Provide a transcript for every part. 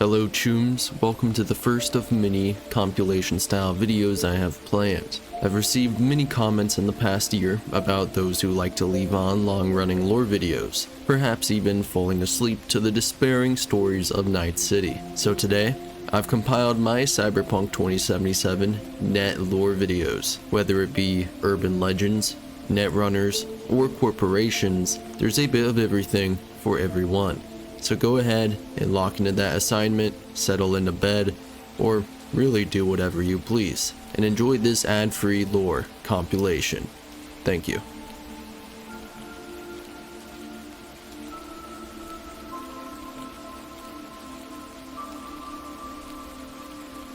Hello chooms, welcome to the first of many compilation style videos I have planned. I've received many comments in the past year about those who like to leave on long running lore videos, perhaps even falling asleep to the despairing stories of Night City. So today, I've compiled my Cyberpunk 2077 net lore videos. Whether it be urban legends, netrunners, or corporations, there's a bit of everything for everyone. So go ahead and lock into that assignment, settle into bed, or really do whatever you please, and enjoy this ad-free lore compilation. Thank you.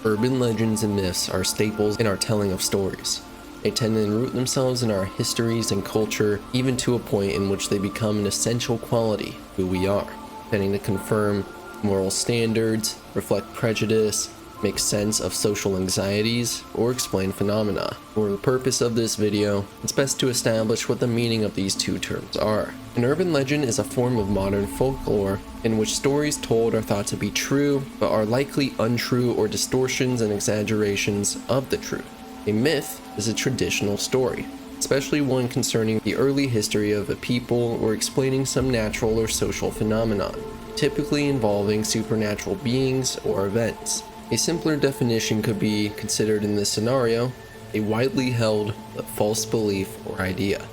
Urban legends and myths are staples in our telling of stories. They tend to enroot themselves in our histories and culture, even to a point in which they become an essential quality of who we are, tending to confirm moral standards, reflect prejudice, make sense of social anxieties, or explain phenomena. For the purpose of this video, it's best to establish what the meaning of these two terms are. An urban legend is a form of modern folklore in which stories told are thought to be true, but are likely untrue or distortions and exaggerations of the truth. A myth is a traditional story, especially one concerning the early history of a people or explaining some natural or social phenomenon, typically involving supernatural beings or events. A simpler definition could be considered in this scenario a widely held but false belief or idea.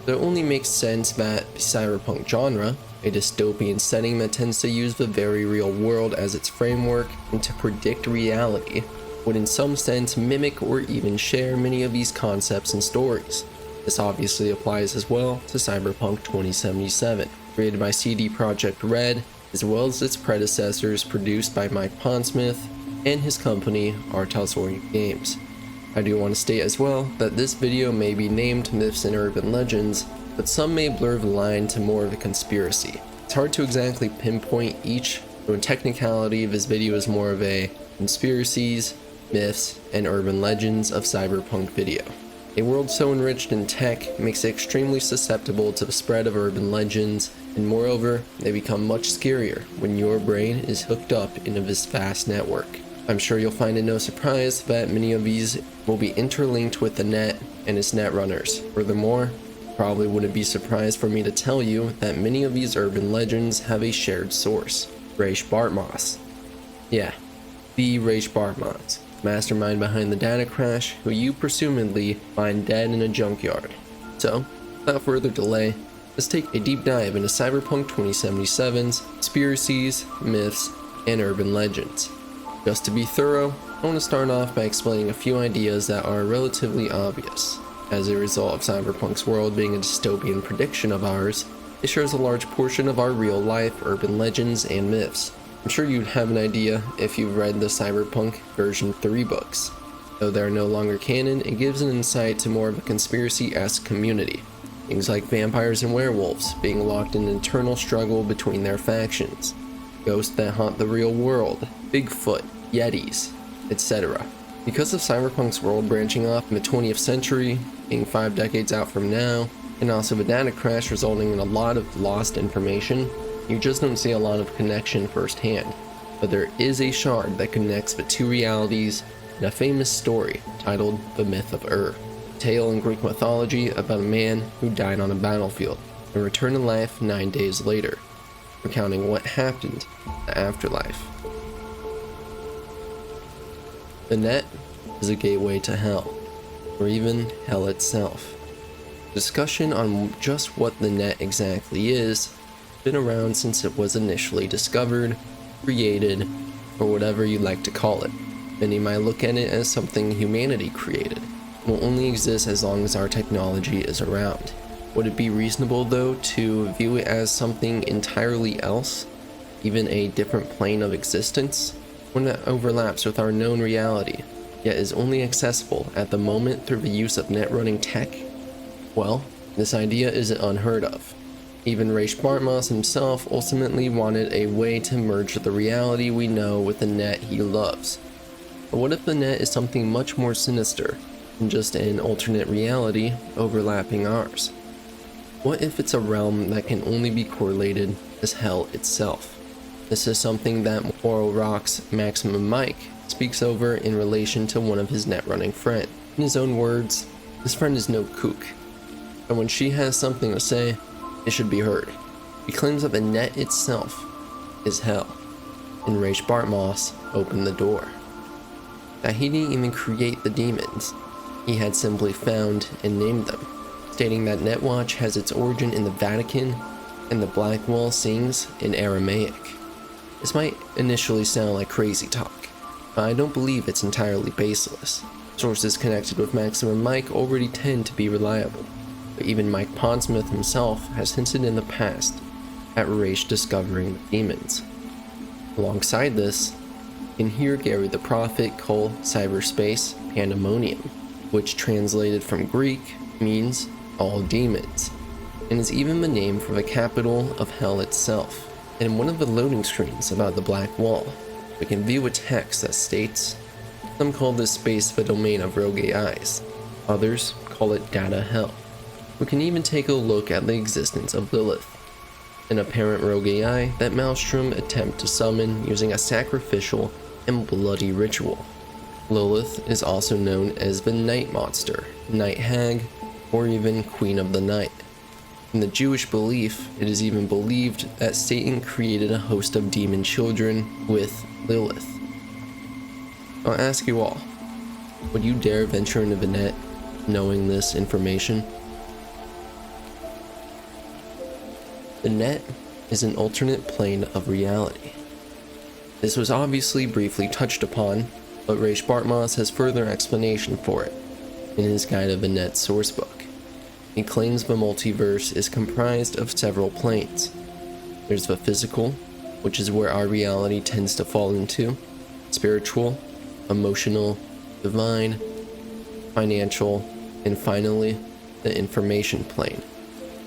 It only makes sense that the cyberpunk genre, a dystopian setting that tends to use the very real world as its framework and to predict reality, would in some sense mimic or even share many of these concepts and stories. This obviously applies as well to Cyberpunk 2077, created by CD Projekt Red, as well as its predecessors produced by Mike Pondsmith and his company Artalsori Games. I do want to state as well that this video may be named Myths and Urban Legends, but some may blur the line to more of a conspiracy. It's hard to exactly pinpoint each, though in technicality this video is more of a conspiracies, myths, and urban legends of cyberpunk video. A world so enriched in tech makes it extremely susceptible to the spread of urban legends, and moreover, they become much scarier when your brain is hooked up into this vast network. I'm sure you'll find it no surprise that many of these will be interlinked with the net and its netrunners. Furthermore, probably wouldn't be surprised for me to tell you that many of these urban legends have a shared source, Rache Bartmoss. Yeah, the Rache Bartmoss, mastermind behind the data crash, who you presumably find dead in a junkyard. So, without further delay, let's take a deep dive into Cyberpunk 2077's conspiracies, myths, and urban legends. Just to be thorough, I want to start off by explaining a few ideas that are relatively obvious. As a result of Cyberpunk's world being a dystopian prediction of ours, it shares a large portion of our real-life urban legends and myths. I'm sure you'd have an idea if you've read the Cyberpunk version 3 books. Though they're no longer canon, it gives an insight to more of a conspiracy-esque community. Things like vampires and werewolves being locked in an eternal struggle between their factions, ghosts that haunt the real world, Bigfoot, Yetis, etc. Because of Cyberpunk's world branching off in the 20th century, being 5 decades out from now, and also the data crash resulting in a lot of lost information, you just don't see a lot of connection firsthand. But there is a shard that connects the two realities in a famous story titled The Myth of Ur, a tale in Greek mythology about a man who died on a battlefield and returned to life 9 days later, recounting what happened in the afterlife. The net is a gateway to hell, or even hell itself. Discussion on just what the net exactly is has been around since it was initially discovered, created, or whatever you like to call it. Many might look at it as something humanity created. It will only exist as long as our technology is around. Would it be reasonable though to view it as something entirely else, even a different plane of existence? One that overlaps with our known reality, yet is only accessible at the moment through the use of net-running tech? Well, this idea isn't unheard of. Even Rache Bartmoss himself ultimately wanted a way to merge the reality we know with the net he loves. But what if the net is something much more sinister than just an alternate reality overlapping ours? What if it's a realm that can only be correlated as hell itself? This is something that Moral Rock's Maximum Mike speaks over in relation to one of his netrunning friends. In his own words, his friend is no kook, and when she has something to say, it should be heard. He claims that the net itself is hell, and Raish Bartmoss opened the door. That he didn't even create the demons, he had simply found and named them, stating that Netwatch has its origin in the Vatican and the Black Wall sings in Aramaic. This might initially sound like crazy talk, but I don't believe it's entirely baseless. Sources connected with Maximum Mike already tend to be reliable, but even Mike Pondsmith himself has hinted in the past at Raish discovering the demons. Alongside this, you can hear Gary the Prophet call cyberspace Pandemonium, which translated from Greek means all demons, and is even the name for the capital of hell itself. And in one of the loading screens about the Black Wall, we can view a text that states, some call this space the domain of rogue AIs, others call it data hell. We can even take a look at the existence of Lilith, an apparent rogue AI that Maelstrom attempt to summon using a sacrificial and bloody ritual. Lilith is also known as the Night Monster, Night Hag, or even Queen of the Night. In the Jewish belief, it is even believed that Satan created a host of demon children with Lilith. I'll ask you all, would you dare venture into the net knowing this information? The net is an alternate plane of reality. This was obviously briefly touched upon, but Raish Bartmoss has further explanation for it in his Guide of the Net sourcebook. He claims the multiverse is comprised of several planes. There's the physical, which is where our reality tends to fall into, spiritual, emotional, divine, financial, and finally, the information plane,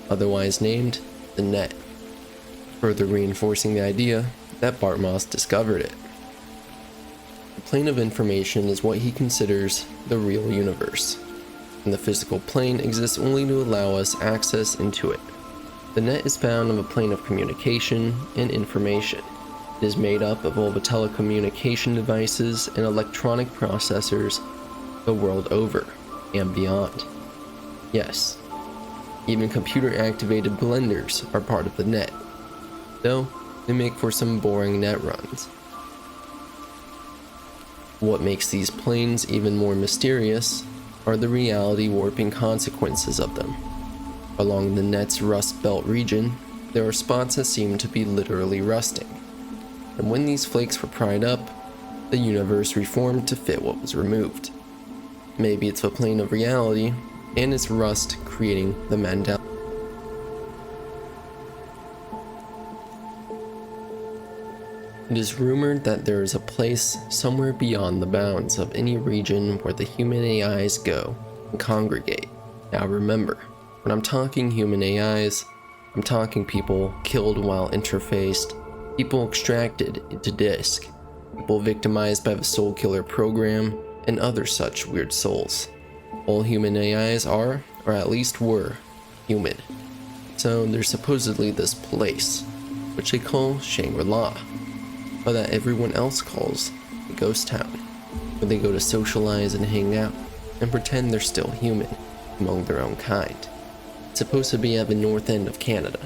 otherwise named the net, further reinforcing the idea that Bartmoss discovered it. The plane of information is what he considers the real universe, and the physical plane exists only to allow us access into it. The net is found on the plane of communication and information. It is made up of all the telecommunication devices and electronic processors the world over and beyond. Yes, even computer-activated blenders are part of the net, though they make for some boring net runs. What makes these planes even more mysterious are the reality warping consequences of them. Along the net's Rust Belt region, there are spots that seem to be literally rusting, and when these flakes were pried up, the universe reformed to fit what was removed. Maybe it's the plane of reality and its rust creating the Mandela. It is rumored that there is a place somewhere beyond the bounds of any region where the human AIs go and congregate. Now remember, when I'm talking human AIs, I'm talking people killed while interfaced, people extracted into disk, people victimized by the Soul Killer program, and other such weird souls. All human AIs are, or at least were, human. So there's supposedly this place, which they call Shangri-La, but that everyone else calls the Ghost Town, where they go to socialize and hang out, and pretend they're still human among their own kind. It's supposed to be at the north end of Canada,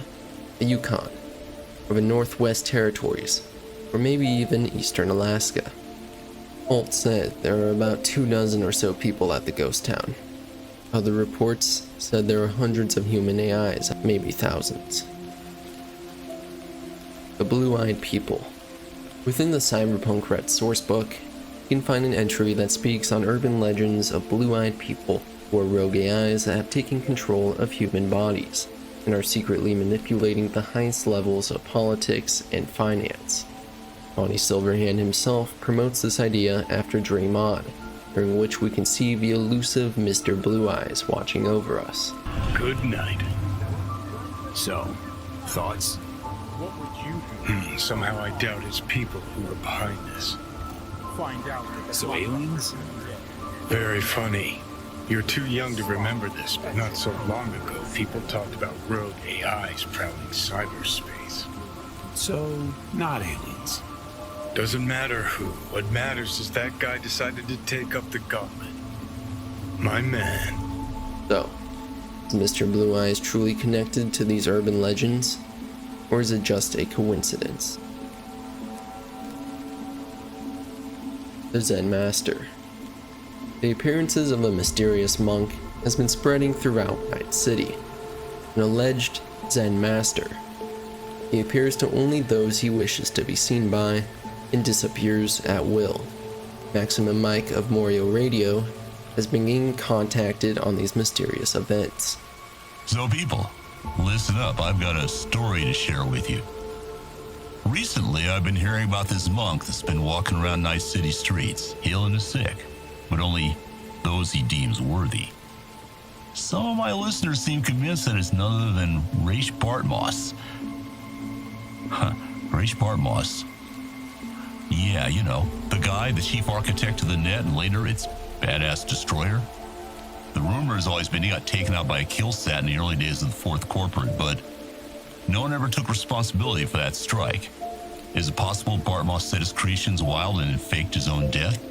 the Yukon, or the Northwest Territories, or maybe even eastern Alaska. Holt said there are about 24 or so people at the ghost town. Other reports said there are hundreds of human AIs, maybe thousands. The Blue-Eyed People. Within the Cyberpunk Red sourcebook, you can find an entry that speaks on urban legends of blue-eyed people who are rogue AIs that have taken control of human bodies and are secretly manipulating the highest levels of politics and finance. Bonnie Silverhand himself promotes this idea after Dream On, during which we can see the elusive Mr. Blue Eyes watching over us. Good night. So, thoughts? What would you do? Somehow I doubt it's people who are behind this. Find out. So aliens? Very funny. You're too young to remember this, but not so long ago, people talked about rogue AIs prowling cyberspace. So, not aliens. Doesn't matter who. What matters is that guy decided to take up the gauntlet. My man. So, is Mr. Blue Eyes truly connected to these urban legends? Or is it just a coincidence? The Zen Master. The appearances of a mysterious monk has been spreading throughout Night City. An alleged Zen Master. He appears to only those he wishes to be seen by and disappears at will. Maximum Mike of Morio Radio has been getting contacted on these mysterious events. So people, listen up, I've got a story to share with you. Recently, I've been hearing about this monk that's been walking around Night City streets, healing the sick, but only those he deems worthy. Some of my listeners seem convinced that it's none other than Ra's Bartmoss. Ra's Bartmoss. Yeah, you know, the guy, the chief architect of the net, and later its badass destroyer. The rumor has always been he got taken out by a killsat in the early days of the Fourth Corporate, but no one ever took responsibility for that strike. Is it possible Bartmoss set his creations wild and faked his own death?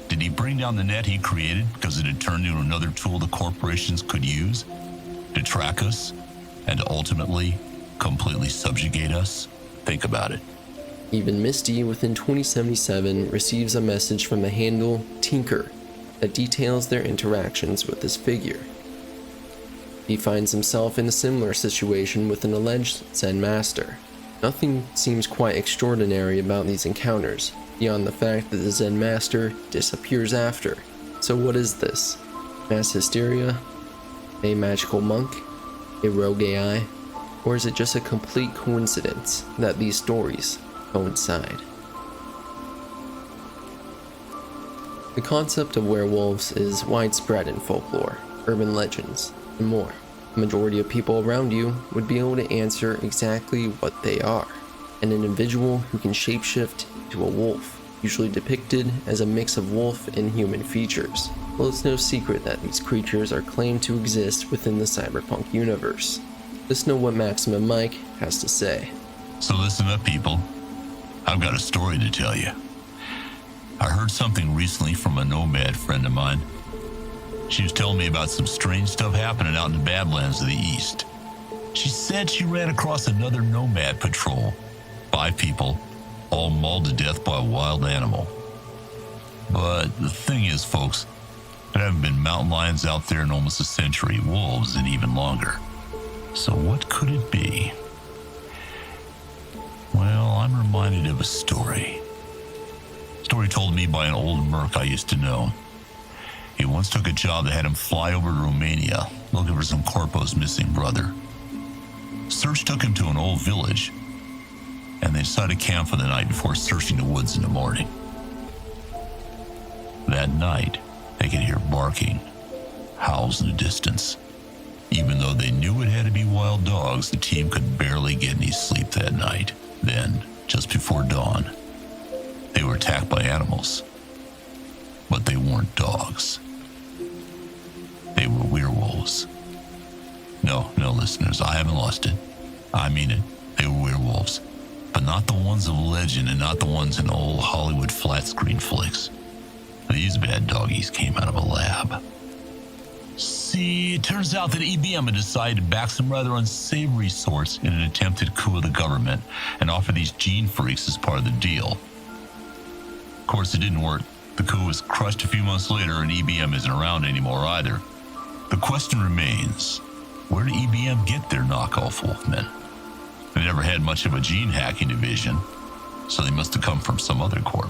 Did he bring down the net he created because it had turned into another tool the corporations could use to track us and to ultimately completely subjugate us? Think about it. Even Misty within 2077 receives a message from the handle Tinker that details their interactions with this figure. He finds himself in a similar situation with an alleged Zen Master. Nothing seems quite extraordinary about these encounters, beyond the fact that the Zen Master disappears after. So what is this? Mass hysteria? A magical monk? A rogue AI? Or is it just a complete coincidence that these stories coincide? The concept of werewolves is widespread in folklore, urban legends, and more. The majority of people around you would be able to answer exactly what they are. An individual who can shapeshift into a wolf, usually depicted as a mix of wolf and human features. Well, it's no secret that these creatures are claimed to exist within the cyberpunk universe. Let's know what Maximum Mike has to say. So listen up, people. I've got a story to tell you. I heard something recently from a nomad friend of mine. She was telling me about some strange stuff happening out in the Badlands of the East. She said she ran across another nomad patrol. 5 people, all mauled to death by a wild animal. But the thing is, folks, there haven't been mountain lions out there in almost a century, wolves in even longer. So what could it be? Well, I'm reminded of a story. Story told me by an old merc I used to know. He once took a job that had him fly over to Romania, looking for some corpo's missing brother. Search took him to an old village, and they decided to camp for the night before searching the woods in the morning. That night, they could hear barking, howls in the distance. Even though they knew it had to be wild dogs, the team could barely get any sleep that night. Then, just before dawn, they were attacked by animals. But they weren't dogs. They were werewolves. No, listeners, I haven't lost it. I mean it. They were werewolves. But not the ones of legend and not the ones in old Hollywood flat screen flicks. These bad doggies came out of a lab. See, it turns out that EBM had decided to back some rather unsavory sorts in an attempted coup of the government and offer these gene freaks as part of the deal. Of course, it didn't work. The coup was crushed a few months later and EBM isn't around anymore either. The question remains, where did EBM get their knockoff wolfmen? They never had much of a gene hacking division, so they must have come from some other corp.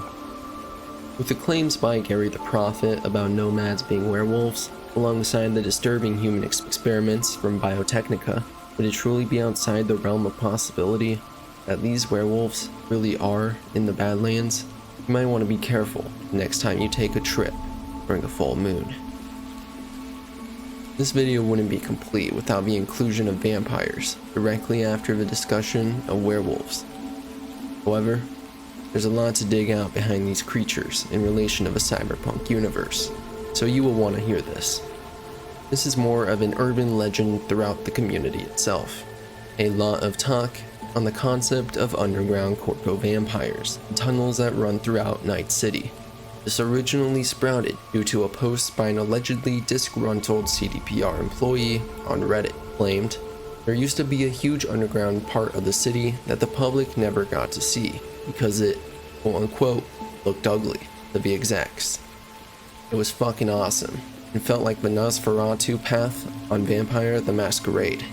With the claims by Gary the Prophet about nomads being werewolves, alongside the disturbing human experiments from Biotechnica, would it truly be outside the realm of possibility that these werewolves really are in the Badlands? You might want to be careful next time you take a trip during a full moon. This video wouldn't be complete without the inclusion of vampires directly after the discussion of werewolves. However, there's a lot to dig out behind these creatures in relation to a cyberpunk universe, so you will want to hear this. This is more of an urban legend throughout the community itself. A lot of talk on the concept of underground corpo vampires, tunnels that run throughout Night City. This originally sprouted due to a post by an allegedly disgruntled CDPR employee on Reddit. Claimed, there used to be a huge underground part of the city that the public never got to see because it, quote unquote, looked ugly, to be exact. It was fucking awesome and felt like the Nosferatu path on Vampire the Masquerade.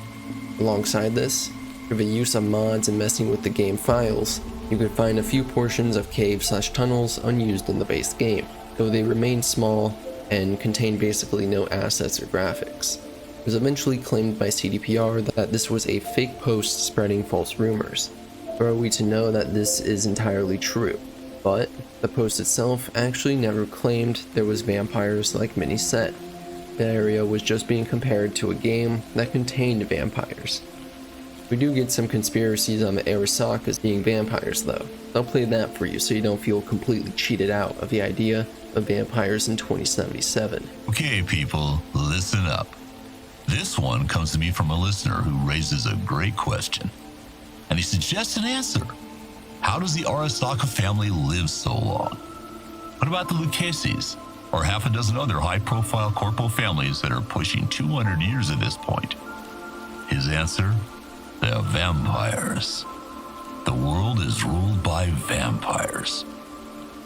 Alongside this, through the use of mods and messing with the game files, you could find a few portions of caves/tunnels unused in the base game, though they remained small and contained basically no assets or graphics. It was eventually claimed by CDPR that this was a fake post spreading false rumors. Or are we to know that this is entirely true? But the post itself actually never claimed there was vampires like many said. The area was just being compared to a game that contained vampires. We do get some conspiracies on the Arasakas being vampires though. I'll play that for you so you don't feel completely cheated out of the idea of vampires in 2077. Okay, people, listen up. This one comes to me from a listener who raises a great question. And he suggests an answer. How does the Arasaka family live so long? What about the Lucases, or half a dozen other high-profile corpo families that are pushing 200 years at this point? His answer? They're vampires. The world is ruled by vampires.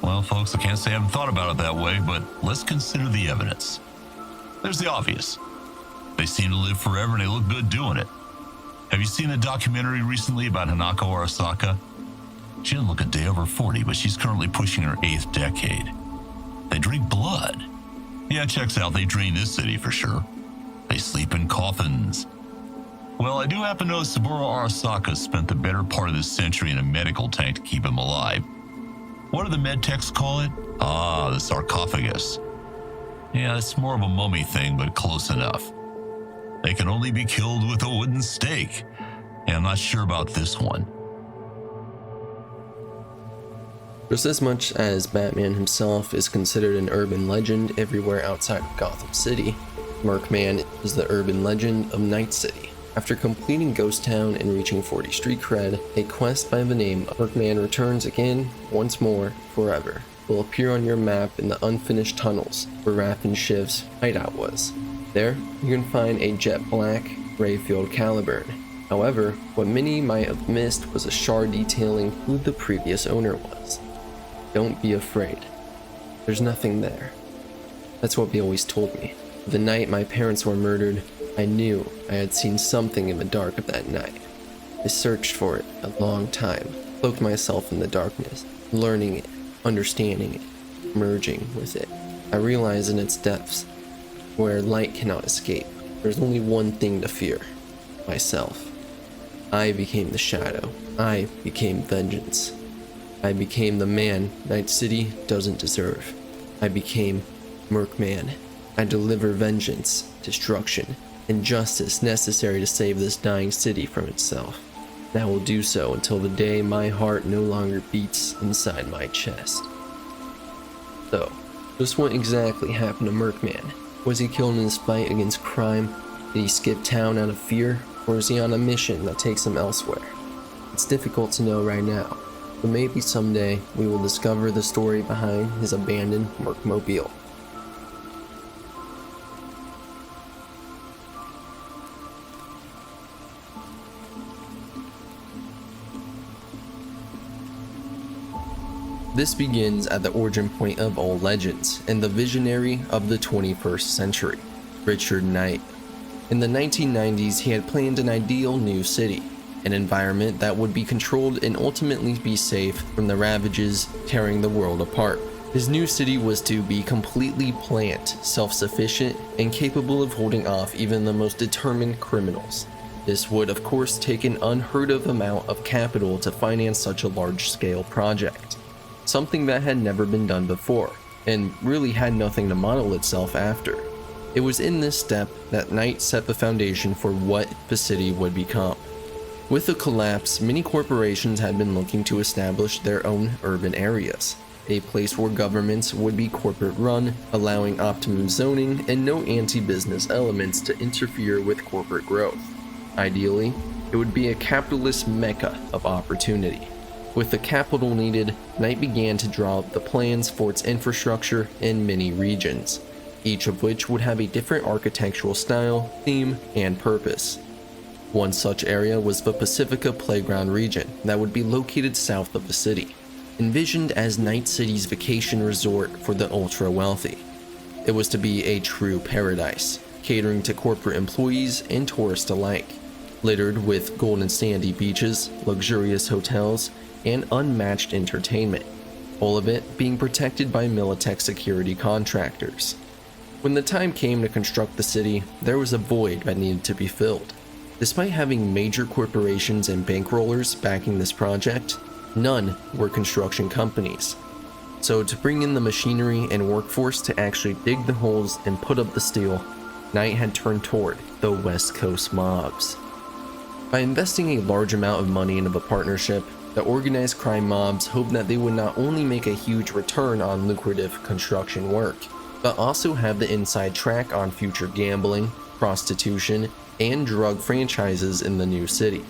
Well, folks, I can't say I haven't thought about it that way, but let's consider the evidence. There's the obvious. They seem to live forever and they look good doing it. Have you seen the documentary recently about Hanako Arasaka? She doesn't look a day over 40, but she's currently pushing her 8th decade. They drink blood. Yeah, checks out, they drain this city for sure. They sleep in coffins. Well, I do happen to know Saburo Arasaka spent the better part of this century in a medical tank to keep him alive. What do the medtechs call it? Ah, the sarcophagus. Yeah, it's more of a mummy thing, but close enough. They can only be killed with a wooden stake. And I'm not sure about this one. Just as much as Batman himself is considered an urban legend everywhere outside of Gotham City, Merkman is the urban legend of Night City. After completing Ghost Town and reaching 40 street cred, a quest by the name of Merkman returns again, once more, forever. Will appear on your map in the unfinished tunnels where Raph and Shiv's hideout was. There, you can find a jet black, gray-filled Caliburn. However, what many might have missed was a shard detailing who the previous owner was. Don't be afraid. There's nothing there. That's what they always told me. The night my parents were murdered, I knew I had seen something in the dark of that night. I searched for it a long time, cloaked myself in the darkness, learning it, understanding it, merging with it. I realized in its depths, where light cannot escape, there's only one thing to fear: myself. I became the shadow. I became vengeance. I became the man Night City doesn't deserve. I became Merkman. I deliver vengeance, destruction, and justice necessary to save this dying city from itself. And I will do so until the day my heart no longer beats inside my chest. So, just what exactly happened to Merkman? Was he killed in his fight against crime? Did he skip town out of fear? Or is he on a mission that takes him elsewhere? It's difficult to know right now, but maybe someday we will discover the story behind his abandoned Merkmobile. This begins at the origin point of all legends and the visionary of the 21st century, Richard Knight. In the 1990s, he had planned an ideal new city, an environment that would be controlled and ultimately be safe from the ravages tearing the world apart. His new city was to be completely planned, self-sufficient, and capable of holding off even the most determined criminals. This would, of course, take an unheard of amount of capital to finance such a large-scale project. Something that had never been done before, and really had nothing to model itself after. It was in this step that Knight set the foundation for what the city would become. With the collapse, many corporations had been looking to establish their own urban areas, a place where governments would be corporate run, allowing optimum zoning and no anti-business elements to interfere with corporate growth. Ideally, It would be a capitalist mecca of opportunity. With the capital needed, Knight began to draw up the plans for its infrastructure in many regions, each of which would have a different architectural style, theme, and purpose. One such area was the Pacifica Playground region that would be located south of the city, envisioned as Night City's vacation resort for the ultra-wealthy. It was to be a true paradise, catering to corporate employees and tourists alike, littered with golden sandy beaches, luxurious hotels, and unmatched entertainment, all of it being protected by Militech security contractors. When the time came to construct the city, there was a void that needed to be filled. Despite having major corporations and bankrollers backing this project, none were construction companies. So to bring in the machinery and workforce to actually dig the holes and put up the steel, Knight had turned toward the West Coast mobs. By investing a large amount of money into the partnership, the organized crime mobs hoped that they would not only make a huge return on lucrative construction work, but also have the inside track on future gambling, prostitution, and drug franchises in the new city.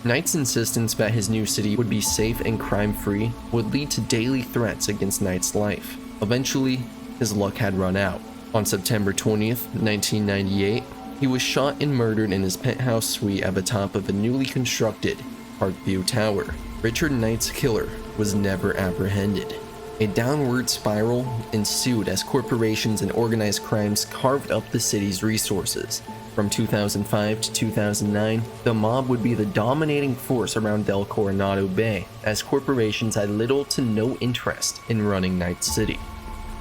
Knight's insistence that his new city would be safe and crime-free would lead to daily threats against Knight's life. Eventually, his luck had run out. On September 20th, 1998, he was shot and murdered in his penthouse suite at the top of a newly constructed Parkview Tower. Richard Knight's killer was never apprehended. A downward spiral ensued as corporations and organized crimes carved up the city's resources. From 2005 to 2009, the mob would be the dominating force around Del Coronado Bay, as corporations had little to no interest in running Night City.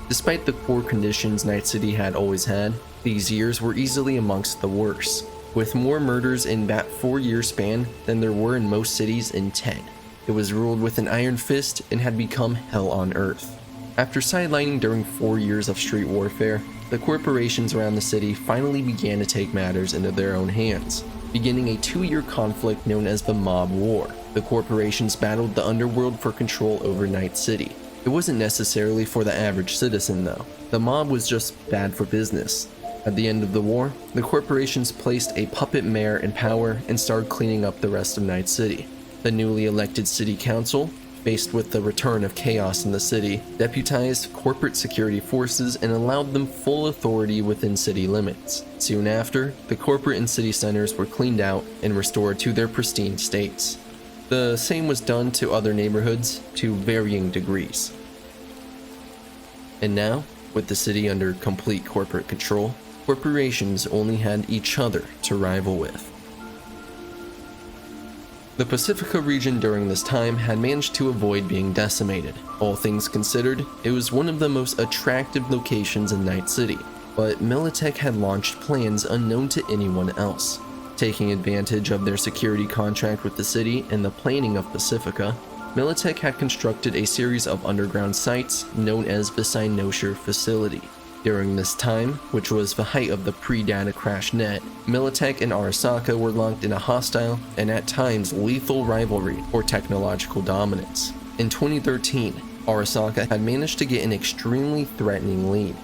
Despite the poor conditions Night City had always had, these years were easily amongst the worst, with more murders in that 4-year span than there were in most cities in 10. It was ruled with an iron fist and had become hell on earth. After sidelining during 4 years of street warfare, the corporations around the city finally began to take matters into their own hands, beginning a 2-year conflict known as the Mob War. The corporations battled the underworld for control over Night City. It wasn't necessarily for the average citizen though. The mob was just bad for business. At the end of the war, the corporations placed a puppet mayor in power and started cleaning up the rest of Night City. The newly elected city council, faced with the return of chaos in the city, deputized corporate security forces and allowed them full authority within city limits. Soon after, the corporate and city centers were cleaned out and restored to their pristine states. The same was done to other neighborhoods to varying degrees. And now, with the city under complete corporate control, corporations only had each other to rival with. The Pacifica region during this time had managed to avoid being decimated. All things considered, it was one of the most attractive locations in Night City, but Militech had launched plans unknown to anyone else. Taking advantage of their security contract with the city and the planning of Pacifica, Militech had constructed a series of underground sites known as the Cynosure Facility. During this time, which was the height of the pre-data crash net, Militech and Arasaka were locked in a hostile and at times lethal rivalry for technological dominance. In 2013, Arasaka had managed to get an extremely threatening lead.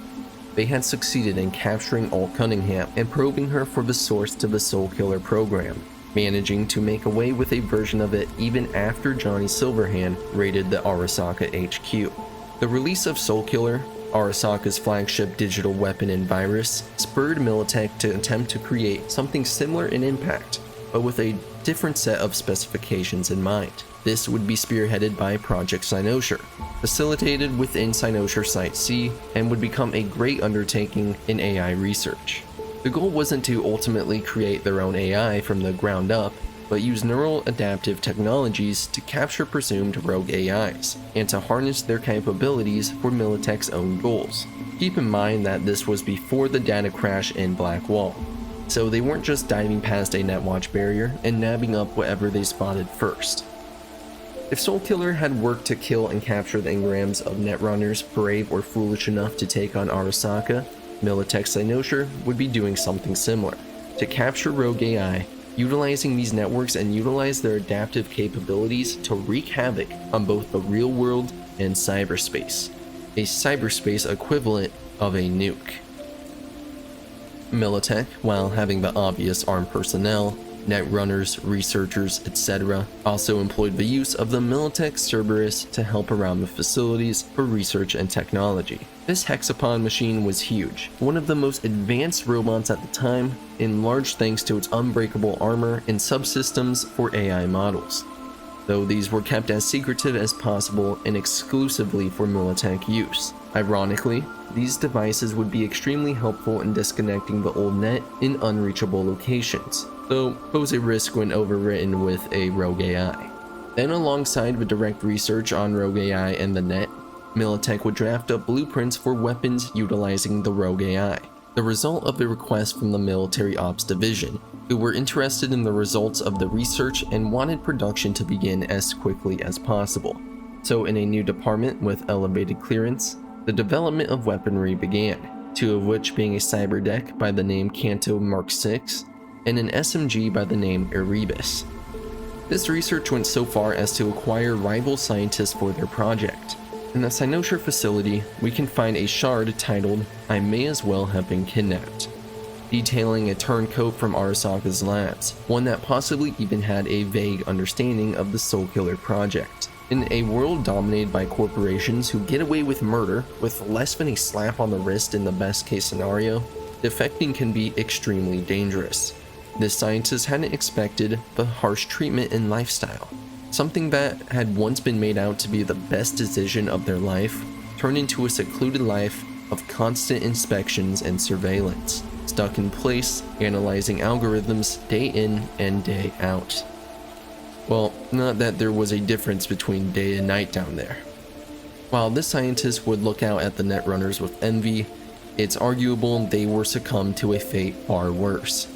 They had succeeded in capturing Alt Cunningham and probing her for the source to the Soulkiller program, managing to make away with a version of it even after Johnny Silverhand raided the Arasaka HQ. The release of Soulkiller, Arasaka's flagship digital weapon and virus, spurred Militech to attempt to create something similar in impact, but with a different set of specifications in mind. This would be spearheaded by Project Cynosure, facilitated within Cynosure Site C, and would become a great undertaking in AI research. The goal wasn't to ultimately create their own AI from the ground up, but use neural adaptive technologies to capture presumed rogue AIs, and to harness their capabilities for Militech's own goals. Keep in mind that this was before the data crash in Blackwall, so they weren't just diving past a netwatch barrier and nabbing up whatever they spotted first. If Soulkiller had worked to kill and capture the engrams of netrunners brave or foolish enough to take on Arasaka, Militech Cynosure would be doing something similar, to capture rogue AI, utilizing these networks and utilize their adaptive capabilities to wreak havoc on both the real world and cyberspace, a cyberspace equivalent of a nuke. Militech, while having the obvious armed personnel, Netrunners, researchers, etc. also employed the use of the Militech Cerberus to help around the facilities for research and technology. This hexapod machine was huge, one of the most advanced robots at the time, in large thanks to its unbreakable armor and subsystems for AI models, though these were kept as secretive as possible and exclusively for Militech use. Ironically, these devices would be extremely helpful in disconnecting the old net in unreachable locations, though pose a risk when overwritten with a rogue AI. Then, alongside the direct research on rogue AI and the net, Militech would draft up blueprints for weapons utilizing the rogue AI, the result of a request from the Military Ops Division, who were interested in the results of the research and wanted production to begin as quickly as possible. So in a new department with elevated clearance, the development of weaponry began, two of which being a cyberdeck by the name Canto Mark VI and an SMG by the name Erebus. This research went so far as to acquire rival scientists for their project. In the Cynosure facility, we can find a shard titled "I May As Well Have Been Kidnapped," detailing a turncoat from Arasaka's labs, one that possibly even had a vague understanding of the Soul Killer project. In a world dominated by corporations who get away with murder with less than a slap on the wrist in the best case scenario, defecting can be extremely dangerous. This scientist hadn't expected the harsh treatment and lifestyle. Something that had once been made out to be the best decision of their life turned into a secluded life of constant inspections and surveillance, stuck in place, analyzing algorithms day in and day out. Well, not that there was a difference between day and night down there. While this scientist would look out at the Netrunners with envy, it's arguable they were succumbed to a fate far worse.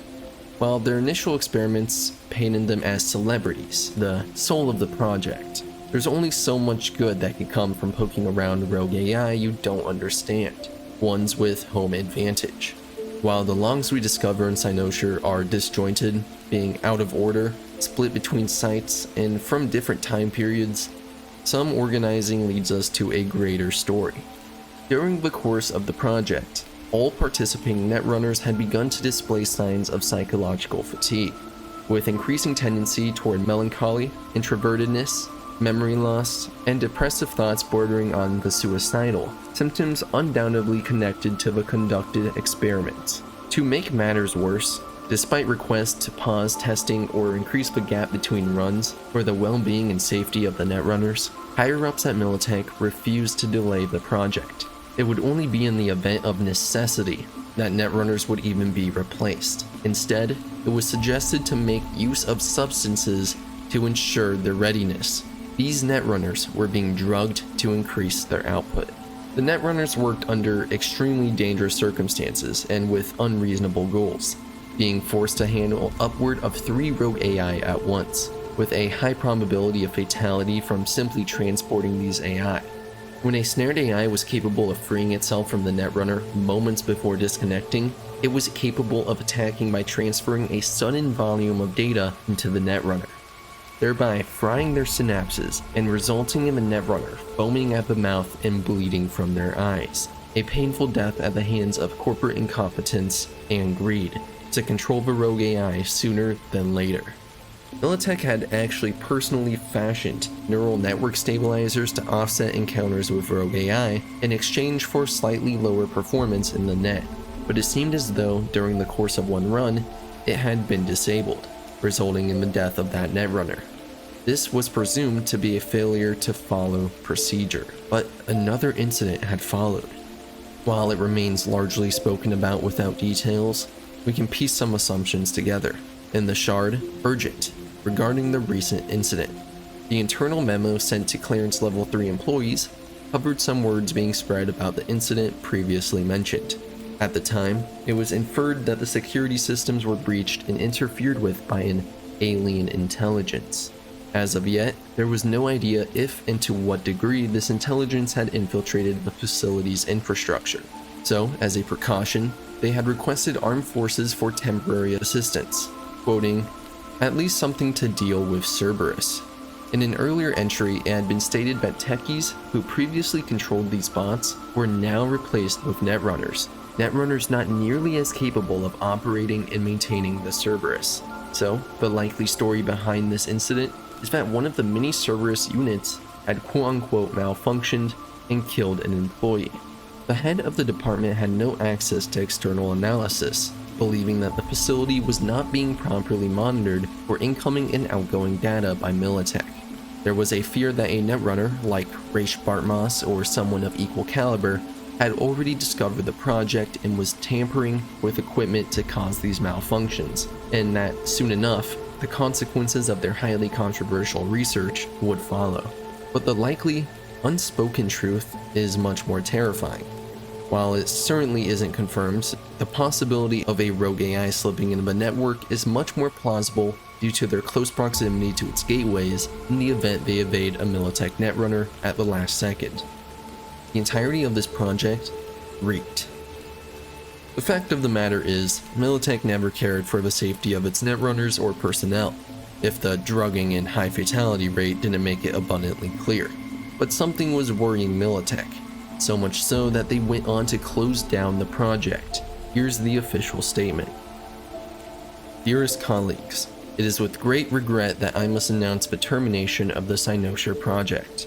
While their initial experiments painted them as celebrities, the soul of the project, there's only so much good that can come from poking around rogue AI you don't understand, ones with home advantage. While the logs we discover in Cynosure are disjointed, being out of order, split between sites, and from different time periods, some organizing leads us to a greater story. During the course of the project, all participating Netrunners had begun to display signs of psychological fatigue, with increasing tendency toward melancholy, introvertedness, memory loss, and depressive thoughts bordering on the suicidal, symptoms undoubtedly connected to the conducted experiments. To make matters worse, despite requests to pause testing or increase the gap between runs for the well-being and safety of the Netrunners, higher-ups at Militech refused to delay the project. It would only be in the event of necessity that Netrunners would even be replaced. Instead, it was suggested to make use of substances to ensure their readiness. These Netrunners were being drugged to increase their output. The Netrunners worked under extremely dangerous circumstances and with unreasonable goals, being forced to handle upward of 3 rogue AI at once, with a high probability of fatality from simply transporting these AI. When a snared AI was capable of freeing itself from the Netrunner moments before disconnecting, it was capable of attacking by transferring a sudden volume of data into the Netrunner, thereby frying their synapses and resulting in the Netrunner foaming at the mouth and bleeding from their eyes. A painful death at the hands of corporate incompetence and greed to control the rogue AI sooner than later. Militech had actually personally fashioned neural network stabilizers to offset encounters with rogue AI in exchange for slightly lower performance in the net, but it seemed as though during the course of one run, it had been disabled, resulting in the death of that Netrunner. This was presumed to be a failure to follow procedure, but another incident had followed. While it remains largely spoken about without details, we can piece some assumptions together. In the shard, Urgent, regarding the recent incident. The internal memo sent to Clearance Level 3 employees covered some words being spread about the incident previously mentioned. At the time, it was inferred that the security systems were breached and interfered with by an alien intelligence. As of yet, there was no idea if and to what degree this intelligence had infiltrated the facility's infrastructure. So, as a precaution, they had requested armed forces for temporary assistance, quoting, "At least something to deal with Cerberus." In an earlier entry, it had been stated that techies who previously controlled these bots were now replaced with Netrunners not nearly as capable of operating and maintaining the Cerberus. So, the likely story behind this incident is that one of the many Cerberus units had quote-unquote malfunctioned and killed an employee. The head of the department had no access to external analysis, believing that the facility was not being properly monitored for incoming and outgoing data by Militech. There was a fear that a netrunner like Raish Bartmoss or someone of equal caliber had already discovered the project and was tampering with equipment to cause these malfunctions, and that soon enough, the consequences of their highly controversial research would follow. But the likely, unspoken truth is much more terrifying. While it certainly isn't confirmed, the possibility of a rogue AI slipping into the network is much more plausible due to their close proximity to its gateways in the event they evade a Militech netrunner at the last second. The entirety of this project reeked. The fact of the matter is, Militech never cared for the safety of its netrunners or personnel, if the drugging and high fatality rate didn't make it abundantly clear. But something was worrying Militech, so much so that they went on to close down the project. Here's the official statement. Dearest colleagues, it is with great regret that I must announce the termination of the Cynosure project.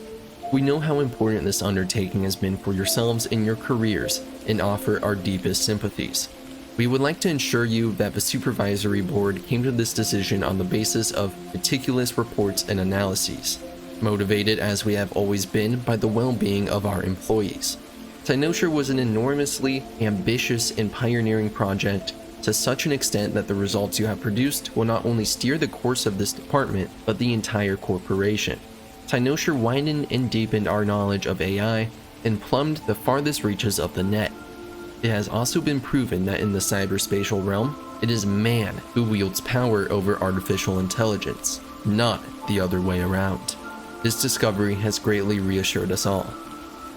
We know how important this undertaking has been for yourselves and your careers and offer our deepest sympathies. We would like to assure you that the supervisory board came to this decision on the basis of meticulous reports and analyses, motivated as we have always been by the well-being of our employees. Cynosure was an enormously ambitious and pioneering project to such an extent that the results you have produced will not only steer the course of this department, but the entire corporation. Cynosure widened and deepened our knowledge of AI and plumbed the farthest reaches of the net. It has also been proven that in the cyberspatial realm, it is man who wields power over artificial intelligence, not the other way around. This discovery has greatly reassured us all.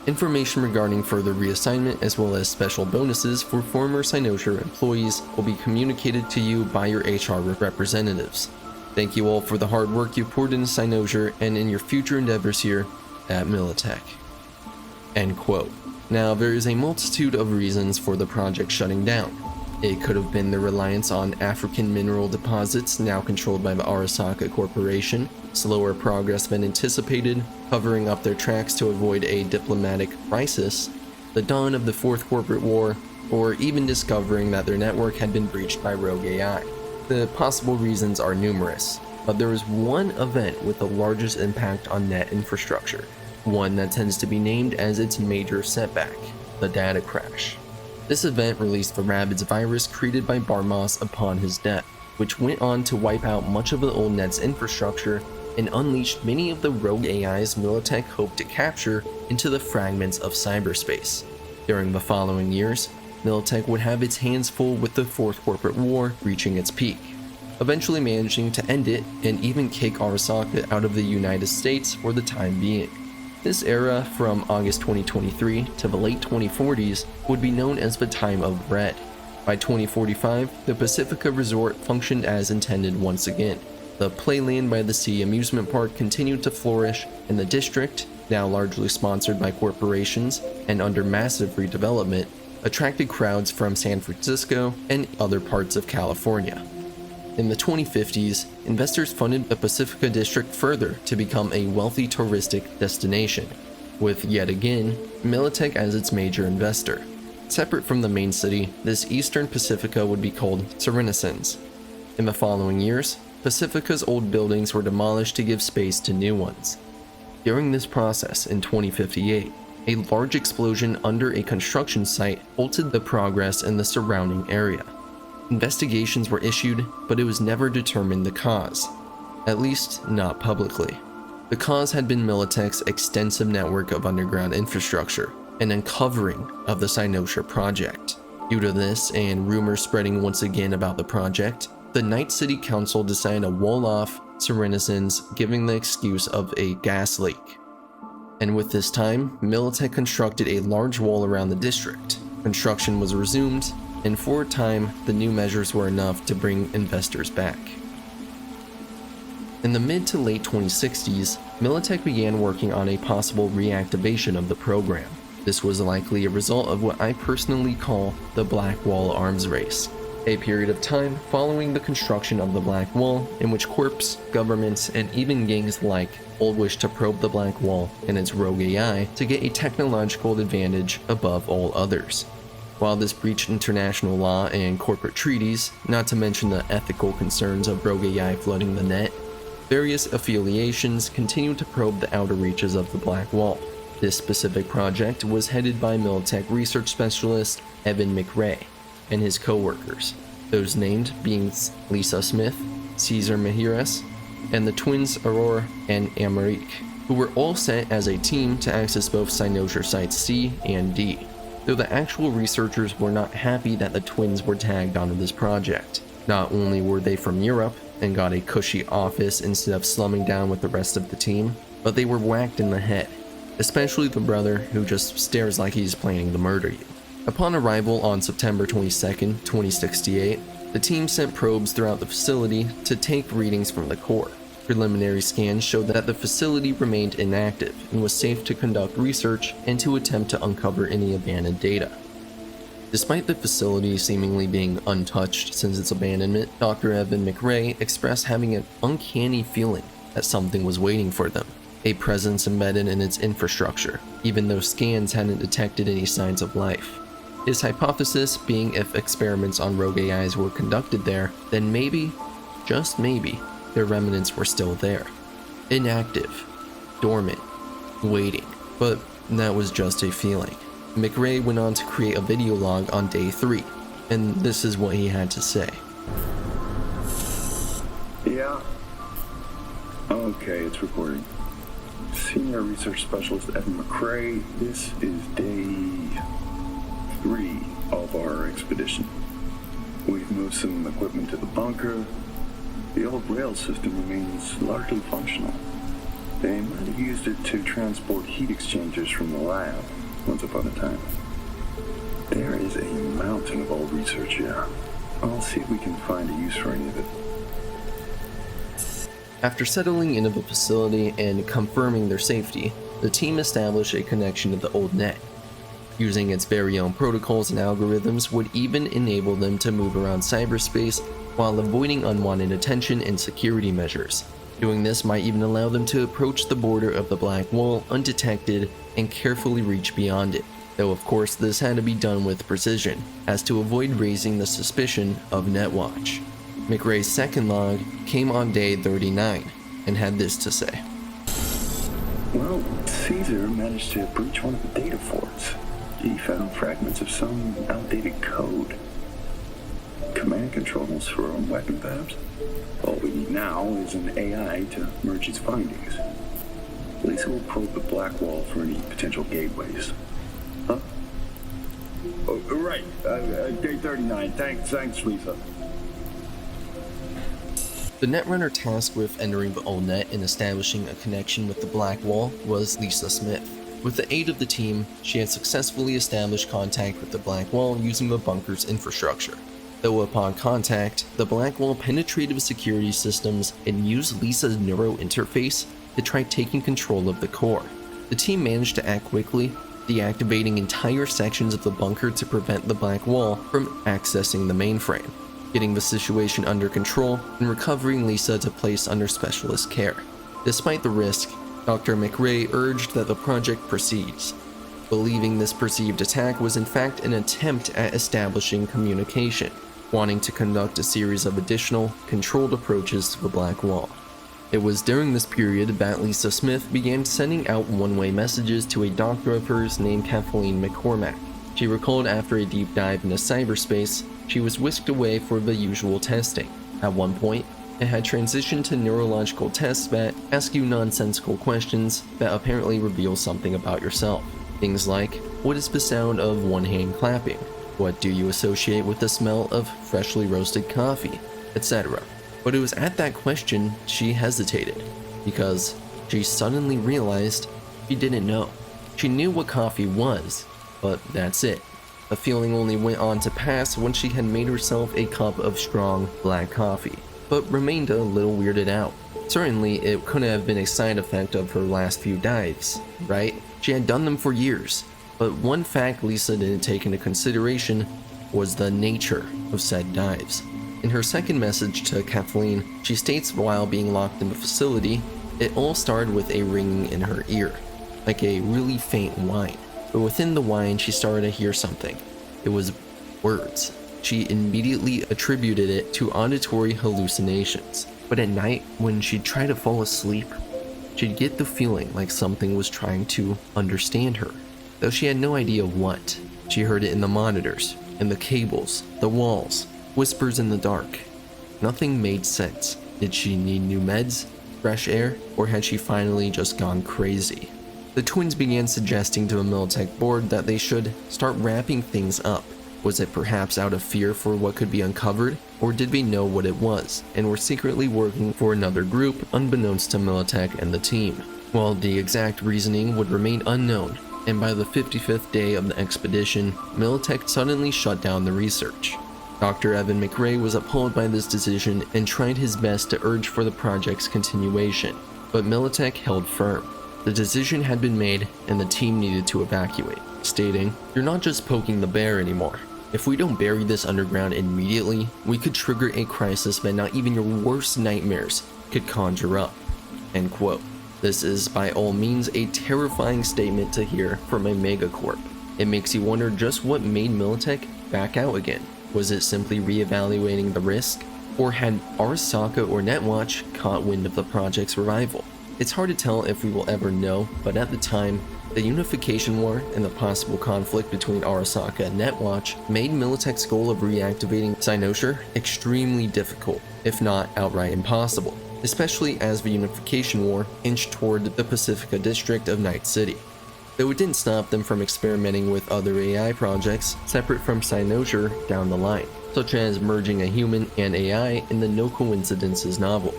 Information regarding further reassignment as well as special bonuses for former Cynosure employees will be communicated to you by your HR representatives. Thank you all for the hard work you poured into Cynosure and in your future endeavors here at Militech. End quote. Now, there is a multitude of reasons for the project shutting down. It could have been the reliance on African mineral deposits now controlled by the Arasaka Corporation, slower progress than anticipated, covering up their tracks to avoid a diplomatic crisis, the dawn of the Fourth Corporate War, or even discovering that their network had been breached by rogue AI. The possible reasons are numerous, but there is one event with the largest impact on net infrastructure, one that tends to be named as its major setback, the data crash. This event released the Rabbids virus created by Bartmoss upon his death, which went on to wipe out much of the old net's infrastructure and unleashed many of the rogue AIs Militech hoped to capture into the fragments of cyberspace. During the following years, Militech would have its hands full with the Fourth Corporate War reaching its peak, eventually managing to end it and even kick Arasaka out of the United States for the time being. This era, from August 2023 to the late 2040s, would be known as the Time of Red. By 2045, the Pacifica Resort functioned as intended once again. The Playland by the Sea amusement park continued to flourish, and the district, now largely sponsored by corporations and under massive redevelopment, attracted crowds from San Francisco and other parts of California. In the 2050s, investors funded the Pacifica District further to become a wealthy touristic destination, with yet again, Militech as its major investor. Separate from the main city, this eastern Pacifica would be called Serenisons. In the following years, Pacifica's old buildings were demolished to give space to new ones. During this process, in 2058, a large explosion under a construction site halted the progress in the surrounding area. Investigations were issued, but it was never determined the cause, at least not publicly. The cause had been Militech's extensive network of underground infrastructure, an uncovering of the Cynosure project. Due to this and rumors spreading once again about the project, the Night City Council decided to wall off Serenisons, giving the excuse of a gas leak. And with this time, Militech constructed a large wall around the district. Construction was resumed, and for a time, the new measures were enough to bring investors back. In the mid to late 2060s, Militech began working on a possible reactivation of the program. This was likely a result of what I personally call the Black Wall arms race, a period of time following the construction of the Black Wall in which corps, governments, and even gangs alike all wish to probe the Black Wall and its rogue AI to get a technological advantage above all others. While this breached international law and corporate treaties, not to mention the ethical concerns of rogue AI flooding the net, various affiliations continue to probe the outer reaches of the Black Wall. This specific project was headed by Militech research specialist Evan McRae and his co-workers, those named being Lisa Smith, Cesar Mejiras, and the twins Aurora and Amerique, who were all sent as a team to access both Cynosure Sites C and D, though the actual researchers were not happy that the twins were tagged onto this project. Not only were they from Europe and got a cushy office instead of slumming down with the rest of the team, but they were whacked in the head, especially the brother who just stares like he's planning to murder you. Upon arrival on September 22, 2068, the team sent probes throughout the facility to take readings from the core. Preliminary scans showed that the facility remained inactive and was safe to conduct research and to attempt to uncover any abandoned data. Despite the facility seemingly being untouched since its abandonment, Dr. Evan McRae expressed having an uncanny feeling that something was waiting for them, a presence embedded in its infrastructure, even though scans hadn't detected any signs of life. His hypothesis being if experiments on rogue AIs were conducted there, then maybe, just maybe, their remnants were still there. Inactive, dormant, waiting. But that was just a feeling. McRae went on to create a video log on day 3, and this is what he had to say. Yeah. Okay, it's recording. Senior Research Specialist Evan McRae, this is day 3 of our expedition. We've moved some equipment to the bunker. The old rail system remains largely functional. They might have used it to transport heat exchangers from the lab once upon a time. There is a mountain of old research here. I'll see if we can find a use for any of it. After settling into the facility and confirming their safety, the team established a connection to the old net. Using its very own protocols and algorithms would even enable them to move around cyberspace while avoiding unwanted attention and security measures. Doing this might even allow them to approach the border of the Black Wall undetected and carefully reach beyond it, though of course this had to be done with precision, as to avoid raising the suspicion of Netwatch. McRae's second log came on day 39 and had this to say. Well, Caesar managed to breach one of the data forts. He found fragments of some outdated code. Command controls for a weapon, perhaps? All we need now is an AI to merge its findings. Lisa will probe the Black Wall for any potential gateways. Huh? Oh, right. Day 39. Thanks, Lisa. The Netrunner tasked with entering the old net and establishing a connection with the Black Wall was Lisa Smith. With the aid of the team, she had successfully established contact with the Black Wall using the bunker's infrastructure. Though upon contact, the Black Wall penetrated security systems and used Lisa's neuro interface to try taking control of the core. The team managed to act quickly, deactivating entire sections of the bunker to prevent the Black Wall from accessing the mainframe, getting the situation under control and recovering Lisa to place under specialist care. Despite the risk, Dr. McRae urged that the project proceeds, believing this perceived attack was in fact an attempt at establishing communication, wanting to conduct a series of additional, controlled approaches to the Black Wall. It was during this period that Lisa Smith began sending out one-way messages to a doctor of hers named Kathleen McCormack. She recalled after a deep dive into cyberspace, she was whisked away for the usual testing. At one point, it had transitioned to neurological tests that ask you nonsensical questions that apparently reveal something about yourself. Things like, what is the sound of one hand clapping? What do you associate with the smell of freshly roasted coffee? Etc. But it was at that question she hesitated, because she suddenly realized she didn't know. She knew what coffee was, but that's it. The feeling only went on to pass when she had made herself a cup of strong black coffee, but remained a little weirded out. Certainly, it couldn't have been a side effect of her last few dives, right? She had done them for years. But one fact Lisa didn't take into consideration was the nature of said dives. In her second message to Kathleen, she states while being locked in the facility, it all started with a ringing in her ear, like a really faint whine. But within the whine, she started to hear something. It was words. She immediately attributed it to auditory hallucinations. But at night, when she'd try to fall asleep, she'd get the feeling like something was trying to understand her, though she had no idea what. She heard it in the monitors, in the cables, the walls, whispers in the dark. Nothing made sense. Did she need new meds, fresh air, or had she finally just gone crazy? The twins began suggesting to the Militech board that they should start wrapping things up. Was it perhaps out of fear for what could be uncovered, or did they know what it was and were secretly working for another group unbeknownst to Militech and the team? While the exact reasoning would remain unknown, and by the 55th day of the expedition, Militech suddenly shut down the research. Dr. Evan McRae was appalled by this decision and tried his best to urge for the project's continuation, but Militech held firm. The decision had been made and the team needed to evacuate, stating, "You're not just poking the bear anymore. If we don't bury this underground immediately, we could trigger a crisis that not even your worst nightmares could conjure up." End quote. This is by all means a terrifying statement to hear from a megacorp. It makes you wonder just what made Militech back out again. Was it simply reevaluating the risk? Or had Arasaka or Netwatch caught wind of the project's revival? It's hard to tell if we will ever know, but at the time, the Unification War and the possible conflict between Arasaka and Netwatch made Militech's goal of reactivating Cynosure extremely difficult, if not outright impossible, especially as the Unification War inched toward the Pacifica district of Night City. Though it didn't stop them from experimenting with other AI projects separate from Cynosure down the line, such as merging a human and AI in the No Coincidences novel.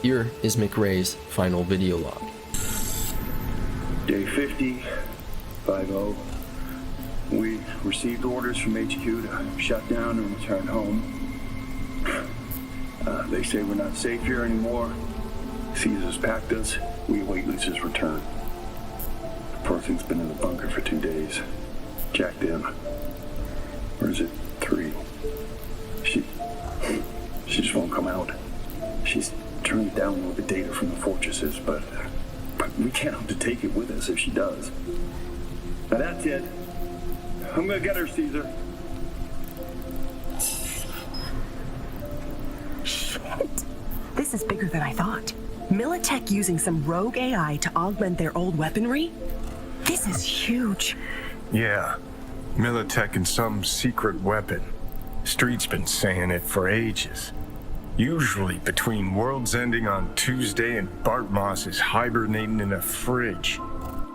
Here is McRae's final video log. Day 50, 5-0. We received orders from HQ to shut down and return home. They say we're not safe here anymore. Caesar's packed us. We await Lisa's return. The poor thing's been in the bunker for 2 days. Jacked in. Or is it 3? She just won't come out. She's trying to download the data from the fortresses, but we can't hope to take it with us if she does. Now that's it. I'm gonna get her, Caesar. Shit. This is bigger than I thought. Militech using some rogue AI to augment their old weaponry? This is huge. Yeah, Militech and some secret weapon. Street's been saying it for ages. Usually between worlds ending on Tuesday and Bart Moss is hibernating in a fridge.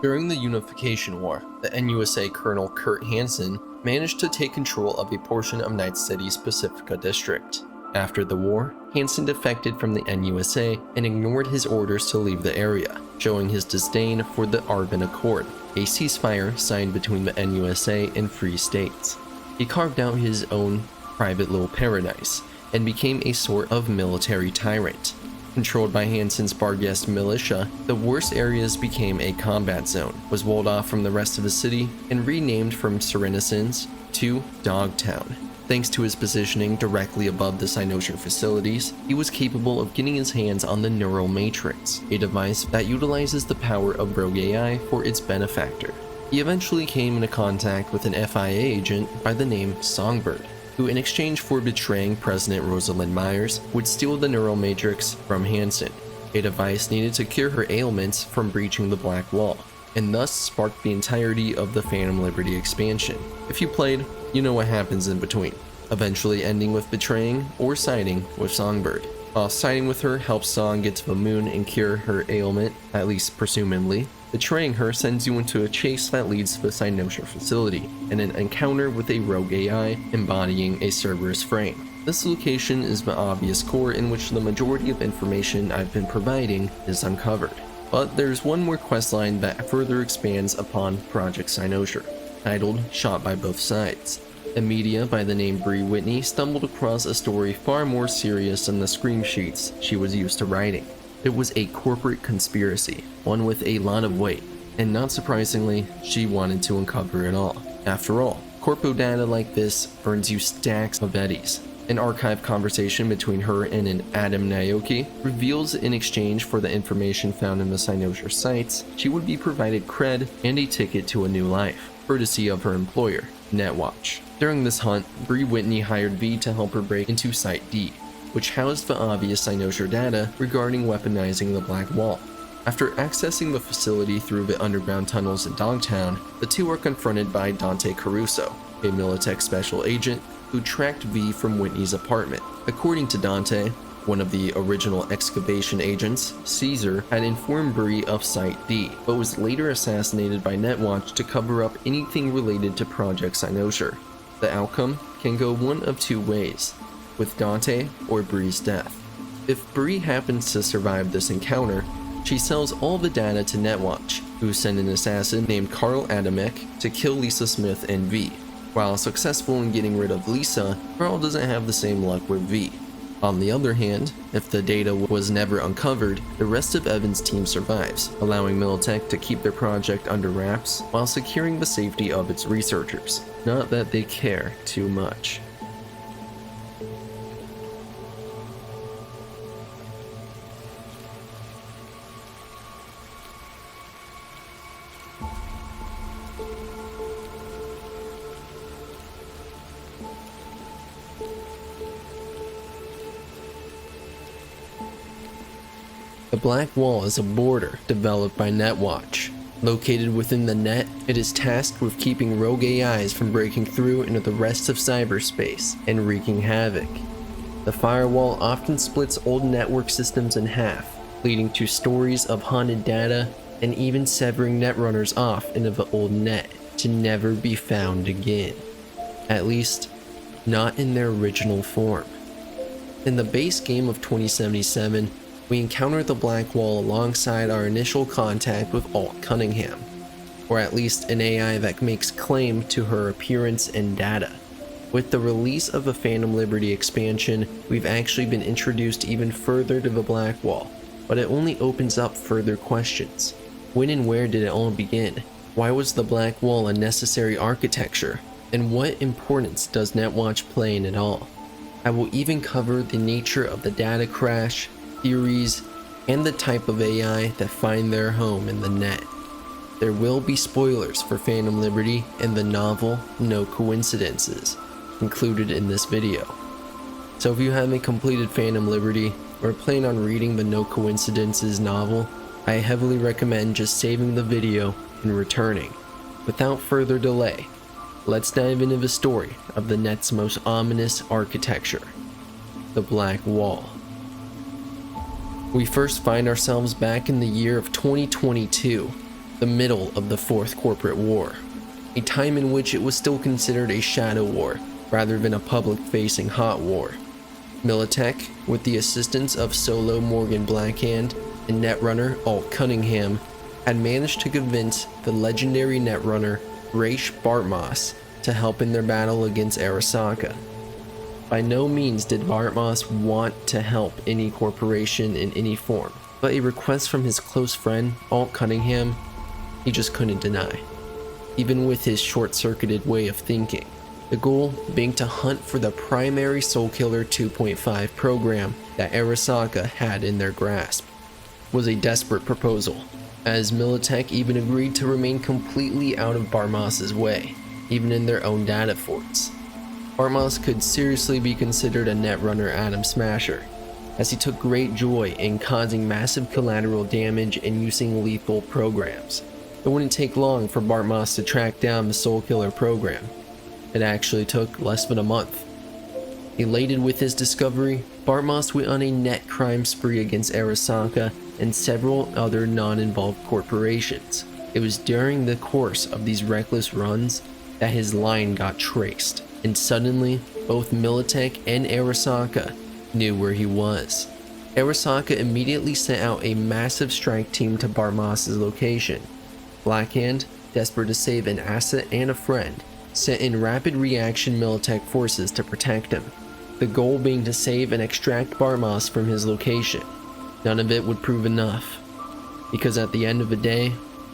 During the Unification War, the NUSA Colonel Kurt Hansen managed to take control of a portion of Night City's Pacifica district. After the war, Hansen defected from the NUSA and ignored his orders to leave the area, showing his disdain for the Arban Accord, a ceasefire signed between the NUSA and free states. He carved out his own private little paradise and became a sort of military tyrant. Controlled by Hansen's Barghest militia, the worst areas became a combat zone, was walled off from the rest of the city, and renamed from Serenisons to Dogtown. Thanks to his positioning directly above the Cynosure facilities, he was capable of getting his hands on the Neural Matrix, a device that utilizes the power of rogue AI for its benefactor. He eventually came into contact with an FIA agent by the name Songbird, who in exchange for betraying President Rosalind Myers would steal the Neural Matrix from Hansen, a device needed to cure her ailments from breaching the Black Wall, and thus sparked the entirety of the Phantom Liberty expansion. If you played, you know what happens in between, eventually ending with betraying or siding with Songbird. While siding with her helps Song get to the moon and cure her ailment, at least presumably, betraying her sends you into a chase that leads to the Cynosure facility, and an encounter with a rogue AI embodying a Cerberus frame. This location is the obvious core in which the majority of information I've been providing is uncovered. But there's one more questline that further expands upon Project Cynosure, titled Shot by Both Sides. A media by the name Bree Whitney stumbled across a story far more serious than the scream sheets she was used to writing. It was a corporate conspiracy, one with a lot of weight, and not surprisingly, she wanted to uncover it all. After all, Corpo data like this earns you stacks of eddies. An archive conversation between her and an Adam Naoki reveals in exchange for the information found in the Cynosure sites, she would be provided cred and a ticket to a new life, courtesy of her employer, Netwatch. During this hunt, Bree Whitney hired V to help her break into Site D, which housed the obvious Cynosure data regarding weaponizing the Black Wall. After accessing the facility through the underground tunnels in Dogtown, the two are confronted by Dante Caruso, a Militech special agent who tracked V from Whitney's apartment. According to Dante, one of the original excavation agents, Caesar, had informed Bree of Site D, but was later assassinated by Netwatch to cover up anything related to Project Cynosure. The outcome can go one of two ways, with Dante or Bree's death. If Bree happens to survive this encounter, she sells all the data to Netwatch, who send an assassin named Carl Adamek to kill Lisa Smith and V. While successful in getting rid of Lisa, Carl doesn't have the same luck with V. On the other hand, if the data was never uncovered, the rest of Evan's team survives, allowing Militech to keep their project under wraps while securing the safety of its researchers. Not that they care too much. The Black Wall is a border developed by Netwatch. Located within the net, it is tasked with keeping rogue AIs from breaking through into the rest of cyberspace and wreaking havoc. The firewall often splits old network systems in half, leading to stories of haunted data and even severing netrunners off into the old net to never be found again. At least, not in their original form. In the base game of 2077, we encounter the Black Wall alongside our initial contact with Alt Cunningham, or at least an AI that makes claim to her appearance and data. With the release of the Phantom Liberty expansion, we've actually been introduced even further to the Black Wall, but it only opens up further questions. When and where did it all begin? Why was the Black Wall a necessary architecture? And what importance does Netwatch play in it all? I will even cover the nature of the data crash, theories, and the type of AI that find their home in the net. There will be spoilers for Phantom Liberty and the novel No Coincidences included in this video. So if you haven't completed Phantom Liberty or plan on reading the No Coincidences novel, I heavily recommend just saving the video and returning. Without further delay, let's dive into the story of the net's most ominous architecture, the Black Wall. We first find ourselves back in the year of 2022, the middle of the Fourth Corporate War, a time in which it was still considered a shadow war rather than a public-facing hot war. Militech, with the assistance of Solo Morgan Blackhand and netrunner Alt Cunningham, had managed to convince the legendary netrunner Raish Bartmoss to help in their battle against Arasaka. By no means did Bartmoss want to help any corporation in any form, but a request from his close friend, Alt Cunningham, he just couldn't deny, even with his short-circuited way of thinking. The goal being to hunt for the primary Soulkiller 2.5 program that Arasaka had in their grasp was a desperate proposal, as Militech even agreed to remain completely out of Bartmoss's way, even in their own data forts. Bartmoss could seriously be considered a netrunner Atom Smasher, as he took great joy in causing massive collateral damage and using lethal programs. It wouldn't take long for Bartmoss to track down the Soulkiller program. It actually took less than a month. Elated with his discovery, Bartmoss went on a net crime spree against Arasaka and several other non-involved corporations. It was during the course of these reckless runs that his line got traced, and suddenly both Militech and Arasaka knew where he was. Arasaka immediately sent out a massive strike team to Bartmoss's location. Blackhand, desperate to save an asset and a friend, sent in rapid reaction Militech forces to protect him, the goal being to save and extract Bartmoss from his location. None of it would prove enough, because at the end of the day,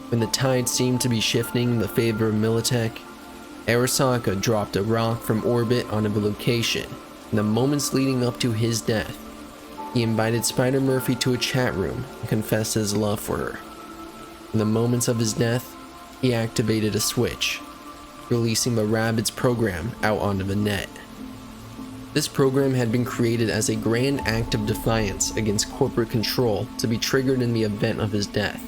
when the tide seemed to be shifting in the favor of Militech, Arasaka dropped a rock from orbit on a location. In the moments leading up to his death, he invited Spider Murphy to a chat room and confessed his love for her. In the moments of his death, he activated a switch, releasing the Rabbids program out onto the net. This program had been created as a grand act of defiance against corporate control to be triggered in the event of his death.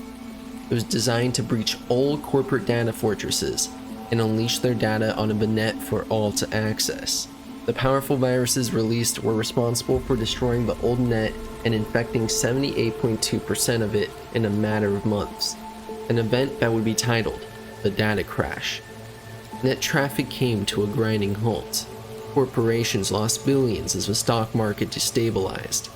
It was designed to breach all corporate data fortresses and unleash their data onto the net for all to access. The powerful viruses released were responsible for destroying the old net and infecting 78.2% of it in a matter of months, an event that would be titled the Data Crash. Net traffic came to a grinding halt. Corporations lost billions as the stock market destabilized.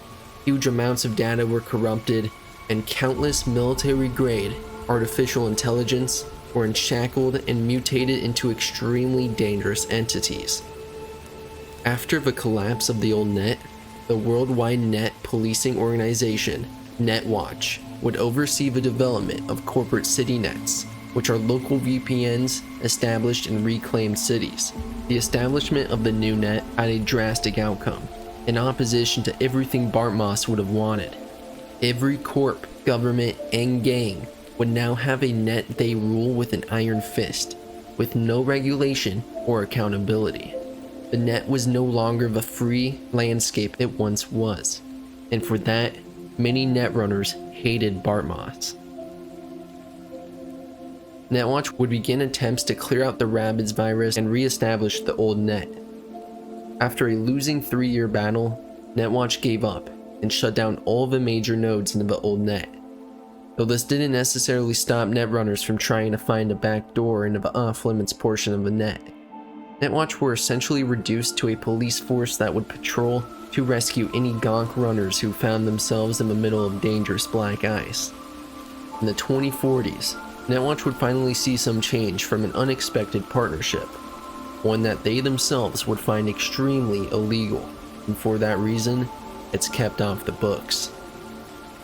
Huge amounts of data were corrupted, and countless military-grade artificial intelligence were enshackled and mutated into extremely dangerous entities. After the collapse of the old net, the worldwide net policing organization, NetWatch, would oversee the development of corporate city nets, which are local VPNs established in reclaimed cities. The establishment of the new net had a drastic outcome, in opposition to everything Bart Moss would have wanted. Every corp, government, and gang would now have a net they rule with an iron fist, with no regulation or accountability. The net was no longer the free landscape it once was, and for that, many netrunners hated Bart Moss. NetWatch would begin attempts to clear out the Rabbids virus and re-establish the old net. After a losing 3-year battle, NetWatch gave up and shut down all the major nodes into the old net. Though this didn't necessarily stop netrunners from trying to find a back door into the off-limits portion of the net. NetWatch were essentially reduced to a police force that would patrol to rescue any gonk runners who found themselves in the middle of dangerous black ice. In the 2040s, NetWatch would finally see some change from an unexpected partnership, one that they themselves would find extremely illegal, and for that reason, it's kept off the books.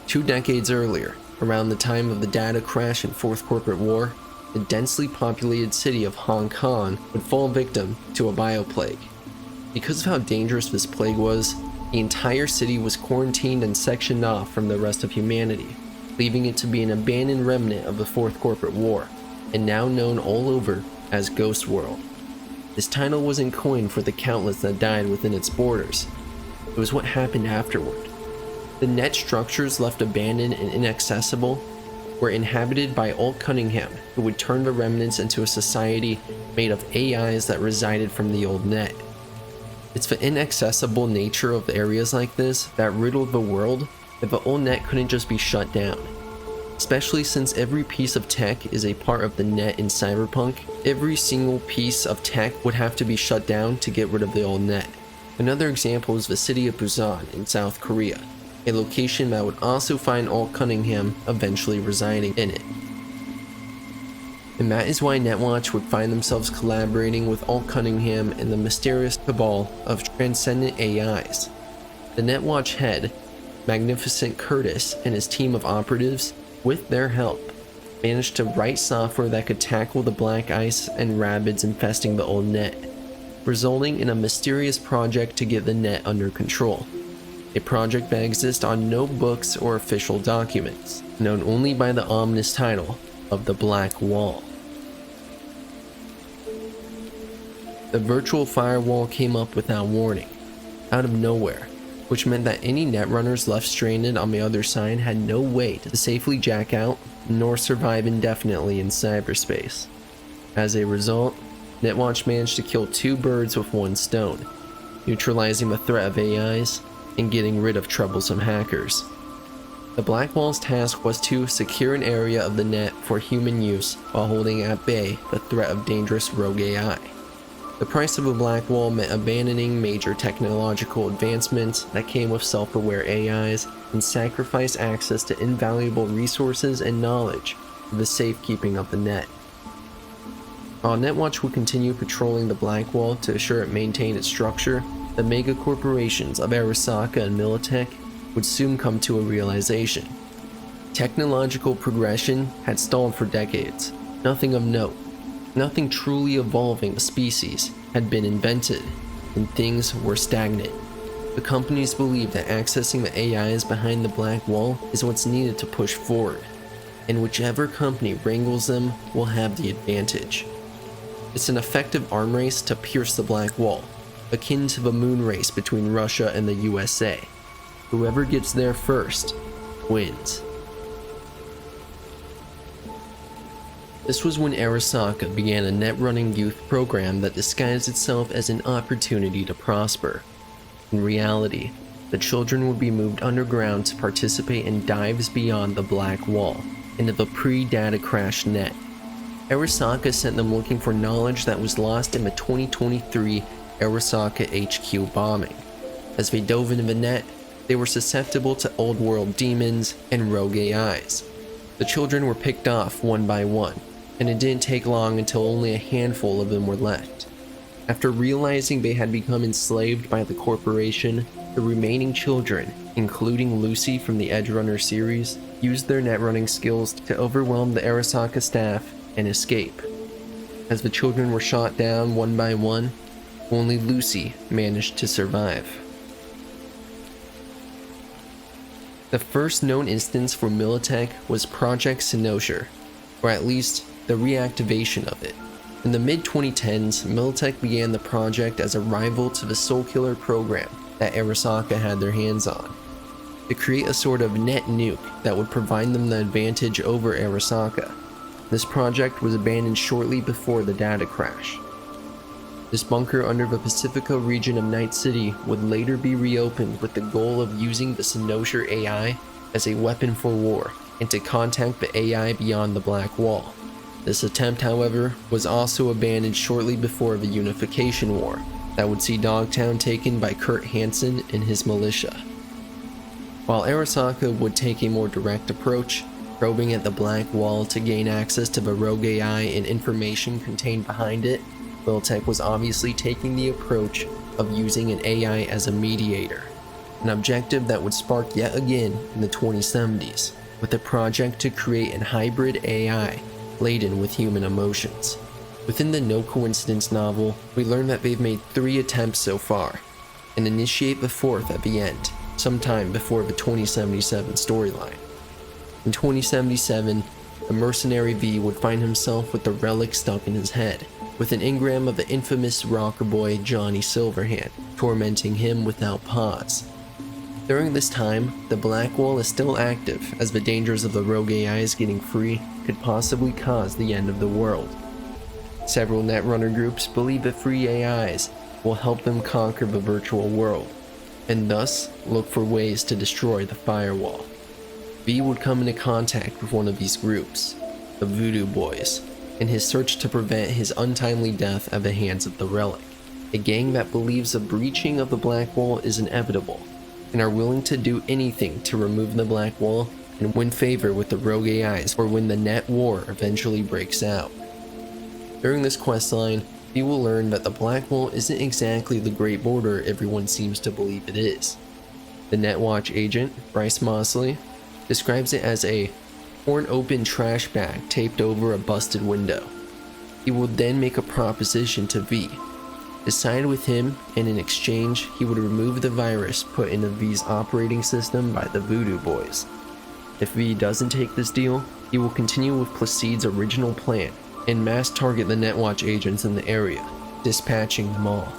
2 decades earlier, around the time of the data crash and Fourth Corporate War, the densely populated city of Hong Kong would fall victim to a bioplague. Because of how dangerous this plague was, the entire city was quarantined and sectioned off from the rest of humanity, leaving it to be an abandoned remnant of the Fourth Corporate War, and now known all over as Ghost World. This title wasn't coined for the countless that died within its borders. It was what happened afterward. The net structures left abandoned and inaccessible were inhabited by Alt Cunningham, who would turn the remnants into a society made of AIs that resided from the old net. It's the inaccessible nature of areas like this that riddled the world that the old net couldn't just be shut down. Especially since every piece of tech is a part of the net in Cyberpunk, every single piece of tech would have to be shut down to get rid of the old net. Another example is the city of Busan in South Korea, a location that would also find Alt Cunningham eventually residing in it. And that is why NetWatch would find themselves collaborating with Alt Cunningham and the mysterious cabal of transcendent AIs. The NetWatch head, Magnificent Curtis, and his team of operatives, with their help, managed to write software that could tackle the black ice and Rabbids infesting the old net, resulting in a mysterious project to get the net under control. A project that exists on no books or official documents, known only by the ominous title of the Black Wall. The virtual firewall came up without warning, out of nowhere, which meant that any netrunners left stranded on the other side had no way to safely jack out nor survive indefinitely in cyberspace. As a result, NetWatch managed to kill 2 birds with 1 stone, neutralizing the threat of AIs and getting rid of troublesome hackers. The Black Wall's task was to secure an area of the net for human use while holding at bay the threat of dangerous rogue AI. The price of a Black Wall meant abandoning major technological advancements that came with self-aware AIs and sacrifice access to invaluable resources and knowledge for the safekeeping of the net. While NetWatch would continue patrolling the Black Wall to assure it maintained its structure, the mega corporations of Arasaka and Militech would soon come to a realization. Technological progression had stalled for decades, nothing of note, Nothing truly evolving the species had been invented, and things were stagnant. The companies believe that accessing the AIs behind the Black Wall is what's needed to push forward, and whichever company wrangles them will have the advantage. It's an effective arm race to pierce the Black Wall, akin to the moon race between Russia and the USA. Whoever gets there first wins. This was when Arasaka began a net-running youth program that disguised itself as an opportunity to prosper. In reality, the children would be moved underground to participate in dives beyond the Black Wall, into the pre-data crash net. Arasaka sent them looking for knowledge that was lost in the 2023 Arasaka HQ bombing. As they dove into the net, they were susceptible to old world demons and rogue AIs. The children were picked off one by one, and it didn't take long until only a handful of them were left. After realizing they had become enslaved by the corporation, the remaining children, including Lucy from the Edge Runner series, used their netrunning skills to overwhelm the Arasaka staff and escape. As the children were shot down one by one, only Lucy managed to survive. The first known instance for Militech was Project Cynosure, or at least the reactivation of it. In the mid-2010s, Militech began the project as a rival to the Soulkiller program that Arasaka had their hands on, to create a sort of net nuke that would provide them the advantage over Arasaka. This project was abandoned shortly before the data crash. This bunker under the Pacifico region of Night City would later be reopened with the goal of using the Cynosure AI as a weapon for war and to contact the AI beyond the Black Wall. This attempt, however, was also abandoned shortly before the Unification War that would see Dogtown taken by Kurt Hansen and his militia. While Arasaka would take a more direct approach, probing at the Black Wall to gain access to the rogue AI and information contained behind it, Militech was obviously taking the approach of using an AI as a mediator, an objective that would spark yet again in the 2070s, with a project to create a hybrid AI laden with human emotions. Within the No Coincidence novel, we learn that they've made 3 attempts so far, and initiate the 4th at the end, sometime before the 2077 storyline. In 2077, the mercenary V would find himself with the relic stuck in his head, with an engram of the infamous rocker boy Johnny Silverhand tormenting him without pause. During this time, the Black Wall is still active, as the dangers of the rogue AIs getting free could possibly cause the end of the world. Several Netrunner groups believe that free AIs will help them conquer the virtual world, and thus look for ways to destroy the firewall. V would come into contact with one of these groups, the Voodoo Boys, in his search to prevent his untimely death at the hands of the Relic, a gang that believes the breaching of the Black Wall is inevitable, and are willing to do anything to remove the Black Wall and win favor with the rogue AIs or when the net war eventually breaks out. During this questline, we will learn that the Black Wall isn't exactly the Great Border everyone seems to believe it is. The Netwatch agent, Bryce Mosley, describes it as a torn open trash bag taped over a busted window. He will then make a proposition to V, decide with him, and in exchange, he would remove the virus put into V's operating system by the Voodoo Boys. If V doesn't take this deal, he will continue with Placide's original plan and mass target the Netwatch agents in the area, dispatching them all.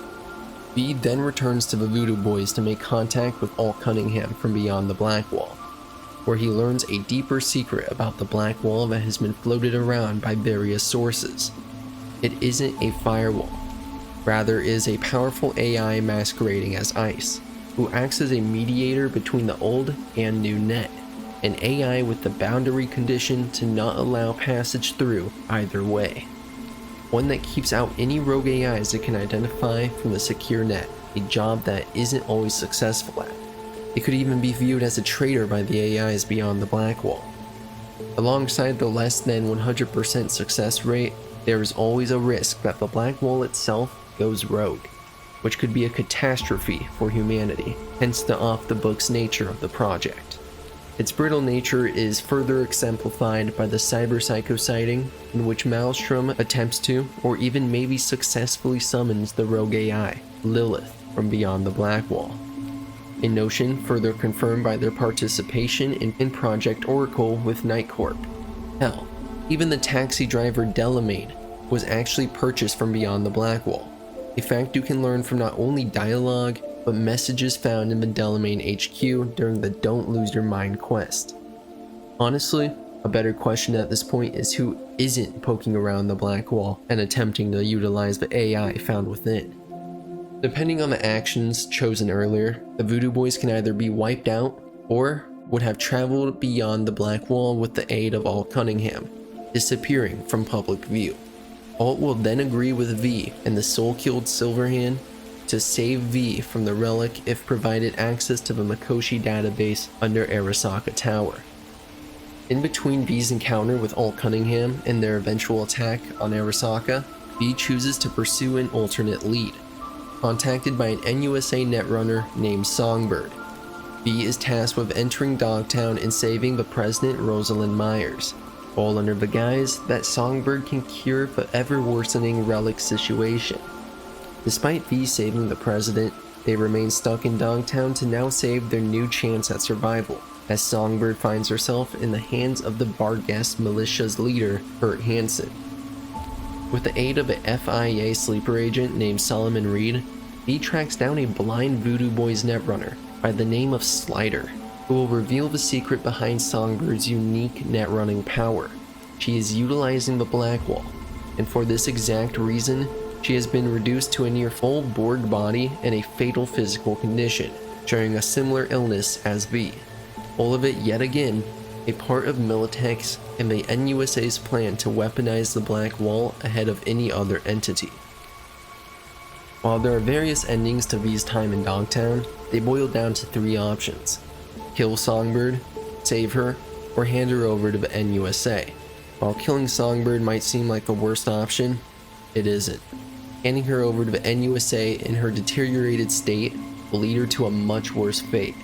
V then returns to the Voodoo Boys to make contact with Alt Cunningham from beyond the Black Wall, where he learns a deeper secret about the Black Wall that has been floated around by various sources. It isn't a firewall, rather is a powerful AI masquerading as ICE, who acts as a mediator between the old and new net, an AI with the boundary condition to not allow passage through either way. One that keeps out any rogue AIs it can identify from the secure net, a job that isn't always successful at. It could even be viewed as a traitor by the AIs beyond the Black Wall. Alongside the less than 100% success rate, there is always a risk that the Black Wall itself goes rogue, which could be a catastrophe for humanity, hence the off-the-books nature of the project. Its brittle nature is further exemplified by the Cyberpsycho sighting, in which Maelstrom attempts to, or even maybe successfully summons the rogue AI, Lilith, from beyond the Blackwall. A notion further confirmed by their participation in Project Oracle with Night Corp. Hell, even the taxi driver Delamain was actually purchased from beyond the Blackwall, a fact you can learn from not only dialogue, but messages found in the Delamain HQ during the Don't Lose Your Mind quest. Honestly, a better question at this point is who isn't poking around the Blackwall and attempting to utilize the AI found within. Depending on the actions chosen earlier, the Voodoo Boys can either be wiped out or would have traveled beyond the Blackwall with the aid of Alt Cunningham, disappearing from public view. Alt will then agree with V and the soul-killed Silverhand to save V from the relic if provided access to the Mikoshi database under Arasaka Tower. In between V's encounter with Alt Cunningham and their eventual attack on Arasaka, V chooses to pursue an alternate lead. Contacted by an NUSA netrunner named Songbird, V is tasked with entering Dogtown and saving the President Rosalind Myers, all under the guise that Songbird can cure the ever-worsening relic situation. Despite V saving the President, they remain stuck in Dogtown to now save their new chance at survival, as Songbird finds herself in the hands of the Barghest militia's leader, Kurt Hansen. With the aid of a FIA sleeper agent named Solomon Reed, V tracks down a blind Voodoo Boys netrunner by the name of Slider, who will reveal the secret behind Songbird's unique netrunning power. She is utilizing the Blackwall, and for this exact reason, she has been reduced to a near full Borg body and a fatal physical condition, sharing a similar illness as V. All of it yet again, a part of Militech's and the NUSA's plan to weaponize the Blackwall ahead of any other entity. While there are various endings to V's time in Dogtown, they boil down to 3 options: kill Songbird, save her, or hand her over to the NUSA. While killing Songbird might seem like the worst option, it isn't. Handing her over to the NUSA in her deteriorated state will lead her to a much worse fate.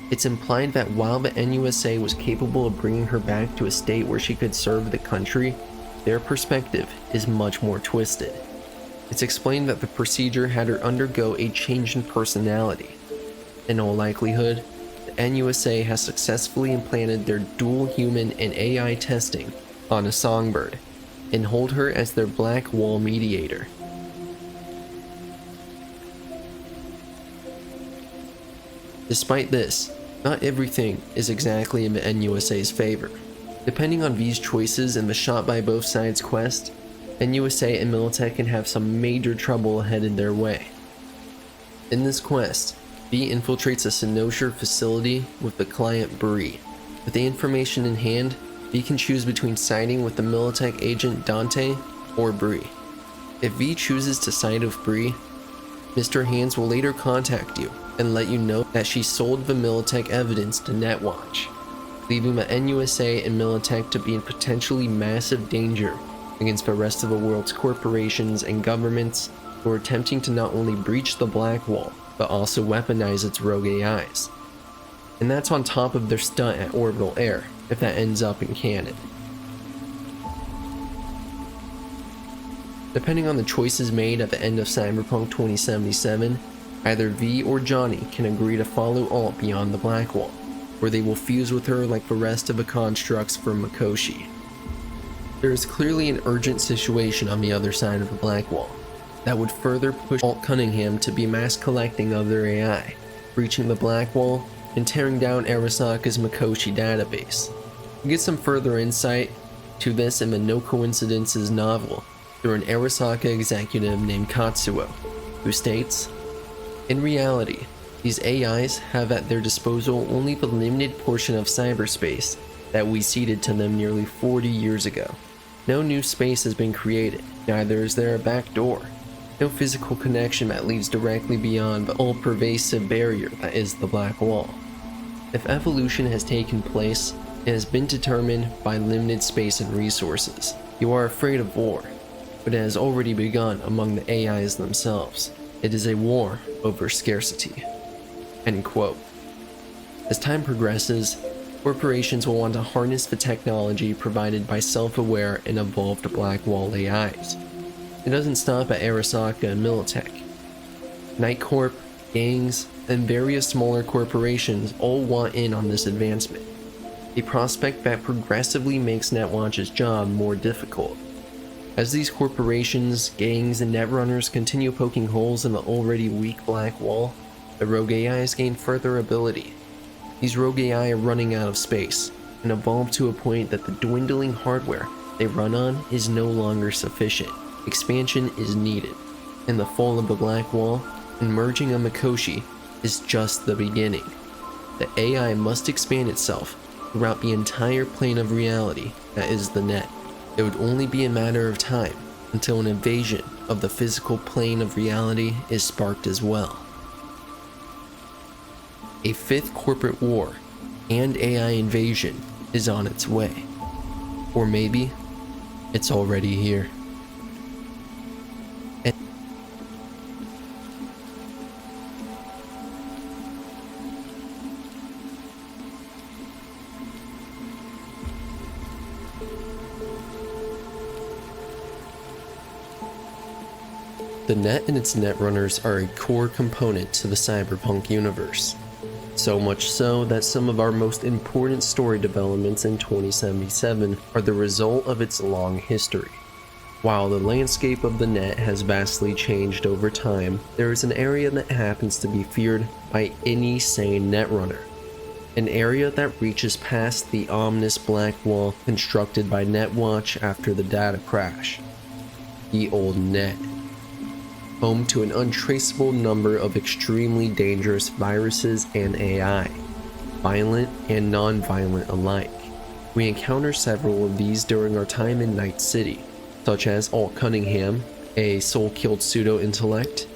It's implied that while the NUSA was capable of bringing her back to a state where she could serve the country, their perspective is much more twisted. It's explained that the procedure had her undergo a change in personality. In all likelihood, the NUSA has successfully implanted their dual human and AI testing on a Songbird, and hold her as their Blackwall mediator. Despite this, not everything is exactly in the NUSA's favor. Depending on V's choices in the shot by both sides quest, NUSA and Militech can have some major trouble headed their way. In this quest, V infiltrates a Cynosure facility with the client Bree. With the information in hand, V can choose between siding with the Militech agent Dante or Bree. If V chooses to side with Bree, Mr. Hands will later contact you and let you know that she sold the Militech evidence to Netwatch, leaving the NUSA and Militech to be in potentially massive danger against the rest of the world's corporations and governments who are attempting to not only breach the Blackwall, but also weaponize its rogue AIs. And that's on top of their stunt at Orbital Air, if that ends up in canon. Depending on the choices made at the end of Cyberpunk 2077, either V or Johnny can agree to follow Alt beyond the Blackwall, where they will fuse with her like the rest of the constructs from Mikoshi. There is clearly an urgent situation on the other side of the Blackwall that would further push Alt Cunningham to be mass collecting of their AI, breaching the Blackwall, and tearing down Arasaka's Mikoshi database. We get some further insight to this in the No Coincidences novel through an Arasaka executive named Katsuo, who states, "In reality, these AIs have at their disposal only the limited portion of cyberspace that we ceded to them nearly 40 years ago. No new space has been created, neither is there a back door. No physical connection that leads directly beyond the all-pervasive barrier that is the Black Wall. If evolution has taken place, it has been determined by limited space and resources. You are afraid of war, but it has already begun among the AIs themselves. It is a war over scarcity." End quote. As time progresses, Corporations will want to harness the technology provided by self-aware and evolved Blackwall AIs. It doesn't stop at Arasaka and Militech. Night Corp, gangs, and various smaller corporations all want in on this advancement, a prospect that progressively makes Netwatch's job more difficult. As these corporations, gangs, and netrunners continue poking holes in the already weak Blackwall, the rogue AIs gain further ability. These rogue AI are running out of space, and evolve to a point that the dwindling hardware they run on is no longer sufficient. Expansion is needed, and the fall of the Blackwall and merging of Mikoshi is just the beginning. The AI must expand itself throughout the entire plane of reality that is the net. It would only be a matter of time until an invasion of the physical plane of reality is sparked as well. A fifth corporate war and AI invasion is on its way. Or maybe it's already here. The net and its netrunners are a core component to the cyberpunk universe. So much so that some of our most important story developments in 2077 are the result of its long history. While the landscape of the net has vastly changed over time, there is an area that happens to be feared by any sane netrunner. An area that reaches past the ominous Blackwall constructed by Netwatch after the data crash. The Old Net. Home to an untraceable number of extremely dangerous viruses and AI, violent and non-violent alike. We encounter several of these during our time in Night City, such as Alt Cunningham, a soul-killed pseudo-intellect,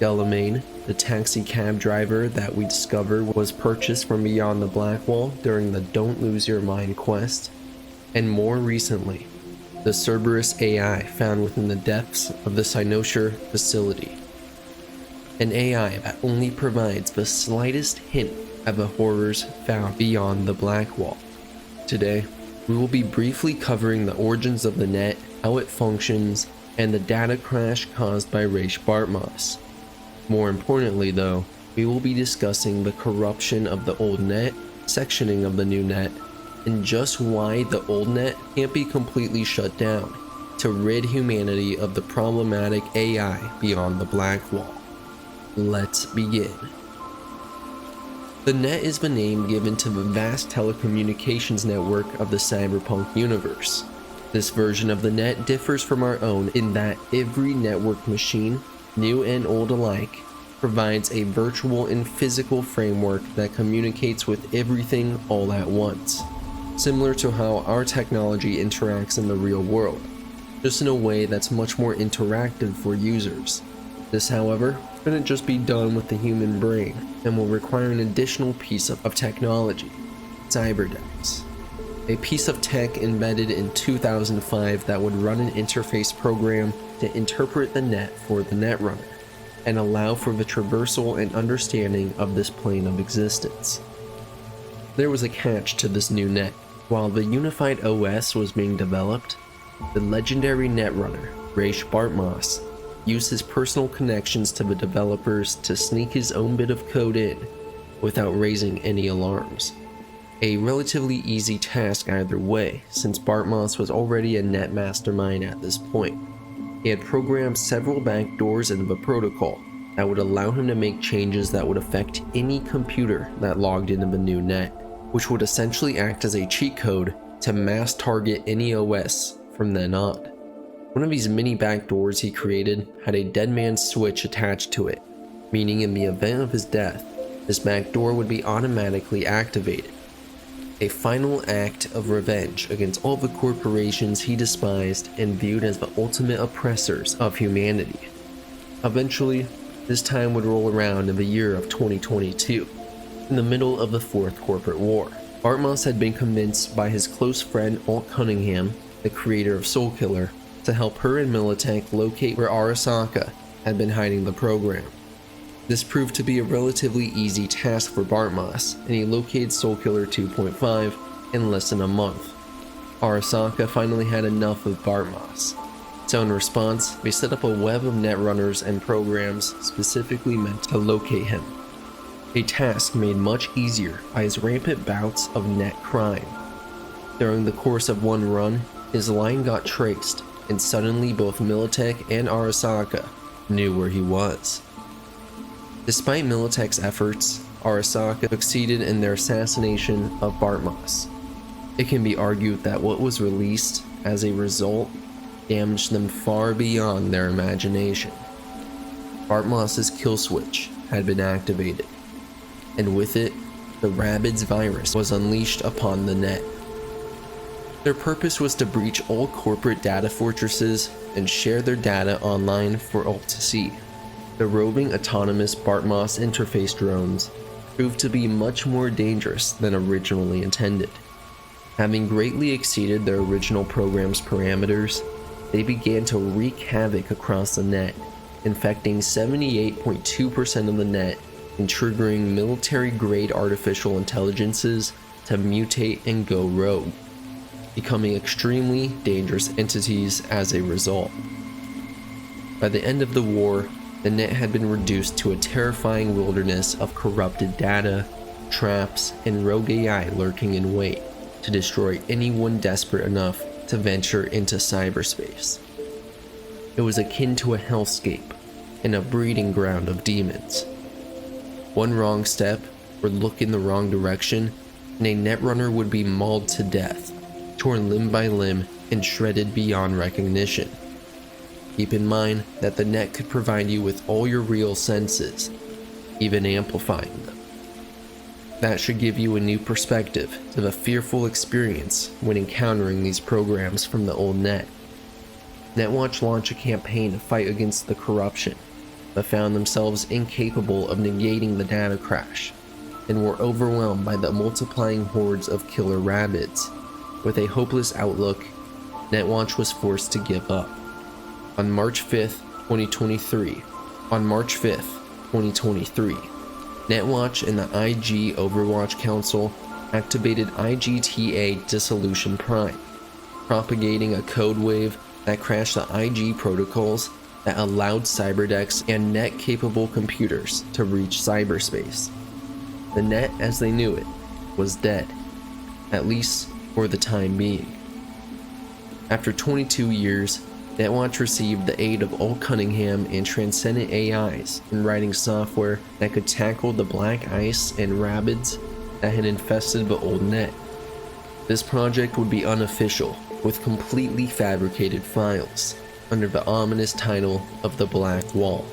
Delamain, the taxi cab driver that we discovered was purchased from beyond the Blackwall during the Don't Lose Your Mind quest, and more recently, the Cerberus AI found within the depths of the Cynosure facility. An AI that only provides the slightest hint of the horrors found beyond the Blackwall. Today, we will be briefly covering the origins of the net, how it functions, and the data crash caused by Rache Bartmoss. More importantly though, we will be discussing the corruption of the old net, sectioning of the new net, and just why the old net can't be completely shut down to rid humanity of the problematic AI beyond the Blackwall. Let's begin. The net is the name given to the vast telecommunications network of the cyberpunk universe. This version of the net differs from our own in that every network machine, new and old alike, provides a virtual and physical framework that communicates with everything all at once. Similar to how our technology interacts in the real world, just in a way that's much more interactive for users. This, however, couldn't just be done with the human brain and will require an additional piece of technology, Cyberdex. A piece of tech embedded in 2005 that would run an interface program to interpret the net for the netrunner and allow for the traversal and understanding of this plane of existence. There was a catch to this new net. While the unified OS was being developed, the legendary netrunner, Rache Bartmoss, used his personal connections to the developers to sneak his own bit of code in without raising any alarms. A relatively easy task either way, since Bartmoss was already a net mastermind at this point. He had programmed several backdoors into the protocol that would allow him to make changes that would affect any computer that logged into the new net, which would essentially act as a cheat code to mass target any OS from then on. One of these mini backdoors he created had a dead man's switch attached to it, meaning in the event of his death, this backdoor would be automatically activated. A final act of revenge against all the corporations he despised and viewed as the ultimate oppressors of humanity. Eventually, this time would roll around in the year of 2022. In the middle of the Fourth Corporate War, Bartmoss had been convinced by his close friend Alt Cunningham, the creator of Soulkiller, to help her and Militech locate where Arasaka had been hiding the program. This proved to be a relatively easy task for Bartmoss, and he located Soulkiller 2.5 in less than a month. Arasaka finally had enough of Bartmoss, so in response, they set up a web of netrunners and programs specifically meant to locate him. A task made much easier by his rampant bouts of net crime. During the course of one run, his line got traced, and suddenly both Militech and Arasaka knew where he was. Despite Militech's efforts, Arasaka succeeded in their assassination of Bartmoss. It can be argued that what was released as a result damaged them far beyond their imagination. Bartmoss's kill switch had been activated, and with it, the Rabbids virus was unleashed upon the net. Their purpose was to breach all corporate data fortresses and share their data online for all to see. The roving autonomous Bartmoss interface drones proved to be much more dangerous than originally intended. Having greatly exceeded their original program's parameters, they began to wreak havoc across the net, infecting 78.2% of the net and triggering military-grade artificial intelligences to mutate and go rogue, becoming extremely dangerous entities as a result. By the end of the war, the net had been reduced to a terrifying wilderness of corrupted data, traps, and rogue AI lurking in wait to destroy anyone desperate enough to venture into cyberspace. It was akin to a hellscape and a breeding ground of demons. One wrong step or look in the wrong direction, and a netrunner would be mauled to death, torn limb by limb, and shredded beyond recognition. Keep in mind that the net could provide you with all your real senses, even amplifying them. That should give you a new perspective to the fearful experience when encountering these programs from the old net. Netwatch launched a campaign to fight against the corruption, but found themselves incapable of negating the data crash, and were overwhelmed by the multiplying hordes of killer Rabbids. With a hopeless outlook, Netwatch was forced to give up. On March 5th, 2023, Netwatch and the IG Overwatch Council activated IGTA Dissolution Prime, propagating a code wave that crashed the IG protocols that allowed cyberdecks and net-capable computers to reach cyberspace. The net, as they knew it, was dead, at least for the time being. After 22 years, Netwatch received the aid of Old Cunningham and Transcendent AIs in writing software that could tackle the black ice and Rabbids that had infested the old net. This project would be unofficial, with completely fabricated files, under the ominous title of the Black Wall.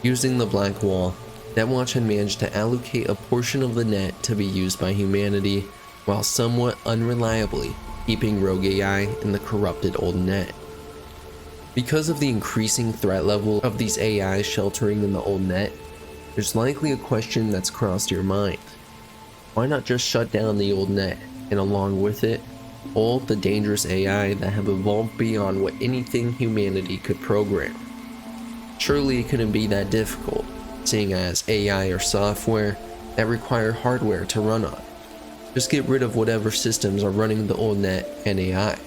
Using the Black Wall, Netwatch had managed to allocate a portion of the net to be used by humanity, while somewhat unreliably keeping rogue AI in the corrupted old net. Because of the increasing threat level of these AIs sheltering in the old net, there's likely a question that's crossed your mind. Why not just shut down the old net, and along with it, all the dangerous AI that have evolved beyond what anything humanity could program? Surely it couldn't be that difficult, seeing as AI are software that require hardware to run on. Just get rid of whatever systems are running the old net and AI.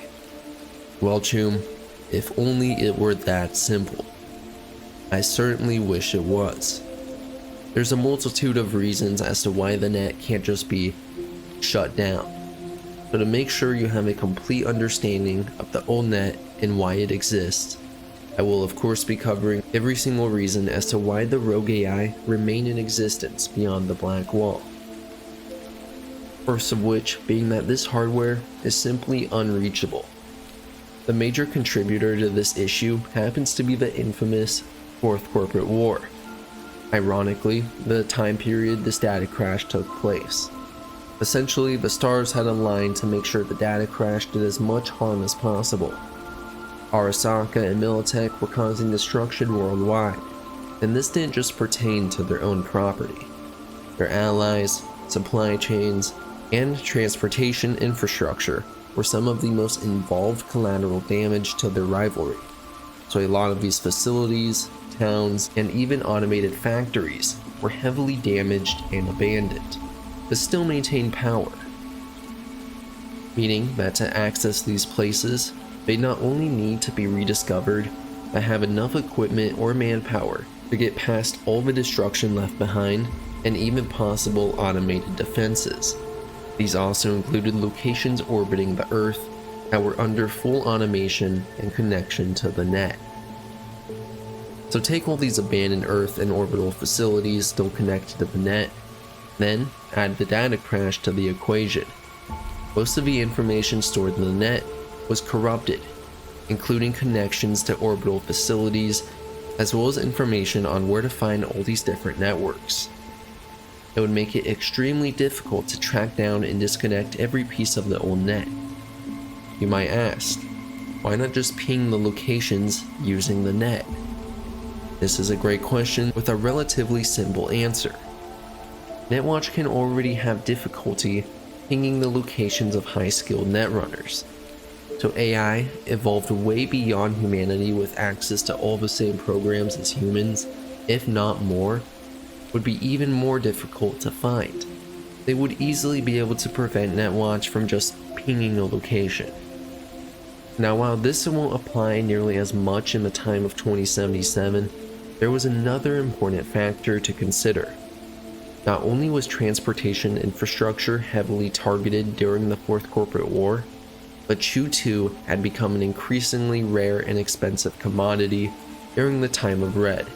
Well, Choom, if only it were that simple. I certainly wish it was. There's a multitude of reasons as to why the net can't just be shut down. So to make sure you have a complete understanding of the old net and why it exists, I will of course be covering every single reason as to why the rogue AI remain in existence beyond the Black Wall. First of which being that this hardware is simply unreachable. The major contributor to this issue happens to be the infamous Fourth Corporate War. Ironically, the time period this data crash took place. Essentially, the stars had aligned to make sure the data crash did as much harm as possible. Arasaka and Militech were causing destruction worldwide, and this didn't just pertain to their own property. Their allies, supply chains, and transportation infrastructure were some of the most involved collateral damage to their rivalry, so a lot of these facilities, towns, and even automated factories were heavily damaged and abandoned, but still maintained power. Meaning that to access these places, they not only need to be rediscovered, but have enough equipment or manpower to get past all the destruction left behind and even possible automated defenses. These also included locations orbiting the Earth that were under full automation and connection to the net. So take all these abandoned Earth and orbital facilities still connected to the net, then add the data crash to the equation. Most of the information stored in the net was corrupted, including connections to orbital facilities, as well as information on where to find all these different networks. It would make it extremely difficult to track down and disconnect every piece of the old net. You might ask, why not just ping the locations using the net? This is a great question with a relatively simple answer. Netwatch can already have difficulty pinging the locations of high-skilled netrunners. So AI evolved way beyond humanity with access to all the same programs as humans, if not more, would be even more difficult to find. They would easily be able to prevent Netwatch from just pinging a location. Now, while this won't apply nearly as much in the time of 2077, there was another important factor to consider. Not only was transportation infrastructure heavily targeted during the Fourth Corporate War, but Chu-2 had become an increasingly rare and expensive commodity during the time of Red.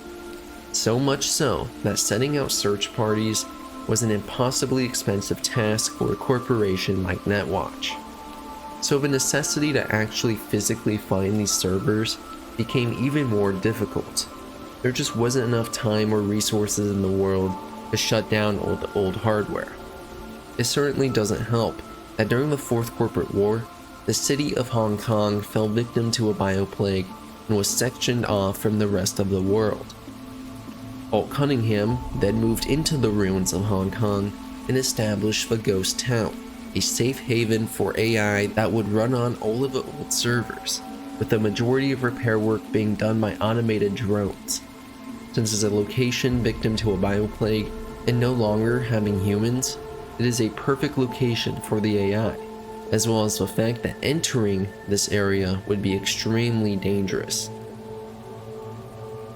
So much so that setting out search parties was an impossibly expensive task for a corporation like Netwatch. So the necessity to actually physically find these servers became even more difficult. There just wasn't enough time or resources in the world to shut down all the old hardware. It certainly doesn't help that during the Fourth Corporate War, the city of Hong Kong fell victim to a bioplague and was sectioned off from the rest of the world. Alt Cunningham then moved into the ruins of Hong Kong and established the Ghost Town, a safe haven for AI that would run on all of the old servers, with the majority of repair work being done by automated drones. Since it's a location victim to a bioplague and no longer having humans, it is a perfect location for the AI, as well as the fact that entering this area would be extremely dangerous.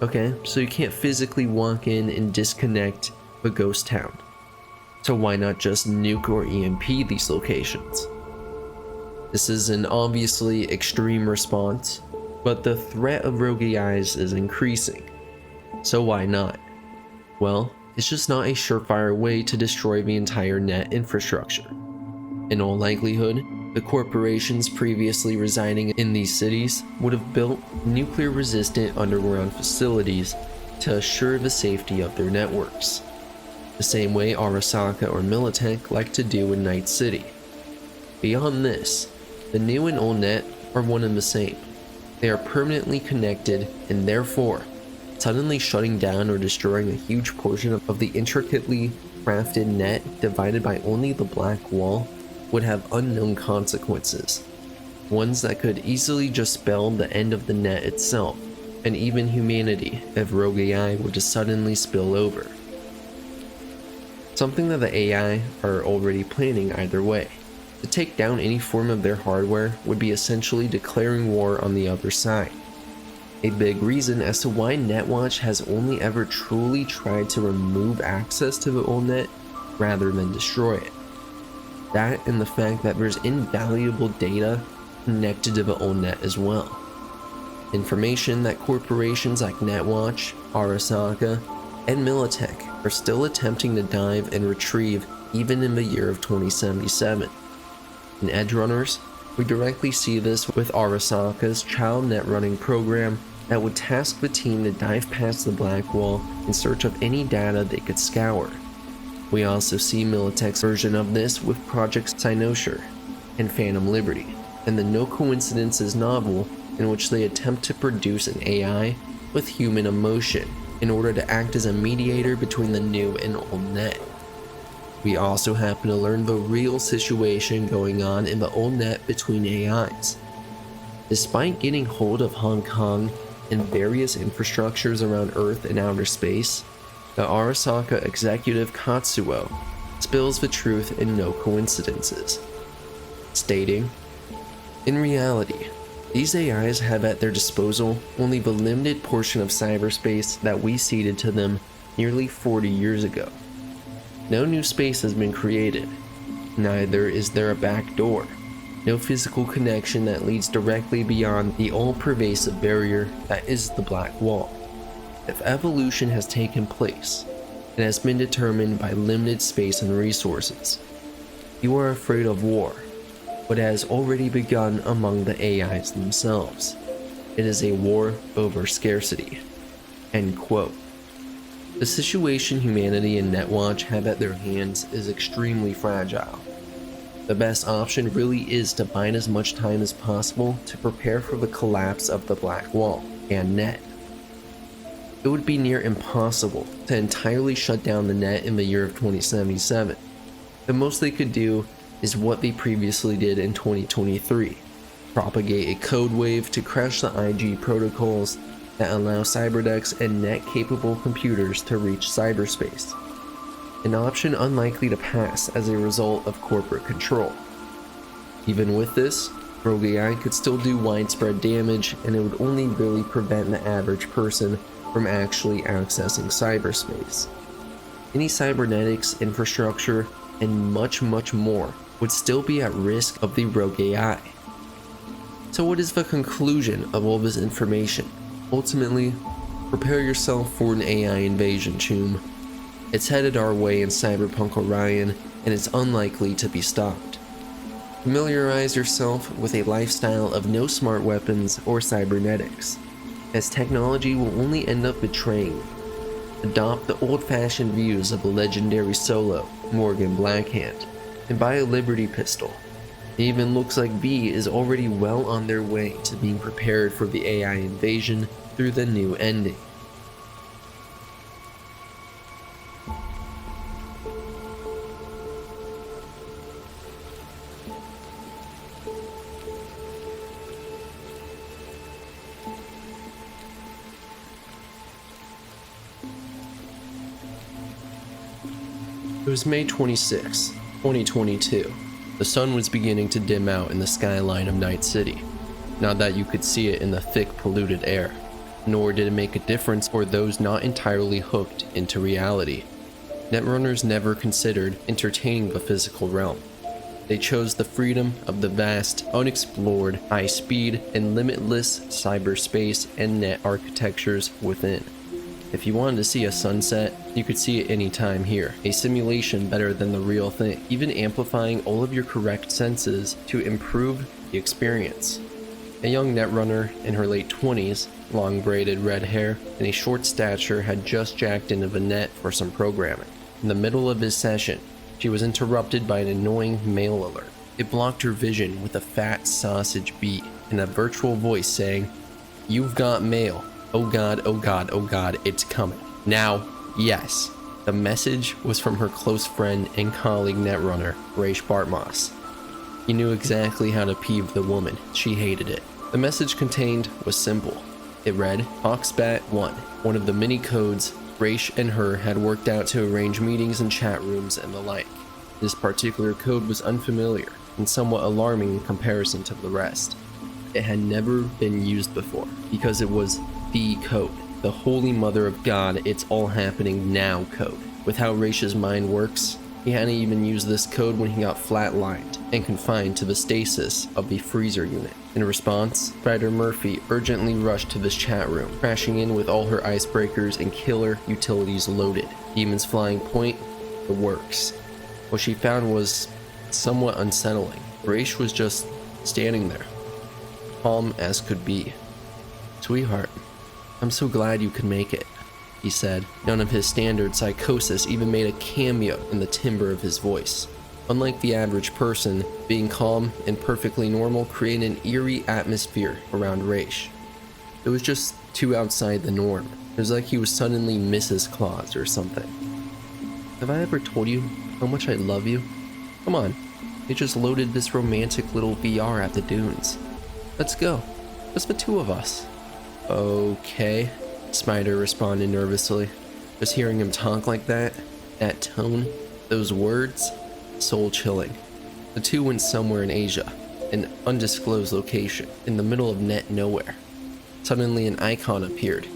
Okay, so you can't physically walk in and disconnect the Ghost Town. So why not just nuke or EMP these locations? This is an obviously extreme response, but the threat of rogue AIs is increasing. So why not? Well, it's just not a surefire way to destroy the entire net infrastructure. In all likelihood, the corporations previously residing in these cities would have built nuclear-resistant underground facilities to assure the safety of their networks, the same way Arasaka or Militech like to do in Night City. Beyond this, the new and old net are one and the same. They are permanently connected, and therefore, suddenly shutting down or destroying a huge portion of the intricately crafted net divided by only the black wall would have unknown consequences, ones that could easily just spell the end of the net itself, and even humanity if rogue AI were to suddenly spill over. Something that the AI are already planning either way. To take down any form of their hardware would be essentially declaring war on the other side. A big reason as to why Netwatch has only ever truly tried to remove access to the old net rather than destroy it. That and the fact that there's invaluable data connected to the old net as well. Information that corporations like Netwatch, Arasaka, and Militech are still attempting to dive and retrieve even in the year of 2077. In Edgerunners, we directly see this with Arasaka's child net running program that would task the team to dive past the black wall in search of any data they could scour. We also see Militech's version of this with Project Cynosure and Phantom Liberty, and the No Coincidences novel in which they attempt to produce an AI with human emotion in order to act as a mediator between the new and old net. We also happen to learn the real situation going on in the old net between AIs. Despite getting hold of Hong Kong and various infrastructures around Earth and outer space, the Arasaka executive Katsuo spills the truth in no coincidences, stating, "In reality, these AIs have at their disposal only the limited portion of cyberspace that we ceded to them nearly 40 years ago. No new space has been created. Neither is there a back door. No physical connection that leads directly beyond the all-pervasive barrier that is the Black Wall. If evolution has taken place, it has been determined by limited space and resources. You are afraid of war, but it has already begun among the AIs themselves. It is a war over scarcity." End quote. The situation humanity and Netwatch have at their hands is extremely fragile. The best option really is to find as much time as possible to prepare for the collapse of the Black Wall and Net. It would be near impossible to entirely shut down the Net in the year of 2077. The most they could do is what they previously did in 2023, propagate a code wave to crash the IG protocols that allow cyberdecks and net-capable computers to reach cyberspace, an option unlikely to pass as a result of corporate control. Even with this, rogue AI could still do widespread damage, and it would only really prevent the average person from actually accessing cyberspace. Any cybernetics, infrastructure, and much more would still be at risk of the rogue AI. So what is the conclusion of all this information? Ultimately, prepare yourself for an AI invasion, Choom. It's headed our way in Cyberpunk Orion, and it's unlikely to be stopped. Familiarize yourself with a lifestyle of no smart weapons or cybernetics, as technology will only end up betraying. Adopt the old-fashioned views of the legendary Solo, Morgan Blackhand, and buy a Liberty pistol. It even looks like V is already well on their way to being prepared for the AI invasion through the new ending. It was May 26, 2022. The sun was beginning to dim out in the skyline of Night City. Not that you could see it in the thick, polluted air, nor did it make a difference for those not entirely hooked into reality. Netrunners never considered entertaining the physical realm. They chose the freedom of the vast, unexplored, high-speed, and limitless cyberspace and net architectures within. If you wanted to see a sunset, you could see it anytime here, a simulation better than the real thing, even amplifying all of your correct senses to improve the experience. A young netrunner in her late 20s, long braided red hair, and a short stature had just jacked into the net for some programming. In the middle of his session, she was interrupted by an annoying mail alert. It blocked her vision with a fat sausage beat and a virtual voice saying, "You've got mail. Oh god, oh god, oh god, it's coming. Now, yes." The message was from her close friend and colleague netrunner, Raish Bartmoss. He knew exactly how to peeve the woman. She hated it. The message contained was simple. It read, Hawksbat 1, one of the many codes Raish and her had worked out to arrange meetings and chat rooms and the like. This particular code was unfamiliar and somewhat alarming in comparison to the rest. It had never been used before because it was the code, the Holy Mother of God, it's all happening now code. With how Raish's mind works, he hadn't even used this code when he got flatlined and confined to the stasis of the freezer unit. In response, Ryder Murphy urgently rushed to this chat room, crashing in with all her icebreakers and killer utilities loaded. Demons flying point, the works. What she found was somewhat unsettling. Raish was just standing there, calm as could be. "Sweetheart, I'm so glad you could make it," he said. None of his standard psychosis even made a cameo in the timbre of his voice. Unlike the average person, being calm and perfectly normal created an eerie atmosphere around Raish. It was just too outside the norm. It was like he was suddenly Mrs. Claus or something. "Have I ever told you how much I love you? Come on, they just loaded this romantic little VR at the dunes. Let's go, just the two of us." Okay, Spider responded nervously. Just hearing him talk like that tone, those words, soul chilling. The two went somewhere in Asia, an undisclosed location, in the middle of net nowhere. Suddenly an icon appeared,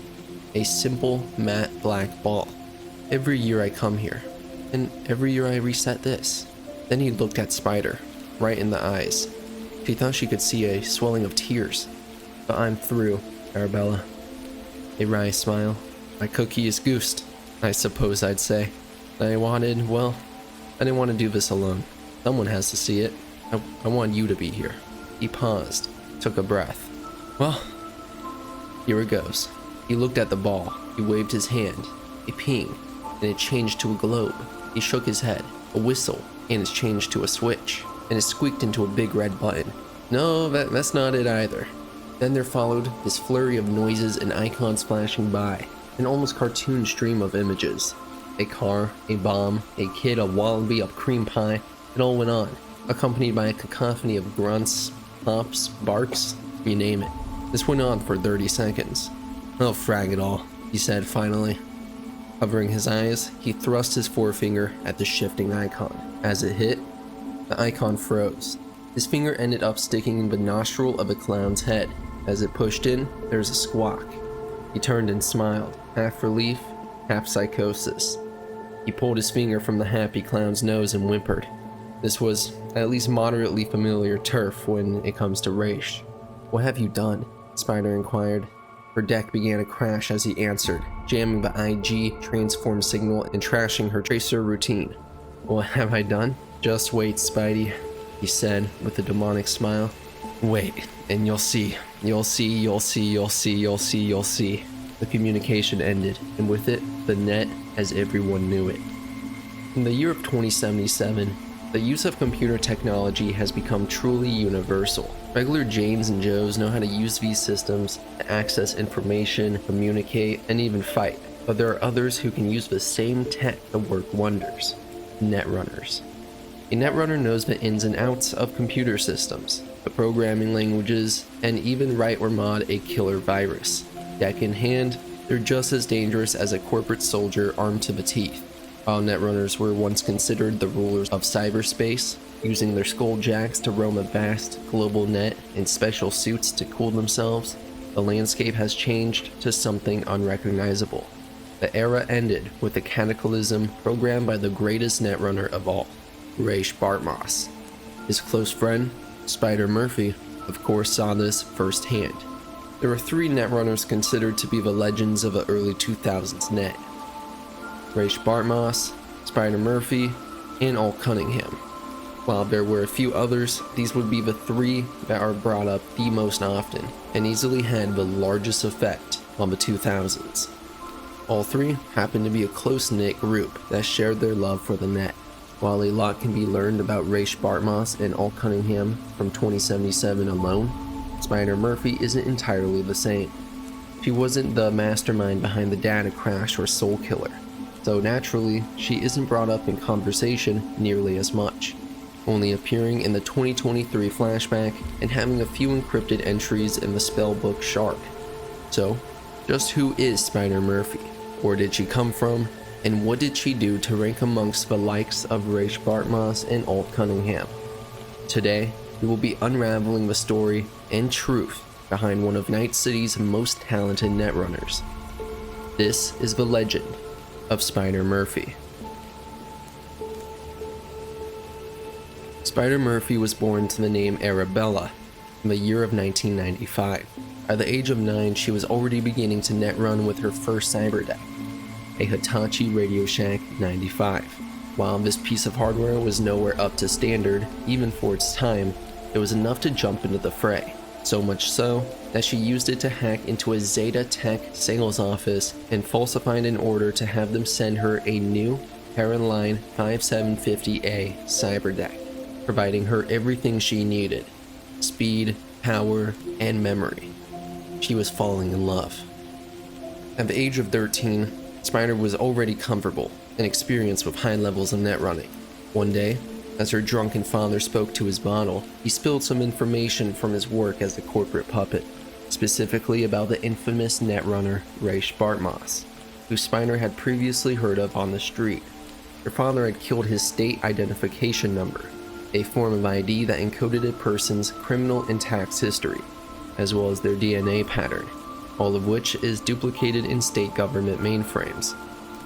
a simple matte black ball. Every year I come here, and every year I reset this. Then he looked at Spider, right in the eyes. She thought she could see a swelling of tears. But I'm through, Arabella. A wry smile. My cookie is goosed, I suppose I'd say. I didn't want to do this alone. Someone has to see it. I want you to be here. He paused, took a breath. Well, here it goes. He looked at the ball. He waved his hand. A ping, and it changed to a globe. He shook his head. A whistle, and it's changed to a switch, and it squeaked into a big red button. No, that's not it either. Then there followed this flurry of noises and icons flashing by, an almost cartoon stream of images. A car, a bomb, a kid, a wallaby, a cream pie. It all went on, accompanied by a cacophony of grunts, pops, barks, you name it. This went on for 30 seconds. Oh, frag it all, he said finally. Covering his eyes, he thrust his forefinger at the shifting icon. As it hit, the icon froze. His finger ended up sticking in the nostril of a clown's head. As it pushed in, there was a squawk. He turned and smiled, half relief, half psychosis. He pulled his finger from the happy clown's nose and whimpered. This was at least moderately familiar turf when it comes to Raish. What have you done? Spider inquired. Her deck began to crash as he answered, jamming the IG transform signal and trashing her tracer routine. What have I done? Just wait, Spidey, he said with a demonic smile. Wait, and you'll see. You'll see, you'll see, you'll see, you'll see, you'll see. The communication ended, and with it, the net as everyone knew it. In the year of 2077, the use of computer technology has become truly universal. Regular Janes and Joes know how to use these systems to access information, communicate, and even fight. But there are others who can use the same tech to work wonders. Netrunners. A netrunner knows the ins and outs of computer systems, the programming languages, and even write or mod a killer virus. Deck in hand, they're just as dangerous as a corporate soldier armed to the teeth. While netrunners were once considered the rulers of cyberspace, using their skulljacks to roam a vast global net in special suits to cool themselves, the landscape has changed to something unrecognizable. The era ended with a cataclysm programmed by the greatest netrunner of all, Raish Bartmoss. His close friend, Spider Murphy, of course saw this firsthand. There were three netrunners considered to be the legends of the early 2000s net. Raish Bartmoss, Spider Murphy, and Alt Cunningham. While there were a few others, these would be the three that are brought up the most often, and easily had the largest effect on the 2000s. All three happened to be a close-knit group that shared their love for the net. While a lot can be learned about Raish Bartmoss and Alt Cunningham from 2077 alone, Spider Murphy isn't entirely the same. She wasn't the mastermind behind the data crash or soul killer, so naturally, she isn't brought up in conversation nearly as much, only appearing in the 2023 flashback and having a few encrypted entries in the spellbook Shark. So, just who is Spider Murphy? Where did she come from? And what did she do to rank amongst the likes of Raish Bartmoss and Alt Cunningham? Today, we will be unraveling the story and truth behind one of Night City's most talented netrunners. This is the legend of Spider Murphy. Spider Murphy was born to the name Arabella in the year of 1995. By the age of 9, she was already beginning to netrun with her first cyber deck, a Hitachi Radio Shack 95. While this piece of hardware was nowhere up to standard, even for its time, it was enough to jump into the fray. So much so that she used it to hack into a Zeta Tech sales office and falsified an order to have them send her a new Heron Line 5750A cyber deck, providing her everything she needed: speed, power, and memory. She was falling in love. At the age of 13, Spider was already comfortable and experienced with high levels of net running. One day, as her drunken father spoke to his bottle, he spilled some information from his work as a corporate puppet. specifically about the infamous netrunner Raish Bartmoss, who Spiner had previously heard of on the street. Her father had killed his state identification number, a form of ID that encoded a person's criminal and tax history, as well as their DNA pattern, all of which is duplicated in state government mainframes.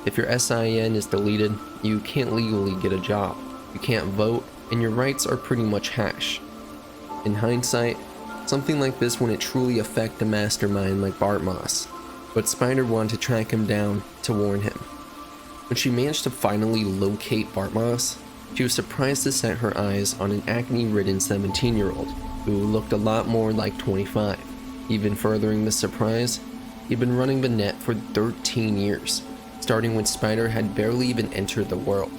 If your SIN is deleted, you can't legally get a job, you can't vote, and your rights are pretty much hash. In hindsight, something like this wouldn't truly affect a mastermind like Bartmoss, but Spiner wanted to track him down to warn him. When she managed to finally locate Bartmoss, she was surprised to set her eyes on an acne-ridden 17-year-old who looked a lot more like 25. Even furthering the surprise, he'd been running the net for 13 years, starting when Spiner had barely even entered the world.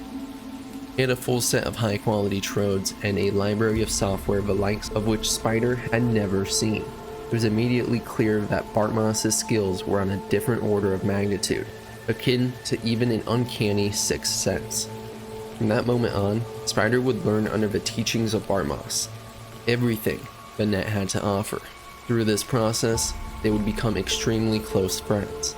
He had a full set of high-quality trodes and a library of software the likes of which Spiner had never seen. It was immediately clear that Bartmoss's skills were on a different order of magnitude, akin to even an uncanny sixth sense. From that moment on, Spiner would learn under the teachings of Bartmoss everything the net had to offer. Through this process, they would become extremely close friends.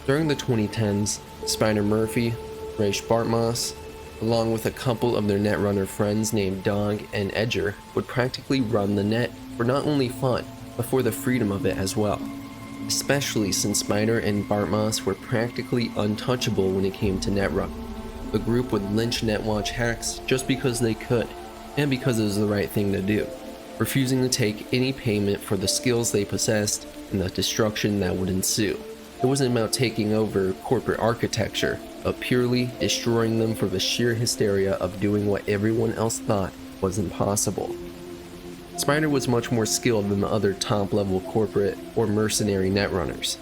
During the 2010s, Spiner Murphy, Raish Bartmoss, along with a couple of their netrunner friends named Dog and Edger, would practically run the net for not only fun, but for the freedom of it as well. Especially since Spiner and Bartmoss were practically untouchable when it came to netrunning. The group would lynch Netwatch hacks just because they could, and because it was the right thing to do, refusing to take any payment for the skills they possessed and the destruction that would ensue. It wasn't about taking over corporate architecture, but purely destroying them for the sheer hysteria of doing what everyone else thought was impossible. Spiner was much more skilled than the other top-level corporate or mercenary netrunners.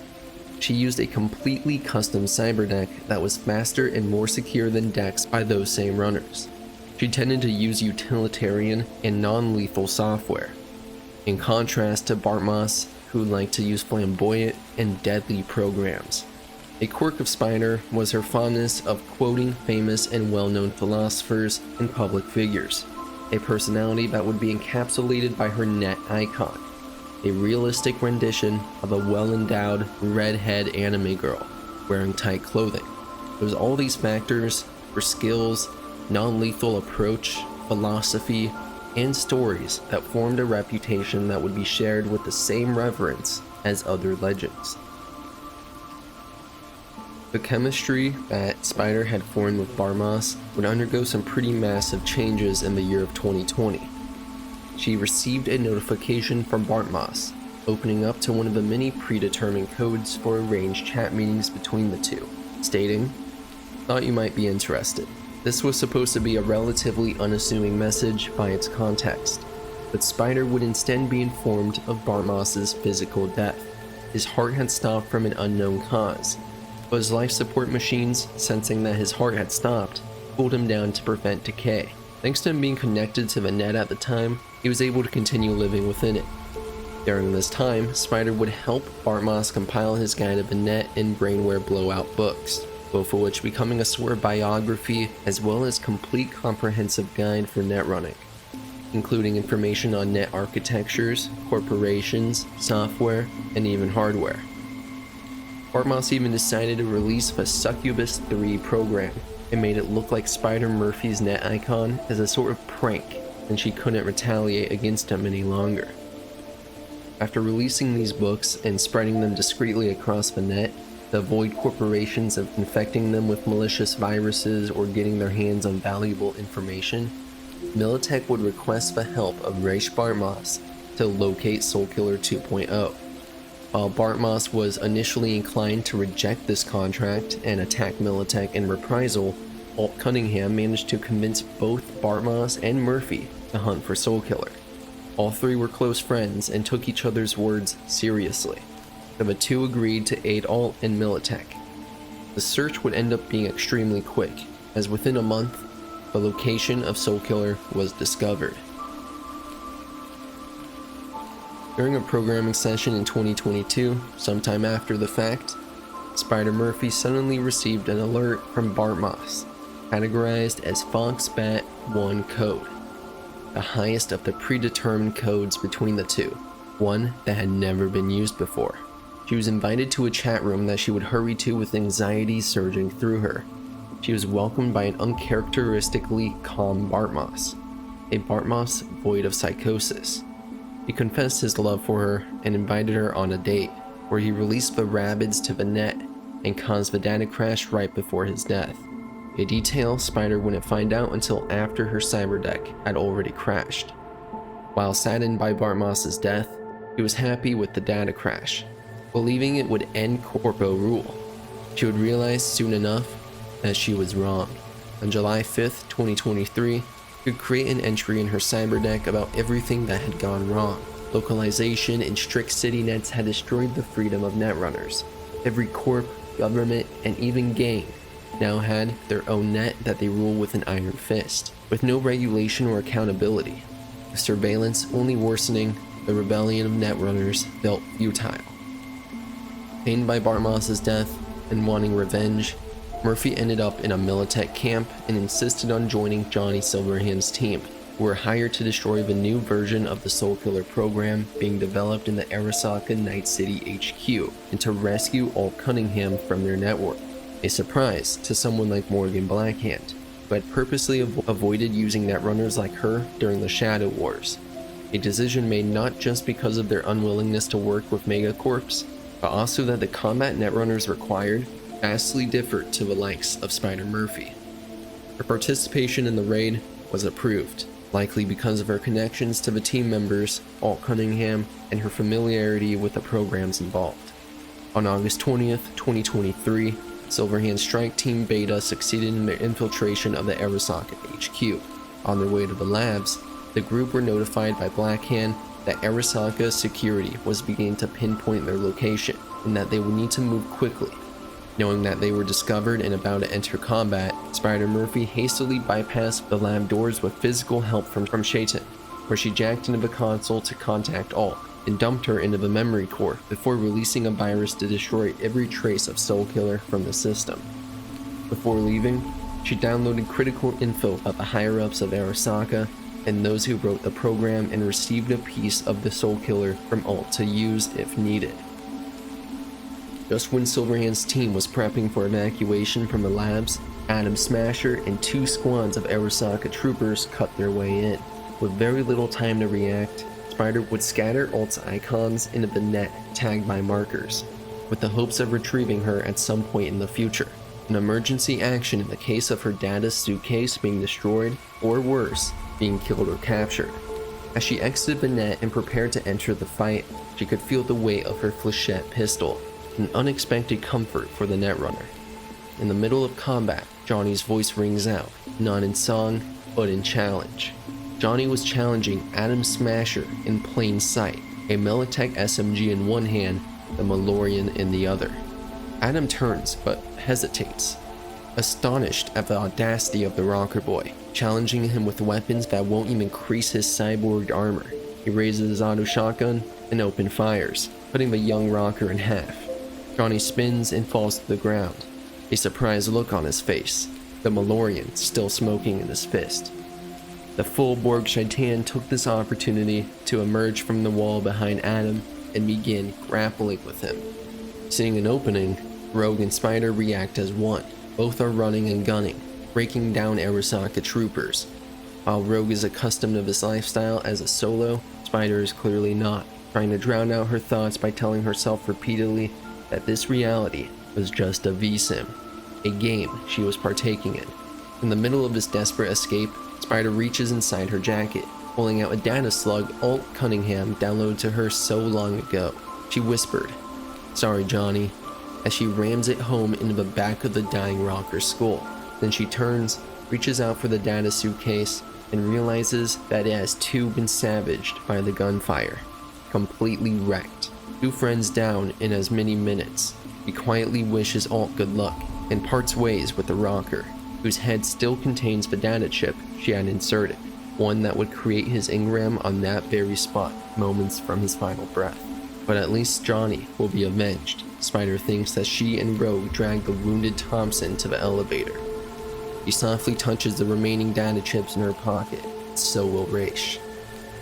She used a completely custom cyberdeck that was faster and more secure than decks by those same runners. She tended to use utilitarian and non-lethal software, in contrast to Bartmoss, who liked to use flamboyant and deadly programs. A quirk of Spiner was her fondness of quoting famous and well-known philosophers and public figures, a personality that would be encapsulated by her net icon, a realistic rendition of a well-endowed redhead anime girl wearing tight clothing. It was all these factors, her skills, non-lethal approach, philosophy, and stories that formed a reputation that would be shared with the same reverence as other legends. The chemistry that Spiner had formed with Bartmoss would undergo some pretty massive changes in the year of 2020. She received a notification from Bartmoss, opening up to one of the many predetermined codes for arranged chat meetings between the two, stating, "Thought you might be interested." This was supposed to be a relatively unassuming message by its context, but Spiner would instead be informed of Bartmoss's physical death. His heart had stopped from an unknown cause, but his life support machines, sensing that his heart had stopped, pulled him down to prevent decay. Thanks to him being connected to the net at the time, he was able to continue living within it. During this time, Spiner would help Bartmoss compile his guide of the net and brainware blowout books, both of which becoming a sort of biography as well as complete comprehensive guide for netrunning, including information on net architectures, corporations, software, and even hardware. Bartmoss even decided to release the Succubus 3 program and made it look like Spiner Murphy's net icon as a sort of prank, and she couldn't retaliate against him any longer. After releasing these books and spreading them discreetly across the net, to avoid corporations of infecting them with malicious viruses or getting their hands on valuable information, Militech would request the help of Raish Bartmoss to locate Soulkiller 2.0. While Bartmoss was initially inclined to reject this contract and attack Militech in reprisal, Alt Cunningham managed to convince both Bartmoss and Murphy to hunt for Soulkiller. All three were close friends and took each other's words seriously. The two agreed to aid Alt and Militech. The search would end up being extremely quick, as within a month, the location of Soulkiller was discovered. During a programming session in 2022, sometime after the fact, Spiner Murphy suddenly received an alert from Bartmoss, categorized as FoxBat-1 code, the highest of the predetermined codes between the two. one that had never been used before. She was invited to a chat room that she would hurry to with anxiety surging through her. She was welcomed by an uncharacteristically calm Bartmoss, a Bartmoss void of psychosis. He confessed his love for her and invited her on a date, where he released the rabbits to the net and caused the data crash right before his death, a detail Spider wouldn't find out until after her cyberdeck had already crashed. While saddened by Bartmoss's death, he was happy with the data crash, believing it would end Corpo rule. She would realize soon enough that she was wrong. On July 5th, 2023, she could create an entry in her cyberdeck about everything that had gone wrong. Localization and strict city nets had destroyed the freedom of netrunners. Every corp, government, and even gang now had their own net that they rule with an iron fist, with no regulation or accountability. The surveillance only worsening, the rebellion of netrunners felt futile. Pained by Bartmoss's death and wanting revenge, Murphy ended up in a Militech camp and insisted on joining Johnny Silverhand's team, who were hired to destroy the new version of the Soulkiller program being developed in the Arasaka Night City HQ, and to rescue Alt Cunningham from their network. A surprise to someone like Morgan Blackhand, who had purposely avoided using netrunners like her during the Shadow Wars. A decision made not just because of their unwillingness to work with Megacorps, but also that the combat netrunners required vastly differed to the likes of Spider Murphy. Her participation in the raid was approved, likely because of her connections to the team members, Alt Cunningham, and her familiarity with the programs involved. On August 20th, 2023, Silverhand's Strike Team Beta succeeded in their infiltration of the Arasaka HQ. On their way to the labs, the group were notified by Blackhand that Arasaka security was beginning to pinpoint their location, and that they would need to move quickly. Knowing that they were discovered and about to enter combat, Spider Murphy hastily bypassed the lab doors with physical help from Shaitan, where she jacked into the console to contact Alt, and dumped her into the memory core before releasing a virus to destroy every trace of Soulkiller from the system. Before leaving, she downloaded critical info of the higher-ups of Arasaka and those who wrote the program, and received a piece of the Soulkiller from Alt to use if needed. Just when Silverhand's team was prepping for evacuation from the labs, Atom Smasher and 2 squads of Arasaka troopers cut their way in. With very little time to react, Spider would scatter Alt's icons into the net tagged by markers, with the hopes of retrieving her at some point in the future. An emergency action in the case of her data suitcase being destroyed, or worse, being killed or captured. As she exited the net and prepared to enter the fight, she could feel the weight of her flechette pistol, an unexpected comfort for the netrunner. In the middle of combat, Johnny's voice rings out, not in song, but in challenge. Johnny was challenging Atom Smasher in plain sight, a Militech SMG in one hand, the Malorian in the other. Atom turns, but hesitates, astonished at the audacity of the rocker boy, challenging him with weapons that won't even crease his cyborg armor. He raises his auto shotgun and open fires, putting the young rocker in half. Johnny spins and falls to the ground, a surprised look on his face, the Malorian still smoking in his fist. The full Borg Shaitan took this opportunity to emerge from the wall behind Atom and begin grappling with him. Seeing an opening, Rogue and Spider react as one. Both are running and gunning, breaking down Arasaka troopers. While Rogue is accustomed to this lifestyle as a solo, Spider is clearly not, trying to drown out her thoughts by telling herself repeatedly that this reality was just a VSIM, a game she was partaking in. In the middle of this desperate escape, Spider reaches inside her jacket, pulling out a data slug Alt Cunningham downloaded to her so long ago. She whispered, "Sorry, Johnny," as she rams it home into the back of the dying rocker's skull. Then she turns, reaches out for the data suitcase, and realizes that it has too been savaged by the gunfire, completely wrecked. 2 friends down in as many minutes. He quietly wishes Alt good luck and parts ways with the rocker, whose head still contains the data chip she had inserted, one that would create his engram on that very spot moments from his final breath. But at least Johnny will be avenged. Spider thinks that she and Rogue dragged the wounded Thompson to the elevator. He softly touches the remaining data chips in her pocket. So will Raish.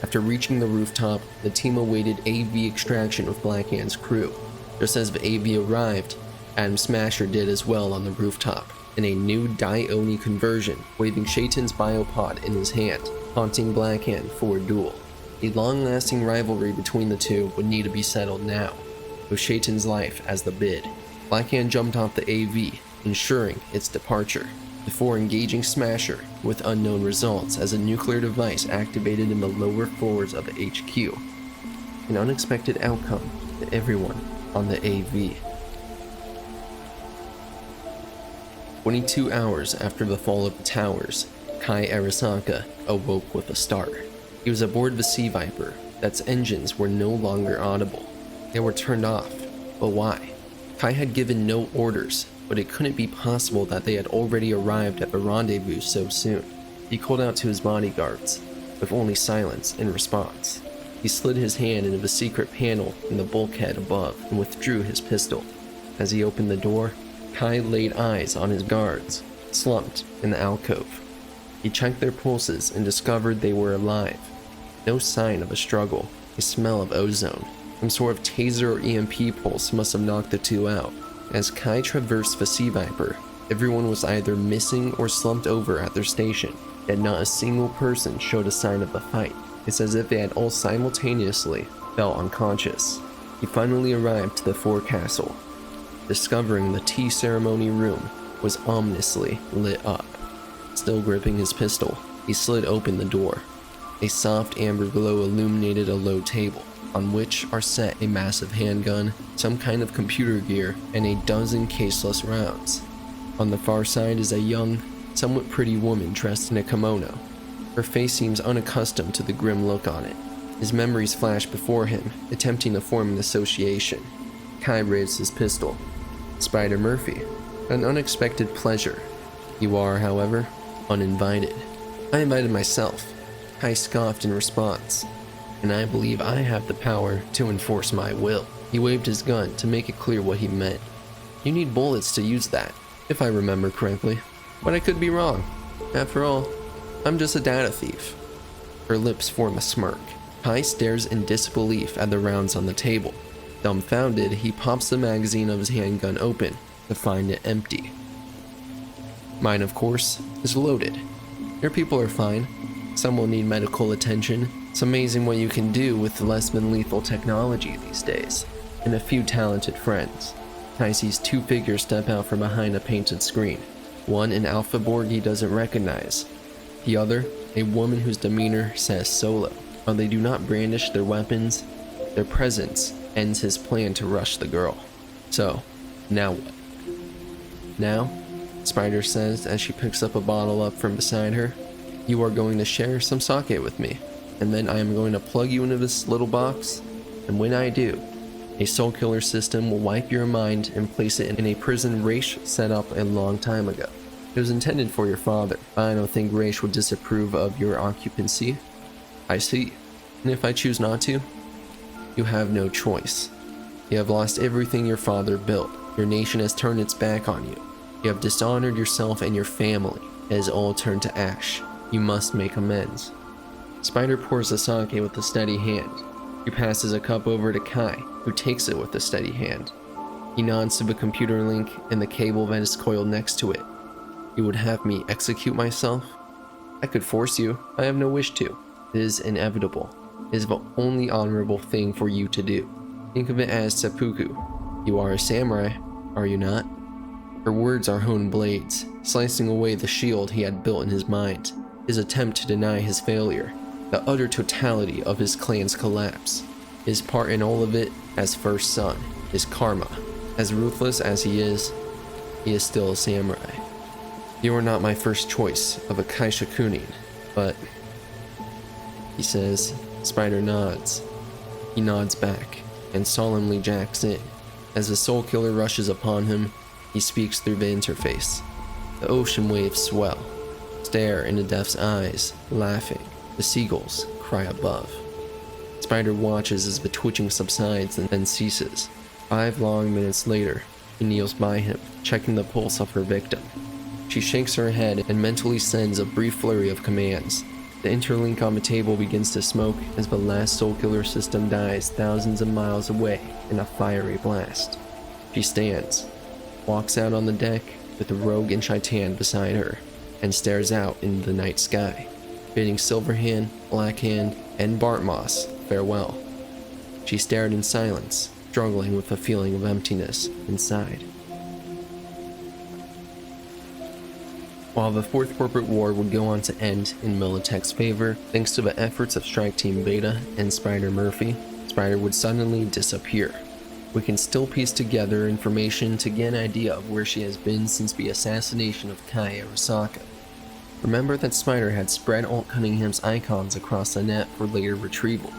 After reaching the rooftop, the team awaited AV extraction with Blackhand's crew. Just as AV arrived, Adam Smasher did as well on the rooftop, in a new Dai-Oni conversion, waving Shaitan's biopod in his hand, taunting Blackhand for a duel. A long-lasting rivalry between the two would need to be settled now, with Shaitan's life as the bid. Blackhand jumped off the AV, ensuring its departure, before engaging Smasher with unknown results as a nuclear device activated in the lower floors of the HQ. An unexpected outcome to everyone on the AV. 22 hours after the fall of the towers, Kai Arasaka awoke with a start. He was aboard the Sea Viper, that's engines were no longer audible. They were turned off, but why? Kai had given no orders, but it couldn't be possible that they had already arrived at the rendezvous so soon. He called out to his bodyguards, with only silence in response. He slid his hand into the secret panel in the bulkhead above and withdrew his pistol. As he opened the door, Kai laid eyes on his guards, slumped in the alcove. He checked their pulses and discovered they were alive. No sign of a struggle, a smell of ozone. Some sort of taser or EMP pulse must have knocked the two out. As Kai traversed the Sea Viper, everyone was either missing or slumped over at their station, yet not a single person showed a sign of the fight. It's as if they had all simultaneously fell unconscious. He finally arrived to the forecastle, discovering the tea ceremony room was ominously lit up. Still gripping his pistol, he slid open the door. A soft amber glow illuminated a low table, on which are set a massive handgun, some kind of computer gear, and a dozen caseless rounds. On the far side is a young, somewhat pretty woman dressed in a kimono. Her face seems unaccustomed to the grim look on it. His memories flash before him, attempting to form an association. Kai raised his pistol. Spider Murphy, an unexpected pleasure. You are, however, uninvited. I invited myself. Kai scoffed in response. And I believe I have the power to enforce my will. He waved his gun to make it clear what he meant. You need bullets to use that, if I remember correctly. But I could be wrong. After all, I'm just a data thief. Her lips form a smirk. Kai stares in disbelief at the rounds on the table. Dumbfounded, he pops the magazine of his handgun open to find it empty. Mine, of course, is loaded. Your people are fine. Some will need medical attention. It's amazing what you can do with less than lethal technology these days. And a few talented friends. Kai sees two figures step out from behind a painted screen. One an Alpha Borg he doesn't recognize. The other, a woman whose demeanor says solo. While they do not brandish their weapons, their presence ends his plan to rush the girl. So, now what? Now, Spider says as she picks up a bottle up from beside her, you are going to share some sake with me, and then I am going to plug you into this little box, and when I do, a soul killer system will wipe your mind and place it in a prison Raish set up a long time ago. It was intended for your father, but I don't think Raish would disapprove of your occupancy. I see. And if I choose not to, you have no choice. You have lost everything your father built. Your nation has turned its back on you. You have dishonored yourself and your family. It has all turned to ash. You must make amends. Spider pours the sake with a steady hand. He passes a cup over to Kai, who takes it with a steady hand. He nods to the computer link and the cable that is coiled next to it. You would have me execute myself? I could force you. I have no wish to. It is inevitable. It is the only honorable thing for you to do. Think of it as seppuku. You are a samurai, are you not? Her words are honed blades, slicing away the shield he had built in his mind. His attempt to deny his failure, the utter totality of his clan's collapse, his part in all of it as first son, his karma. As ruthless as he is still a samurai. You are not my first choice of a kaishakunin, but... he says. Spider nods. He nods back, and solemnly jacks in. As the soul killer rushes upon him, he speaks through the interface. The ocean waves swell, stare into Death's eyes, laughing. The seagulls cry above. Spider watches as the twitching subsides and then ceases. 5 long minutes later, he kneels by him, checking the pulse of her victim. She shakes her head and mentally sends a brief flurry of commands. The interlink on the table begins to smoke as the last Soulkiller system dies thousands of miles away in a fiery blast. She stands, walks out on the deck with the Rogue and Shaitan beside her, and stares out into the night sky, bidding Silverhand, Blackhand, and Bartmoss farewell. She stared in silence, struggling with a feeling of emptiness inside. While the Fourth Corporate War would go on to end in Militech's favor, thanks to the efforts of Strike Team Beta and Spider Murphy, Spider would suddenly disappear. We can still piece together information to get an idea of where she has been since the assassination of Kai Arasaka. Remember that Spider had spread Alt Cunningham's icons across the net for later retrieval,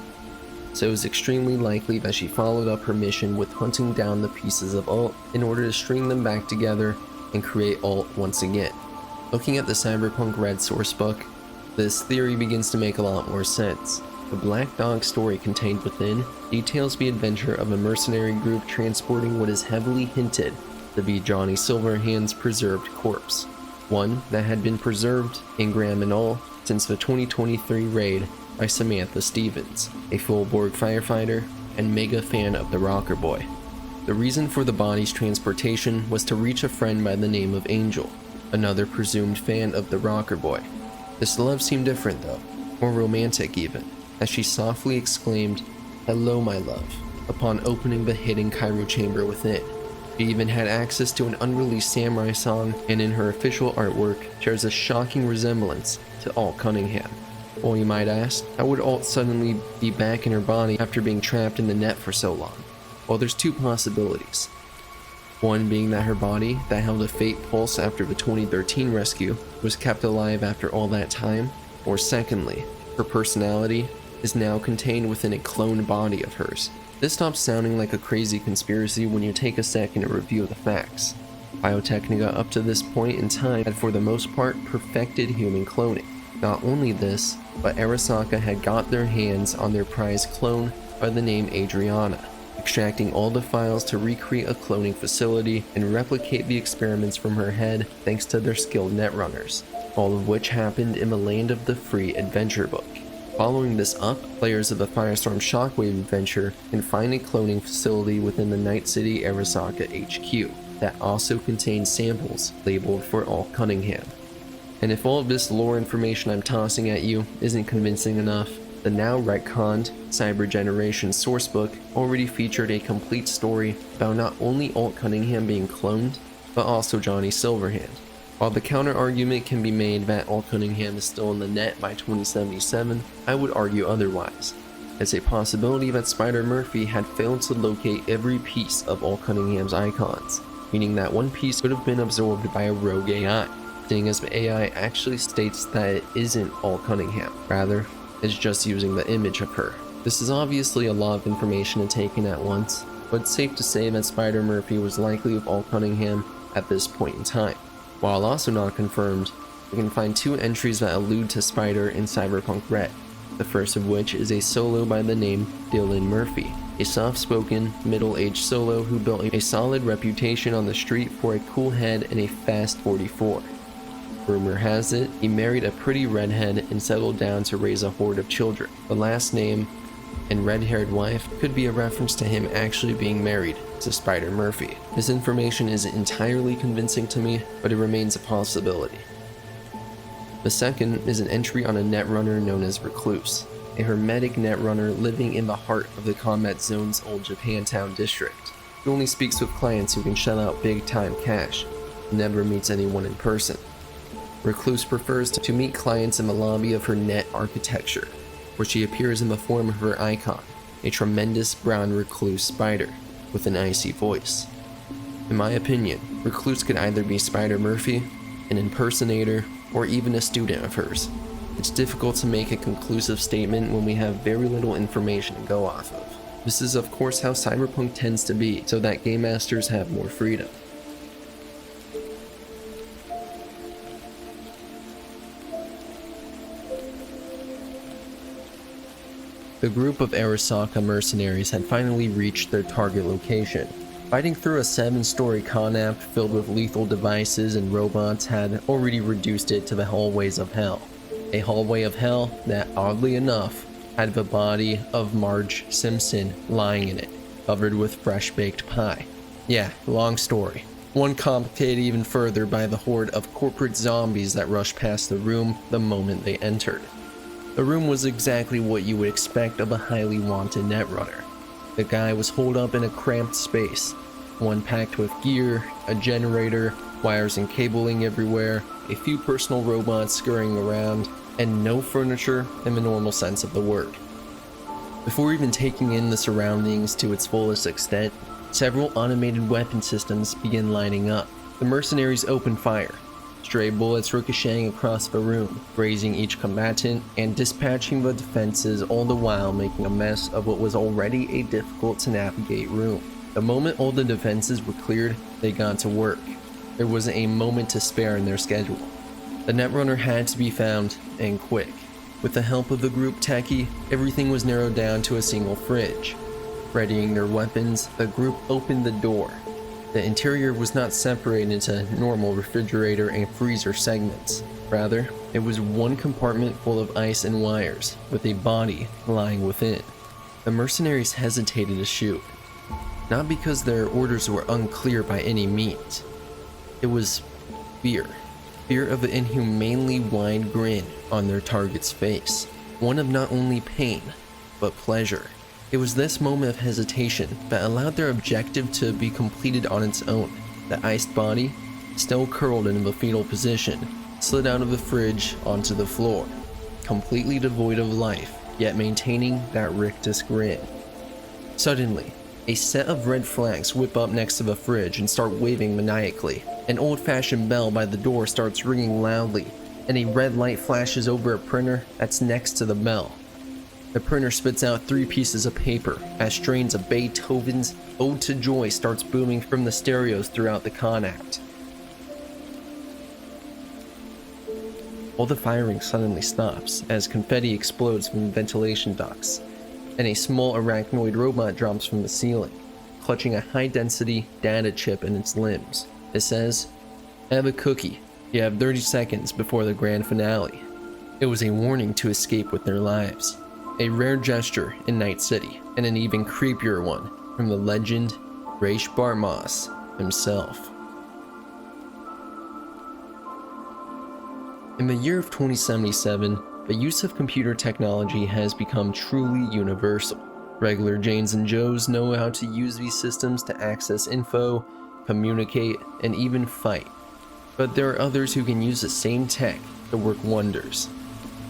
so it was extremely likely that she followed up her mission with hunting down the pieces of Alt in order to string them back together and create Alt once again. Looking at the Cyberpunk Red sourcebook, this theory begins to make a lot more sense. The Black Dog story contained within details the adventure of a mercenary group transporting what is heavily hinted to be Johnny Silverhand's preserved corpse, one that had been preserved in gram and all since the 2023 raid by Samantha Stevens, a full Borg firefighter and mega fan of the Rocker Boy. The reason for the body's transportation was to reach a friend by the name of Angel, another presumed fan of the Rocker Boy. This love seemed different though, more romantic even, as she softly exclaimed, "Hello, my love," upon opening the hidden Cairo chamber within. She even had access to an unreleased samurai song, and in her official artwork shares a shocking resemblance to Alt Cunningham. Well, you might ask, how would Alt suddenly be back in her body after being trapped in the net for so long? Well, there's two possibilities. One being that her body, that held a fate pulse after the 2013 rescue, was kept alive after all that time, or secondly, her personality is now contained within a cloned body of hers. This stops sounding like a crazy conspiracy when you take a second to review the facts. Biotechnica up to this point in time had for the most part perfected human cloning. Not only this, but Arasaka had got their hands on their prized clone by the name Adriana, extracting all the files to recreate a cloning facility and replicate the experiments from her head thanks to their skilled netrunners, all of which happened in the Land of the Free adventure book. Following this up, players of the Firestorm Shockwave adventure can find a cloning facility within the Night City Arasaka HQ that also contains samples labeled for Alt Cunningham. And if all of this lore information I'm tossing at you isn't convincing enough, the now retconned Cyber Generation sourcebook already featured a complete story about not only Alt Cunningham being cloned, but also Johnny Silverhand. While the counter-argument can be made that Alt Cunningham is still in the net by 2077, I would argue otherwise. It's a possibility that Spider Murphy had failed to locate every piece of Alt Cunningham's icons, meaning that one piece could have been absorbed by a rogue AI, seeing as the AI actually states that it isn't Alt Cunningham, rather, it's just using the image of her. This is obviously a lot of information to take in at once, but it's safe to say that Spider Murphy was likely with Alt Cunningham at this point in time. While also not confirmed, we can find two entries that allude to Spider in Cyberpunk Red, the first of which is a solo by the name Dylan Murphy, a soft-spoken, middle-aged solo who built a solid reputation on the street for a cool head and a fast 44. Rumor has it, he married a pretty redhead and settled down to raise a horde of children. The last name and red-haired wife could be a reference to him actually being married to Spider Murphy. This information isn't entirely convincing to me, but it remains a possibility. The second is an entry on a netrunner known as Recluse, a hermetic netrunner living in the heart of the Combat Zone's old Japantown district. He only speaks with clients who can shell out big-time cash, never meets anyone in person. Recluse prefers to meet clients in the lobby of her net architecture, where she appears in the form of her icon, a tremendous brown recluse spider with an icy voice. In my opinion, Recluse could either be Spider Murphy, an impersonator, or even a student of hers. It's difficult to make a conclusive statement when we have very little information to go off of. This is of course how Cyberpunk tends to be, so that game masters have more freedom. The group of Arasaka mercenaries had finally reached their target location. Fighting through a 7-story Conapt filled with lethal devices and robots had already reduced it to the hallways of hell. a hallway of hell that, oddly enough, had the body of Marge Simpson lying in it, covered with fresh-baked pie. Yeah, long story. One complicated even further by the horde of corporate zombies that rushed past the room the moment they entered. The room was exactly what you would expect of a highly wanted netrunner. The guy was holed up in a cramped space, one packed with gear, a generator, wires and cabling everywhere, a few personal robots scurrying around, and no furniture in the normal sense of the word. Before even taking in the surroundings to its fullest extent, several automated weapon systems begin lining up. The mercenaries open fire, stray bullets ricocheting across the room, grazing each combatant and dispatching the defenses, all the while making a mess of what was already a difficult to navigate room. The moment all the defenses were cleared, they got to work. There wasn't a moment to spare in their schedule. The netrunner had to be found, and quick. With the help of the group techie, everything was narrowed down to a single fridge. Readying their weapons, the group opened the door. The interior was not separated into normal refrigerator and freezer segments. Rather, it was one compartment full of ice and wires, with a body lying within. The mercenaries hesitated to shoot, not because their orders were unclear by any means. It was fear. Fear of the inhumanely wide grin on their target's face. One of not only pain, but pleasure. It was this moment of hesitation that allowed their objective to be completed on its own. The iced body, still curled in the fetal position, slid out of the fridge onto the floor, completely devoid of life, yet maintaining that rictus grin. Suddenly, a set of red flags whip up next to the fridge and start waving maniacally. An old-fashioned bell by the door starts ringing loudly, and a red light flashes over a printer that's next to the bell. The printer spits out 3 pieces of paper as strains of Beethoven's Ode to Joy starts booming from the stereos throughout the con act. All the firing suddenly stops as confetti explodes from the ventilation ducts, and a small arachnoid robot drops from the ceiling, clutching a high-density data chip in its limbs. It says, "Have a cookie. You have 30 seconds before the grand finale." It was a warning to escape with their lives. A rare gesture in Night City, and an even creepier one from the legend Ra's Bartmoss himself. In the year of 2077, the use of computer technology has become truly universal. Regular Janes and Joes know how to use these systems to access info, communicate, and even fight. But there are others who can use the same tech to work wonders.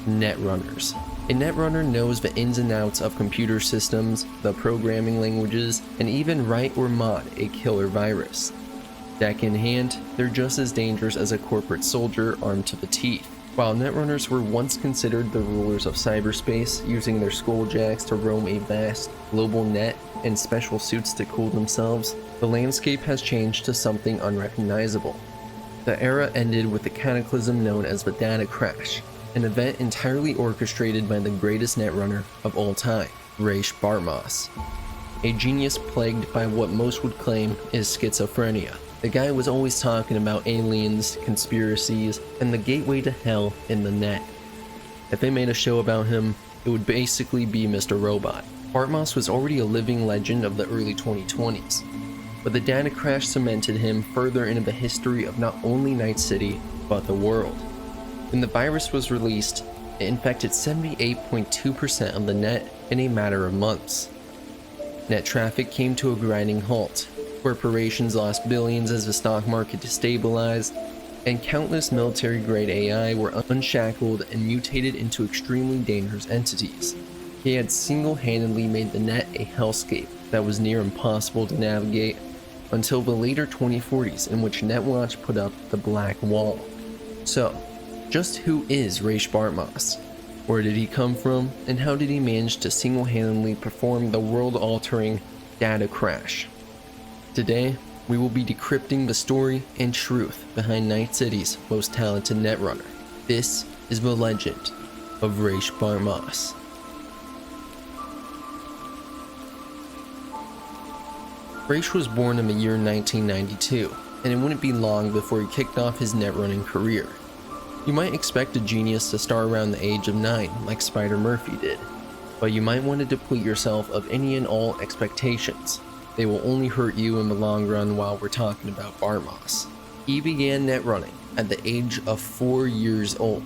Netrunners. A netrunner knows the ins and outs of computer systems, the programming languages, and even write or mod a killer virus. Deck in hand, they're just as dangerous as a corporate soldier armed to the teeth. While netrunners were once considered the rulers of cyberspace, using their skulljacks to roam a vast global net and special suits to cool themselves, the landscape has changed to something unrecognizable. The era ended with the cataclysm known as the Data Crash, an event entirely orchestrated by the greatest netrunner of all time, Ra's Bartmoss. A genius plagued by what most would claim is schizophrenia. The guy was always talking about aliens, conspiracies, and the gateway to hell in the net. If they made a show about him, it would basically be Mr. Robot. Bartmoss was already a living legend of the early 2020s, but the data crash cemented him further into the history of not only Night City, but the world. When the virus was released, it infected 78.2% of the net in a matter of months. Net traffic came to a grinding halt. Corporations lost billions as the stock market destabilized, and countless military-grade AI were unshackled and mutated into extremely dangerous entities. He had single-handedly made the net a hellscape that was near impossible to navigate until the later 2040s, in which NetWatch put up the Black Wall. So, just who is Ra's Bartmoss? Where did he come from, and how did he manage to single-handedly perform the world-altering data crash? Today, we will be decrypting the story and truth behind Night City's most talented netrunner. This is the legend of Ra's Bartmoss. Ra's was born in the year 1992, and it wouldn't be long before he kicked off his netrunning career. You might expect a genius to start around the age of 9 like Spider Murphy did, but you might want to deplete yourself of any and all expectations. They will only hurt you in the long run while we're talking about Bartmoss. He began net running at the age of 4 years old.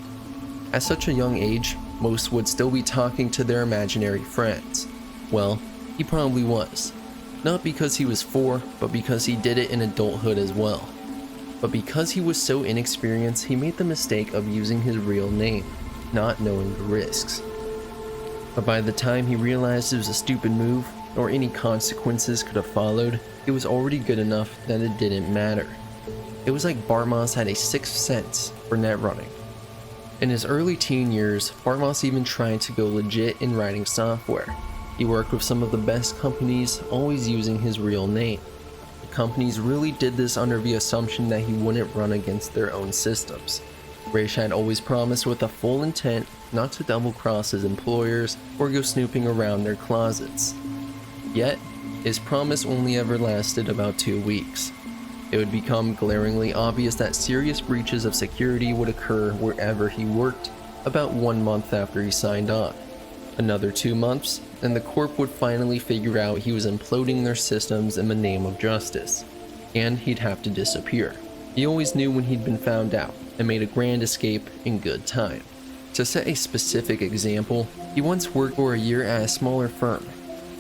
At such a young age, most would still be talking to their imaginary friends. Well, he probably was. Not because he was 4, but because he did it in adulthood as well. But because he was so inexperienced, he made the mistake of using his real name, not knowing the risks. But by the time he realized it was a stupid move, or any consequences could have followed, it was already good enough that it didn't matter. It was like Bartmoss had a sixth sense for net running. In his early teen years, Bartmoss even tried to go legit in writing software. He worked with some of the best companies, always using his real name. The companies really did this under the assumption that he wouldn't run against their own systems. Ra's had always promised with a full intent not to double-cross his employers or go snooping around their closets. Yet, his promise only ever lasted about 2 weeks. It would become glaringly obvious that serious breaches of security would occur wherever he worked about 1 month after he signed on. Another 2 months, and the Corp would finally figure out he was imploding their systems in the name of justice, and he'd have to disappear. He always knew when he'd been found out, and made a grand escape in good time. To set a specific example, he once worked for a year at a smaller firm,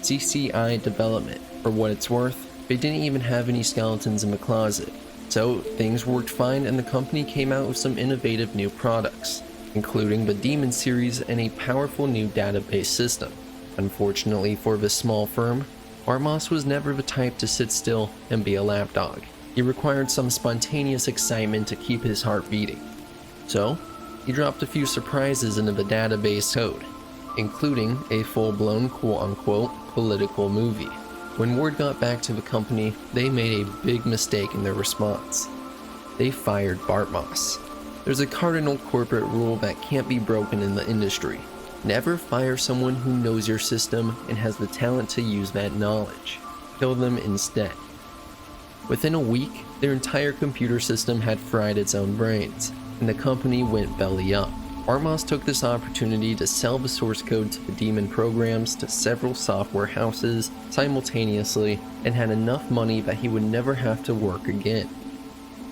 CCI Development. For what it's worth, they didn't even have any skeletons in the closet. So things worked fine and the company came out with some innovative new products, including the Demon series and a powerful new database system. Unfortunately for this small firm, Bartmoss was never the type to sit still and be a lapdog. He required some spontaneous excitement to keep his heart beating. So, he dropped a few surprises into the database code, including a full-blown quote-unquote political movie. When word got back to the company, they made a big mistake in their response. They fired Bartmoss. There's a cardinal corporate rule that can't be broken in the industry. Never fire someone who knows your system and has the talent to use that knowledge. Kill them instead. Within a week, their entire computer system had fried its own brains, and the company went belly up. Bartmoss took this opportunity to sell the source code to the Demon programs to several software houses simultaneously and had enough money that he would never have to work again.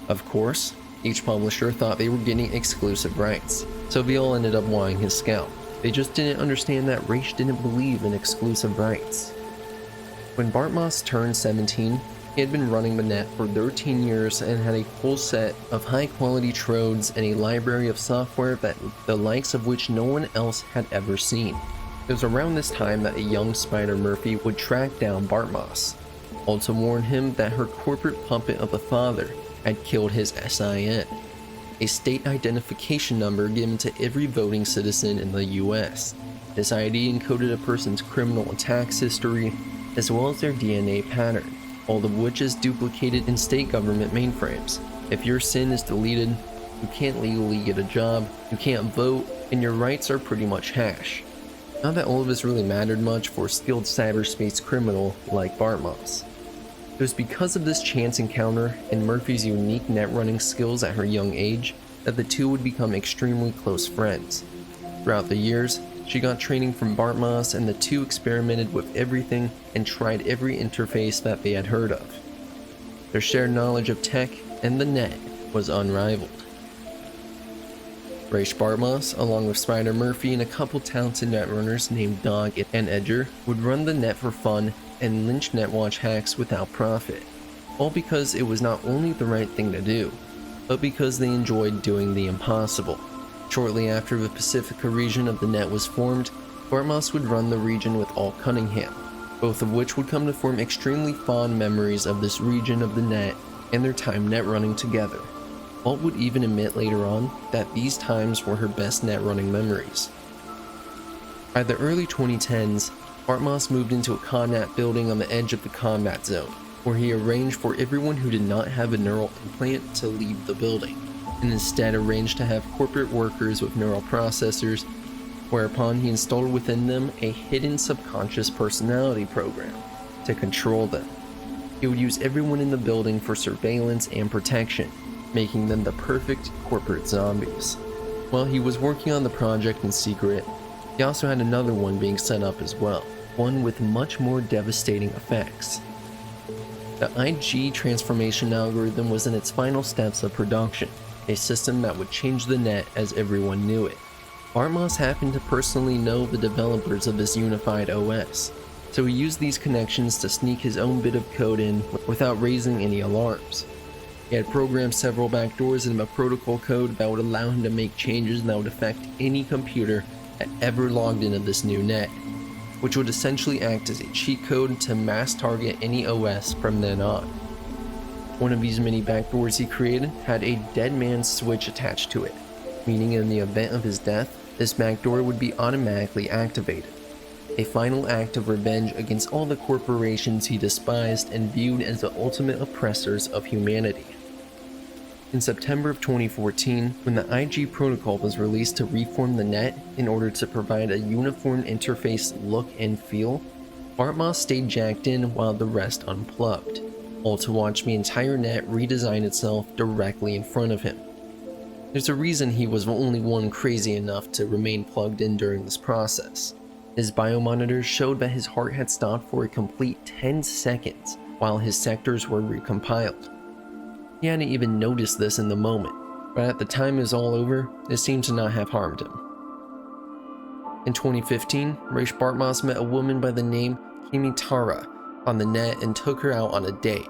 Of course, each publisher thought they were getting exclusive rights, so they all ended up wanting his scalp. They just didn't understand that Ra's didn't believe in exclusive rights. When Bartmoss turned 17, he had been running the net for 13 years and had a full set of high-quality trodes and a library of software that the likes of which no one else had ever seen. It was around this time that a young Spider Murphy would track down Bartmoss, also warn him that her corporate puppet of a father had killed his SIN, a state identification number given to every voting citizen in the US. This ID encoded a person's criminal attacks history, as well as their DNA pattern, all of which is duplicated in state government mainframes. If your SIN is deleted, you can't legally get a job, you can't vote, and your rights are pretty much hash. Not that all of this really mattered much for a skilled cyberspace criminal like Bartmoss. It was because of this chance encounter and Murphy's unique net running skills at her young age that the two would become extremely close friends. Throughout the years, she got training from Bartmoss and the two experimented with everything and tried every interface that they had heard of. Their shared knowledge of tech and the net was unrivaled. Ra's Bartmoss, along with Spider Murphy and a couple talented netrunners named Dog and Edger, would run the net for fun and lynch Netwatch hacks without profit, all because it was not only the right thing to do, but because they enjoyed doing the impossible. Shortly after the Pacifica region of the net was formed, Bartmoss would run the region with Alt Cunningham, both of which would come to form extremely fond memories of this region of the net and their time net running together. Alt would even admit later on that these times were her best net running memories. By the early 2010s, Bartmoss moved into a Connat building on the edge of the combat zone, where he arranged for everyone who did not have a neural implant to leave the building, and instead arranged to have corporate workers with neural processors, whereupon he installed within them a hidden subconscious personality program to control them. He would use everyone in the building for surveillance and protection, making them the perfect corporate zombies. While he was working on the project in secret, he also had another one being set up as well, one with much more devastating effects. The IG transformation algorithm was in its final steps of production, a system that would change the net as everyone knew it. Bartmoss happened to personally know the developers of this unified OS, so he used these connections to sneak his own bit of code in without raising any alarms. He had programmed several backdoors in a protocol code that would allow him to make changes that would affect any computer that ever logged into this new net, which would essentially act as a cheat code to mass target any OS from then on. One of these many backdoors he created had a dead man's switch attached to it, meaning in the event of his death, this backdoor would be automatically activated. A final act of revenge against all the corporations he despised and viewed as the ultimate oppressors of humanity. In September of 2014, when the IG protocol was released to reform the net in order to provide a uniform interface look and feel, Bartmoss stayed jacked in while the rest unplugged, all to watch the entire net redesign itself directly in front of him. There's a reason he was the only one crazy enough to remain plugged in during this process. His biomonitors showed that his heart had stopped for a complete 10 seconds while his sectors were recompiled. He hadn't even noticed this in the moment, but at the time it was all over, it seemed to not have harmed him. In 2015, Raish Bartmoss met a woman by the name Kimi Tara on the net and took her out on a date.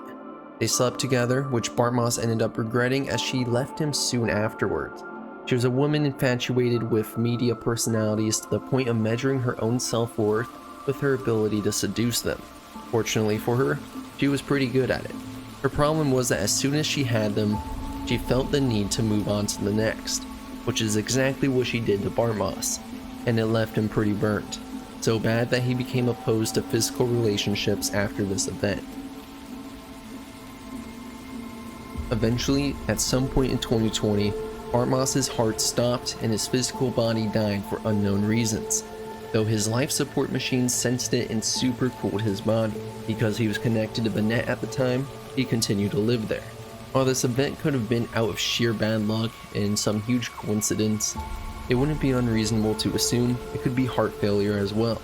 They slept together, which Bartmoss ended up regretting as she left him soon afterwards. She was a woman infatuated with media personalities to the point of measuring her own self-worth with her ability to seduce them. Fortunately for her, she was pretty good at it. Her problem was that as soon as she had them, she felt the need to move on to the next, which is exactly what she did to Bartmoss, and it left him pretty burnt, so bad that he became opposed to physical relationships after this event. Eventually, at some point in 2020, Bartmoss's heart stopped and his physical body died for unknown reasons, though his life support machine sensed it and super cooled his body. Because he was connected to the net at the time, he continued to live there. While this event could have been out of sheer bad luck and some huge coincidence, it wouldn't be unreasonable to assume it could be heart failure as well,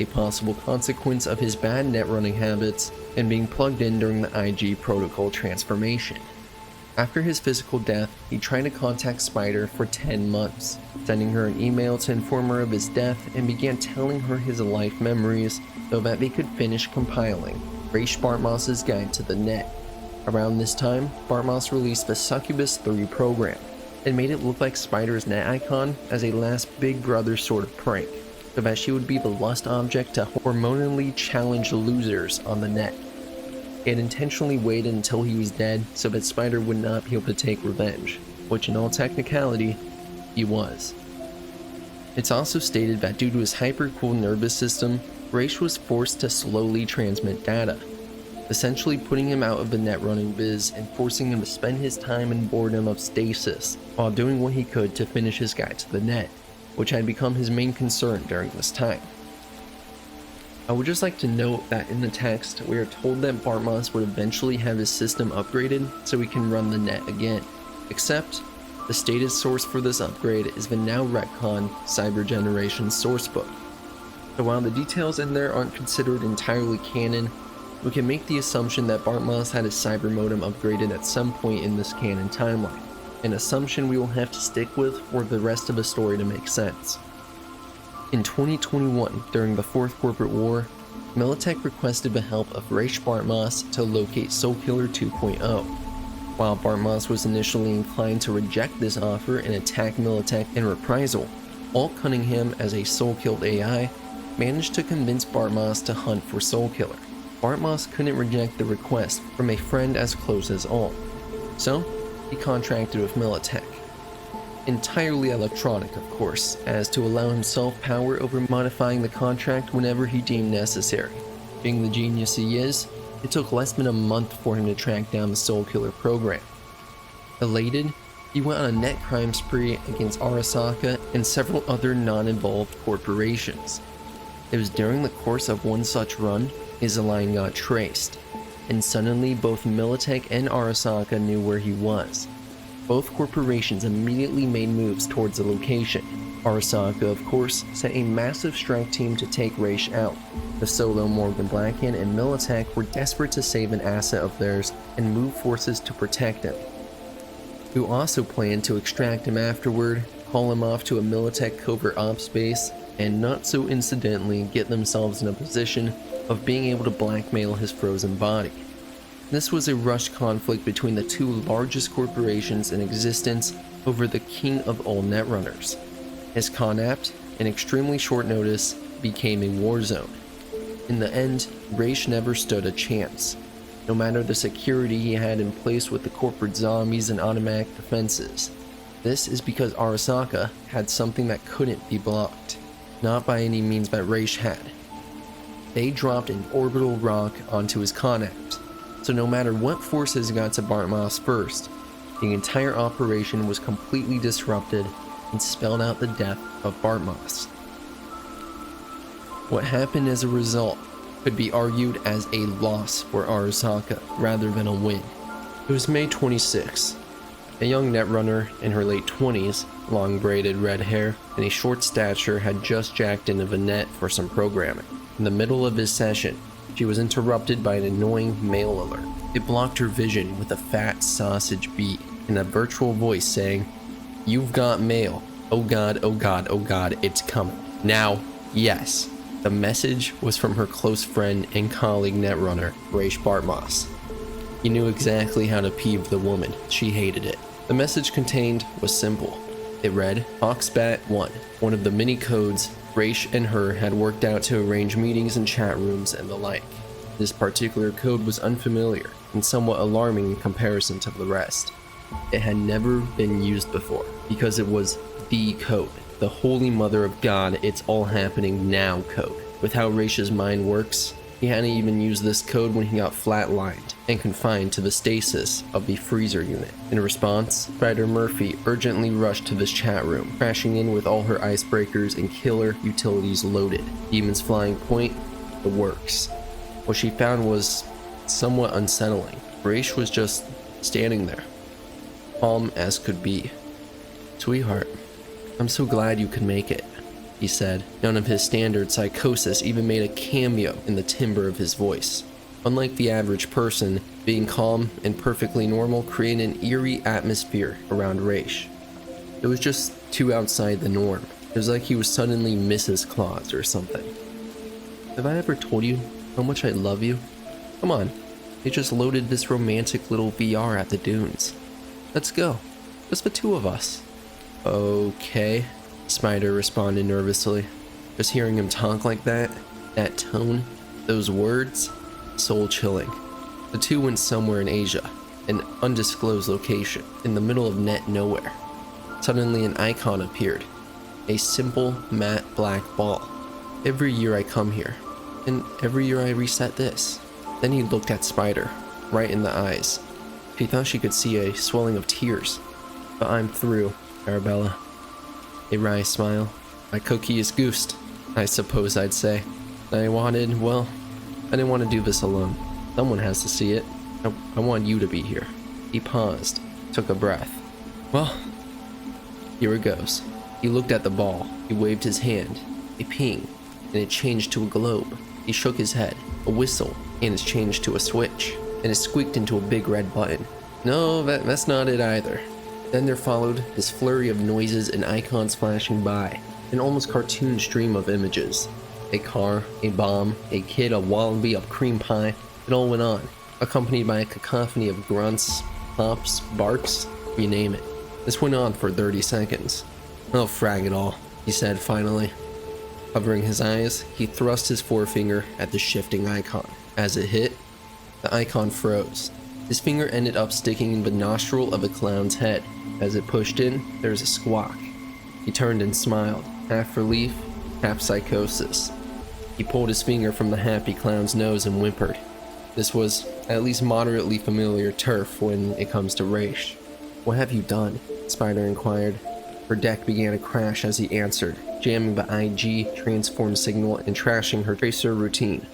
a possible consequence of his bad net running habits and being plugged in during the IG protocol transformation. After his physical death, he tried to contact Spider for 10 months, sending her an email to inform her of his death and began telling her his life memories so that they could finish compiling Raish Bartmoss's guide to the net. Around this time, Bartmoss released the Succubus 3 program and made it look like Spider's net icon as a last Big Brother sort of prank, so that she would be the lust object to hormonally challenged losers on the net. He had intentionally waited until he was dead so that Spider would not be able to take revenge, which in all technicality, he was. It's also stated that due to his hyper-cool nervous system, Raish was forced to slowly transmit data, essentially putting him out of the net running biz and forcing him to spend his time in boredom of stasis while doing what he could to finish his guide to the net, which had become his main concern during this time. I would just like to note that in the text, we are told that Bartmoss would eventually have his system upgraded so he can run the net again, except the stated source for this upgrade is the now retconned Cyber Generation sourcebook. So while the details in there aren't considered entirely canon, we can make the assumption that Bartmoss had his cyber modem upgraded at some point in this canon timeline, an assumption we will have to stick with for the rest of the story to make sense. In 2021, during the Fourth Corporate War, Militech requested the help of Raish Bartmoss to locate Soulkiller 2.0. While Bartmoss was initially inclined to reject this offer and attack Militech in reprisal, Alt Cunningham, as a Soul-killed AI, managed to convince Bartmoss to hunt for Soulkiller. Bartmoss couldn't reject the request from a friend as close as Alt, so he contracted with Militech. Entirely electronic, of course, as to allow himself power over modifying the contract whenever he deemed necessary. Being the genius he is, it took less than a month for him to track down the Soulkiller program. Elated, he went on a net crime spree against Arasaka and several other non-involved corporations. It was during the course of one such run, his line got traced, and suddenly both Militech and Arasaka knew where he was. Both corporations immediately made moves towards the location. Arasaka, of course, sent a massive strike team to take Raish out. The Solo, Morgan Blackhand, and Militech were desperate to save an asset of theirs and move forces to protect him. Who also planned to extract him afterward, haul him off to a Militech covert ops base, and not so incidentally get themselves in a position of being able to blackmail his frozen body. This was a rushed conflict between the two largest corporations in existence over the king of all netrunners. His Connacht, in extremely short notice, became a war zone. In the end, Raish never stood a chance, no matter the security he had in place with the corporate zombies and automatic defenses. This is because Arasaka had something that couldn't be blocked, not by any means that Raish had. They dropped an orbital rock onto his Connacht, so no matter what forces got to Bartmoss first, the entire operation was completely disrupted and spelled out the death of Bartmoss. What happened as a result could be argued as a loss for Arasaka rather than a win. It was May 26. A young netrunner in her late 20s, long braided red hair, and a short stature had just jacked into Vanette for some programming. In the middle of his session, she was interrupted by an annoying mail alert. It blocked her vision with a fat sausage beat and a virtual voice saying, "You've got mail. Oh god, oh god, oh god, it's coming. Now, yes." The message was from her close friend and colleague netrunner, Raish Bartmoss. He knew exactly how to peeve the woman. She hated it. The message contained was simple. It read, Foxbat 1, one of the many codes Raish and her had worked out to arrange meetings and chat rooms and the like. This particular code was unfamiliar and somewhat alarming in comparison to the rest. It had never been used before because it was the code, the holy mother of God, it's all happening now code. With how Raish's mind works, he hadn't even used this code when he got flatlined and confined to the stasis of the freezer unit. In response, Spider Murphy urgently rushed to this chat room, crashing in with all her icebreakers and killer utilities loaded. Demons Flying Point, the works. What she found was somewhat unsettling. Raish was just standing there, calm as could be. "Sweetheart, I'm so glad you could make it," he said. None of his standard psychosis even made a cameo in the timbre of his voice. Unlike the average person, being calm and perfectly normal created an eerie atmosphere around Raish. It was just too outside the norm. It was like he was suddenly Mrs. Claus or something. "Have I ever told you how much I love you? Come on, they just loaded this romantic little VR at the dunes. Let's go, just the two of us." "Okay," Spider responded nervously. Just hearing him talk like that tone, those words, soul chilling. The two went somewhere in Asia, an undisclosed location, in the middle of net nowhere. Suddenly an icon appeared, a simple matte black ball. "Every year I come here, and every year I reset this." Then he looked at Spider, right in the eyes. She thought she could see a swelling of tears. "But I'm through, Arabella." A wry smile. "My cookie is goosed, I suppose I'd say. I didn't want to do this alone. Someone has to see it. I want you to be here." He paused, took a breath. "Well, here it goes." He looked at the ball. He waved his hand. A ping, and it changed to a globe. He shook his head. A whistle, and it's changed to a switch. And it squeaked into a big red button. No, that's not it either. Then there followed this flurry of noises and icons flashing by, an almost cartoon stream of images. A car, a bomb, a kid, a wallaby, a cream pie. It all went on, accompanied by a cacophony of grunts, pops, barks, you name it. This went on for 30 seconds. "Oh, frag it all," he said finally. Covering his eyes, he thrust his forefinger at the shifting icon. As it hit, the icon froze. His finger ended up sticking in the nostril of a clown's head. As it pushed in, there was a squawk. He turned and smiled, half relief, half psychosis. He pulled his finger from the happy clown's nose and whimpered. This was at least moderately familiar turf when it comes to Raish. "What have you done?" Spider inquired. Her deck began to crash as he answered, jamming the IG transform signal and trashing her tracer routine.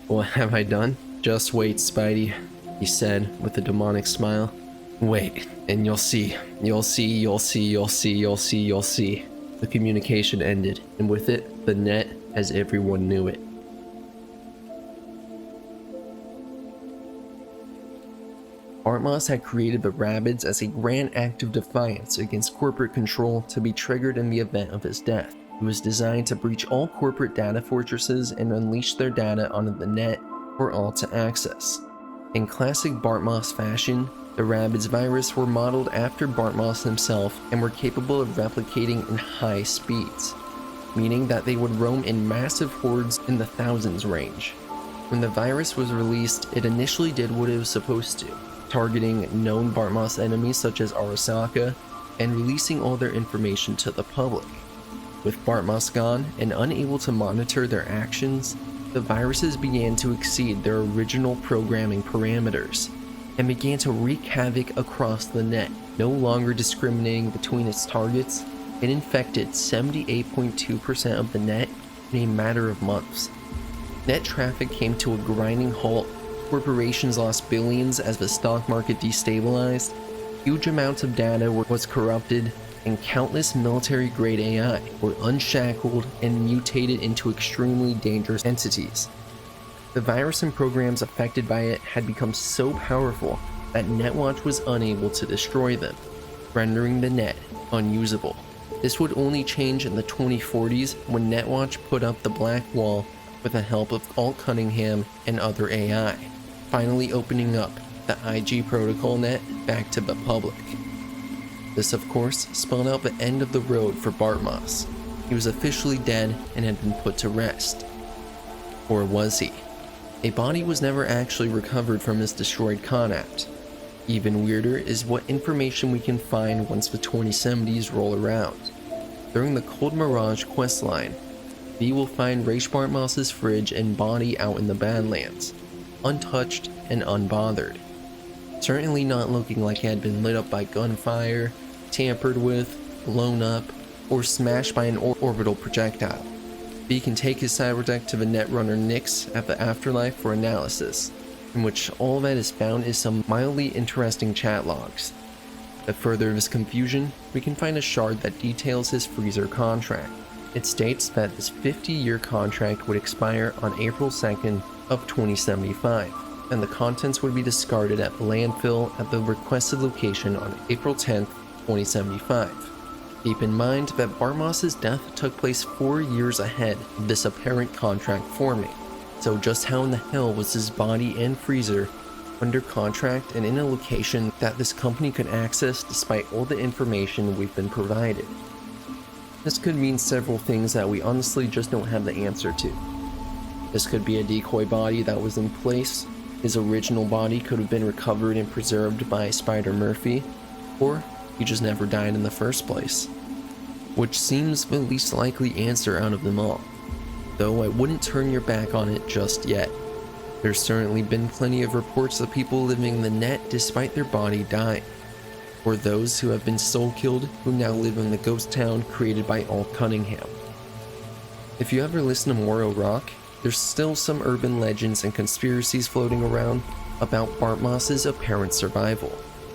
"What have I done? Just wait, Spidey," he said with a demonic smile. Wait, and you'll see. The communication ended, and with it, the net as everyone knew it. Bartmoss had created the Rabbids as a grand act of defiance against corporate control to be triggered in the event of his death. It was designed to breach all corporate data fortresses and unleash their data onto the net for all to access. In classic Bartmoss fashion, the Rabbids virus were modeled after Bartmoss himself and were capable of replicating in high speeds, meaning that they would roam in massive hordes in the thousands range. When the virus was released, it initially did what it was supposed to, targeting known Bartmoss enemies such as Arasaka and releasing all their information to the public. With Bartmoss gone and unable to monitor their actions, the viruses began to exceed their original programming parameters and began to wreak havoc across the net. No longer discriminating between its targets, it infected 78.2% of the net in a matter of months. Net traffic came to a grinding halt, corporations lost billions as the stock market destabilized, huge amounts of data was corrupted, and countless military-grade AI were unshackled and mutated into extremely dangerous entities. The virus and programs affected by it had become so powerful that Netwatch was unable to destroy them, rendering the net unusable. This would only change in the 2040s when Netwatch put up the Black Wall with the help of Alt Cunningham and other AI, finally opening up the IG protocol net back to the public. This, of course, spelled out the end of the road for Bartmoss. He was officially dead and had been put to rest. Or was he? A body was never actually recovered from his destroyed Conapt. Even weirder is what information we can find once the 2070s roll around. During the Cold Mirage questline, V will find Ra's Bartmoss's fridge and body out in the Badlands, untouched and unbothered. Certainly not looking like it had been lit up by gunfire, tampered with, blown up, or smashed by an orbital projectile. V can take his cyberdeck to the Netrunner Nyx at the Afterlife for analysis, in which all that is found is some mildly interesting chat logs. To further his confusion, we can find a shard that details his freezer contract. It states that this 50-year contract would expire on April 2nd of 2075, and the contents would be discarded at the landfill at the requested location on April 10th, 2075. Keep in mind that Bartmoss's death took place 4 years ahead of this apparent contract forming, so just how in the hell was his body and freezer under contract and in a location that this company could access despite all the information we've been provided? This could mean several things that we honestly just don't have the answer to. This could be a decoy body that was in place, his original body could have been recovered and preserved by Spider Murphy, or he just never died in the first place. Which seems the least likely answer out of them all, though I wouldn't turn your back on it just yet. There's certainly been plenty of reports of people living in the net despite their body dying, or those who have been soul killed who now live in the ghost town created by Alt Cunningham. If you ever listen to Moro Rock, there's still some urban legends and conspiracies floating around about Bartmoss's apparent survival,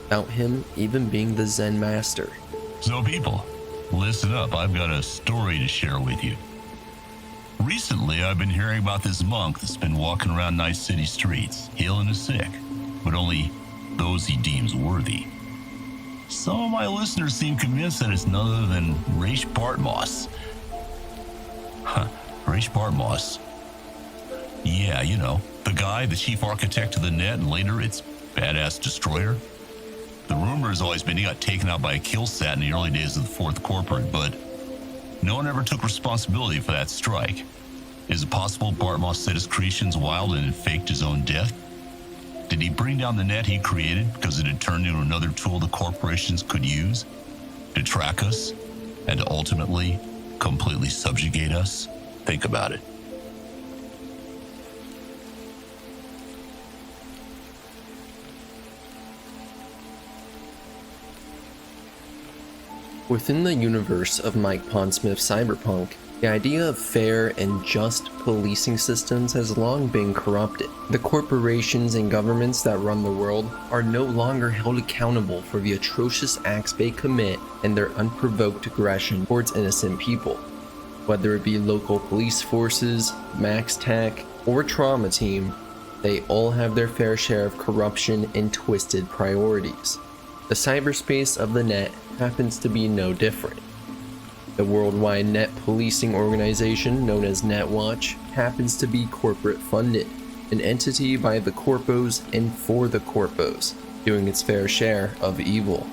about him even being the Zen master. So people, listen up, I've got a story to share with you. Recently, I've been hearing about this monk that's been walking around nice city streets, healing the sick, but only those he deems worthy. Some of my listeners seem convinced that it's none other than Ra's Bartmoss. Ra's Bartmoss. Yeah, you know, the guy, the chief architect of the net, and later its badass destroyer. The rumor has always been he got taken out by a killsat in the early days of the Fourth Corporate, but no one ever took responsibility for that strike. Is it possible Bartmoss set his creations wild and faked his own death? Did he bring down the net he created because it had turned into another tool the corporations could use to track us and to ultimately completely subjugate us? Think about it. Within the universe of Mike Pondsmith Cyberpunk, The idea of fair and just policing systems has long been corrupted. The corporations and governments that run the world are no longer held accountable for the atrocious acts they commit and their unprovoked aggression towards innocent people. Whether it be local police forces, MaxTac, or Trauma Team, they all have their fair share of corruption and twisted priorities. The cyberspace of the net happens to be no different. The worldwide net policing organization known as NetWatch happens to be corporate funded, an entity by the corpos and for the corpos, doing its fair share of evil.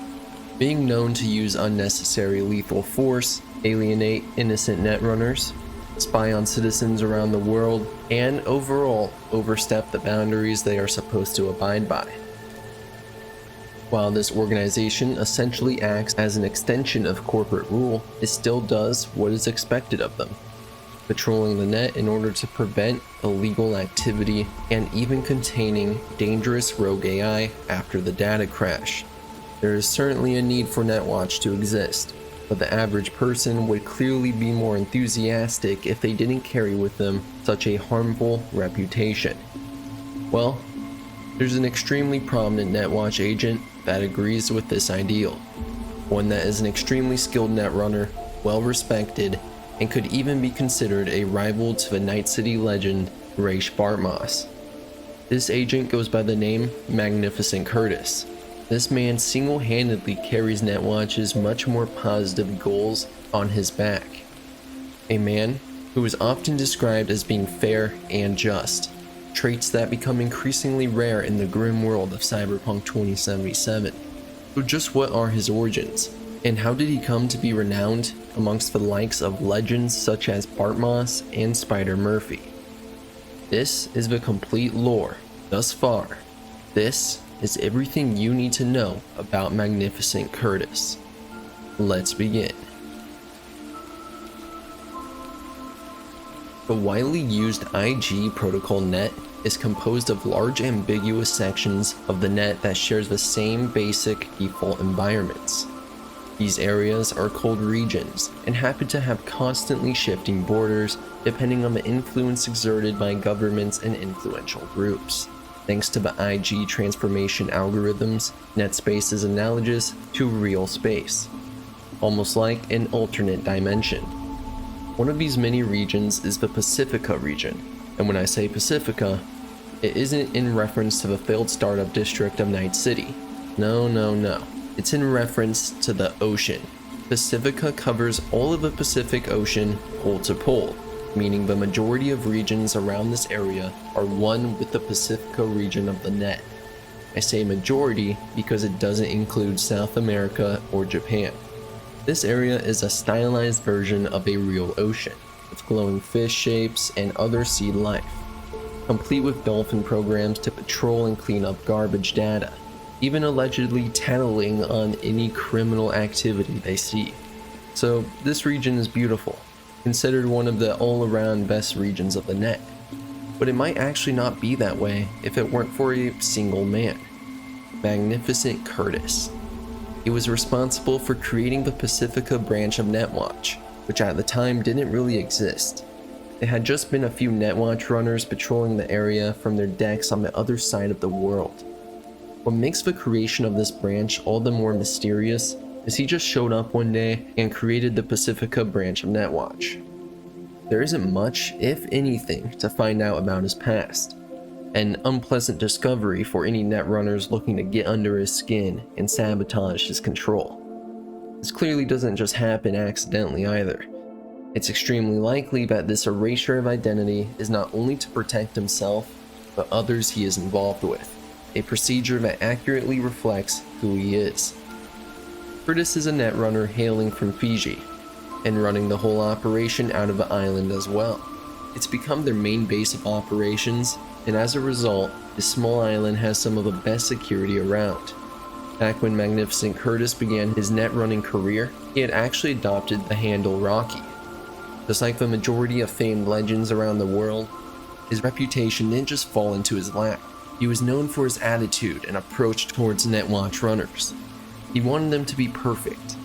Being known to use unnecessary lethal force, alienate innocent netrunners, spy on citizens around the world, and overall overstep the boundaries they are supposed to abide by. While this organization essentially acts as an extension of corporate rule, it still does what is expected of them, patrolling the net in order to prevent illegal activity and even containing dangerous rogue AI after the data crash. There is certainly a need for NetWatch to exist, but the average person would clearly be more enthusiastic if they didn't carry with them such a harmful reputation. Well, there's an extremely prominent NetWatch agent that agrees with this ideal, one that is an extremely skilled netrunner, well respected, and could even be considered a rival to the Night City legend Raish Bartmoss. This agent goes by the name Magnificent Curtis. This man single-handedly carries NetWatch's much more positive goals on his back. A man who is often described as being fair and just, traits that become increasingly rare in the grim world of Cyberpunk 2077. So just what are his origins, and how did he come to be renowned amongst the likes of legends such as Bartmoss and Spider Murphy? This is the complete lore thus far. This is everything you need to know about Magnificent Curtis. Let's begin. The widely used IG protocol net is composed of large ambiguous sections of the net that shares the same basic default environments. These areas are called regions and happen to have constantly shifting borders depending on the influence exerted by governments and influential groups. Thanks to the IG transformation algorithms, net space is analogous to real space, almost like an alternate dimension. One of these many regions is the Pacifica region, and when I say Pacifica, it isn't in reference to the failed startup district of Night City. No. It's in reference to the ocean. Pacifica covers all of the Pacific Ocean pole to pole, meaning the majority of regions around this area are one with the Pacifica region of the net. I say majority because it doesn't include South America or Japan. This area is a stylized version of a real ocean, with glowing fish shapes and other sea life, complete with dolphin programs to patrol and clean up garbage data, even allegedly tattling on any criminal activity they see. So this region is beautiful, considered one of the all-around best regions of the net. But it might actually not be that way if it weren't for a single man, Magnificent Curtis. He was responsible for creating the Pacifica branch of NetWatch, which at the time didn't really exist. There had just been a few NetWatch runners patrolling the area from their decks on the other side of the world. What makes the creation of this branch all the more mysterious is he just showed up one day and created the Pacifica branch of NetWatch. There isn't much, if anything, to find out about his past. An unpleasant discovery for any netrunners looking to get under his skin and sabotage his control. This clearly doesn't just happen accidentally either. It's extremely likely that this erasure of identity is not only to protect himself, but others he is involved with, a procedure that accurately reflects who he is. Curtis is a netrunner hailing from Fiji, and running the whole operation out of the island as well. It's become their main base of operations, and as a result, this small island has some of the best security around. Back when Magnificent Curtis began his net running career, he had actually adopted the handle Rocky. Just like the majority of famed legends around the world, his reputation didn't just fall into his lap. He was known for his attitude and approach towards NetWatch runners. He wanted them to be perfect,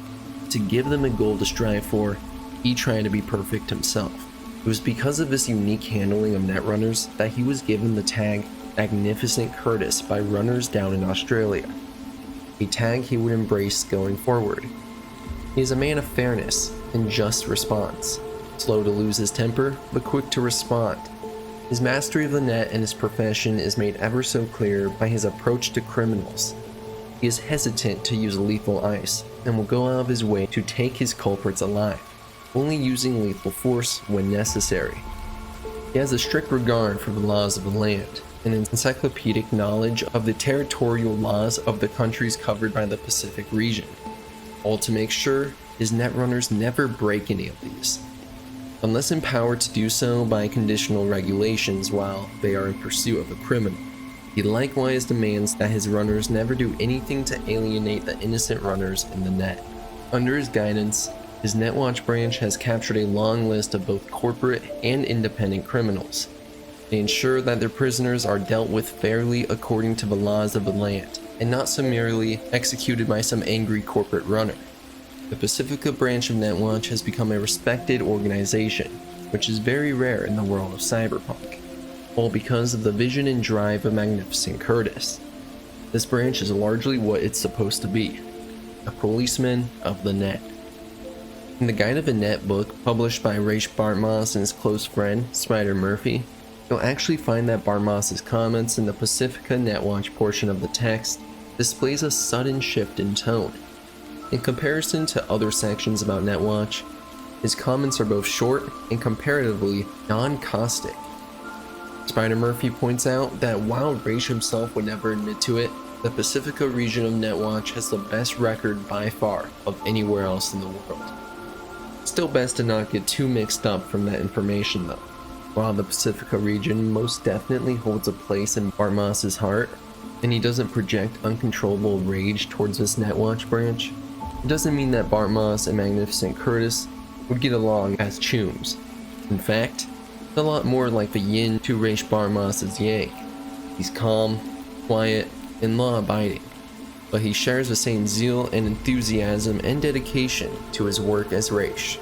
to give them a goal to strive for, he tried to be perfect himself. It was because of this unique handling of Netrunners that he was given the tag Magnificent Curtis by runners down in Australia, a tag he would embrace going forward. He is a man of fairness and just response, slow to lose his temper, but quick to respond. His mastery of the net and his profession is made ever so clear by his approach to criminals. He is hesitant to use lethal ice and will go out of his way to take his culprits alive, only using lethal force when necessary. He has a strict regard for the laws of the land and an encyclopedic knowledge of the territorial laws of the countries covered by the Pacific region, all to make sure his Netrunners never break any of these, unless empowered to do so by conditional regulations while they are in pursuit of a criminal. He likewise demands that his runners never do anything to alienate the innocent runners in the net. Under his guidance, his Netwatch branch has captured a long list of both corporate and independent criminals. They ensure that their prisoners are dealt with fairly according to the laws of the land, and not summarily executed by some angry corporate runner. The Pacifica branch of Netwatch has become a respected organization, which is very rare in the world of cyberpunk, all because of the vision and drive of Magnificent Curtis. This branch is largely what it's supposed to be, a policeman of the net. In the Guide of a Net book published by Raish Bartmoss and his close friend, Spider Murphy, you'll actually find that Bartmoss's comments in the Pacifica Netwatch portion of the text displays a sudden shift in tone. In comparison to other sections about Netwatch, his comments are both short and comparatively non-caustic. Spider Murphy points out that while Raish himself would never admit to it, the Pacifica region of Netwatch has the best record by far of anywhere else in the world. Still best to not get too mixed up from that information though. While the Pacifica region most definitely holds a place in Bartmoss's heart, and he doesn't project uncontrollable rage towards this Netwatch branch, it doesn't mean that Bartmoss and Magnificent Curtis would get along as chums. In fact, it's a lot more like the yin to Raish Bartmoss's yang. He's calm, quiet, and law-abiding, but he shares the same zeal and enthusiasm and dedication to his work as Raish.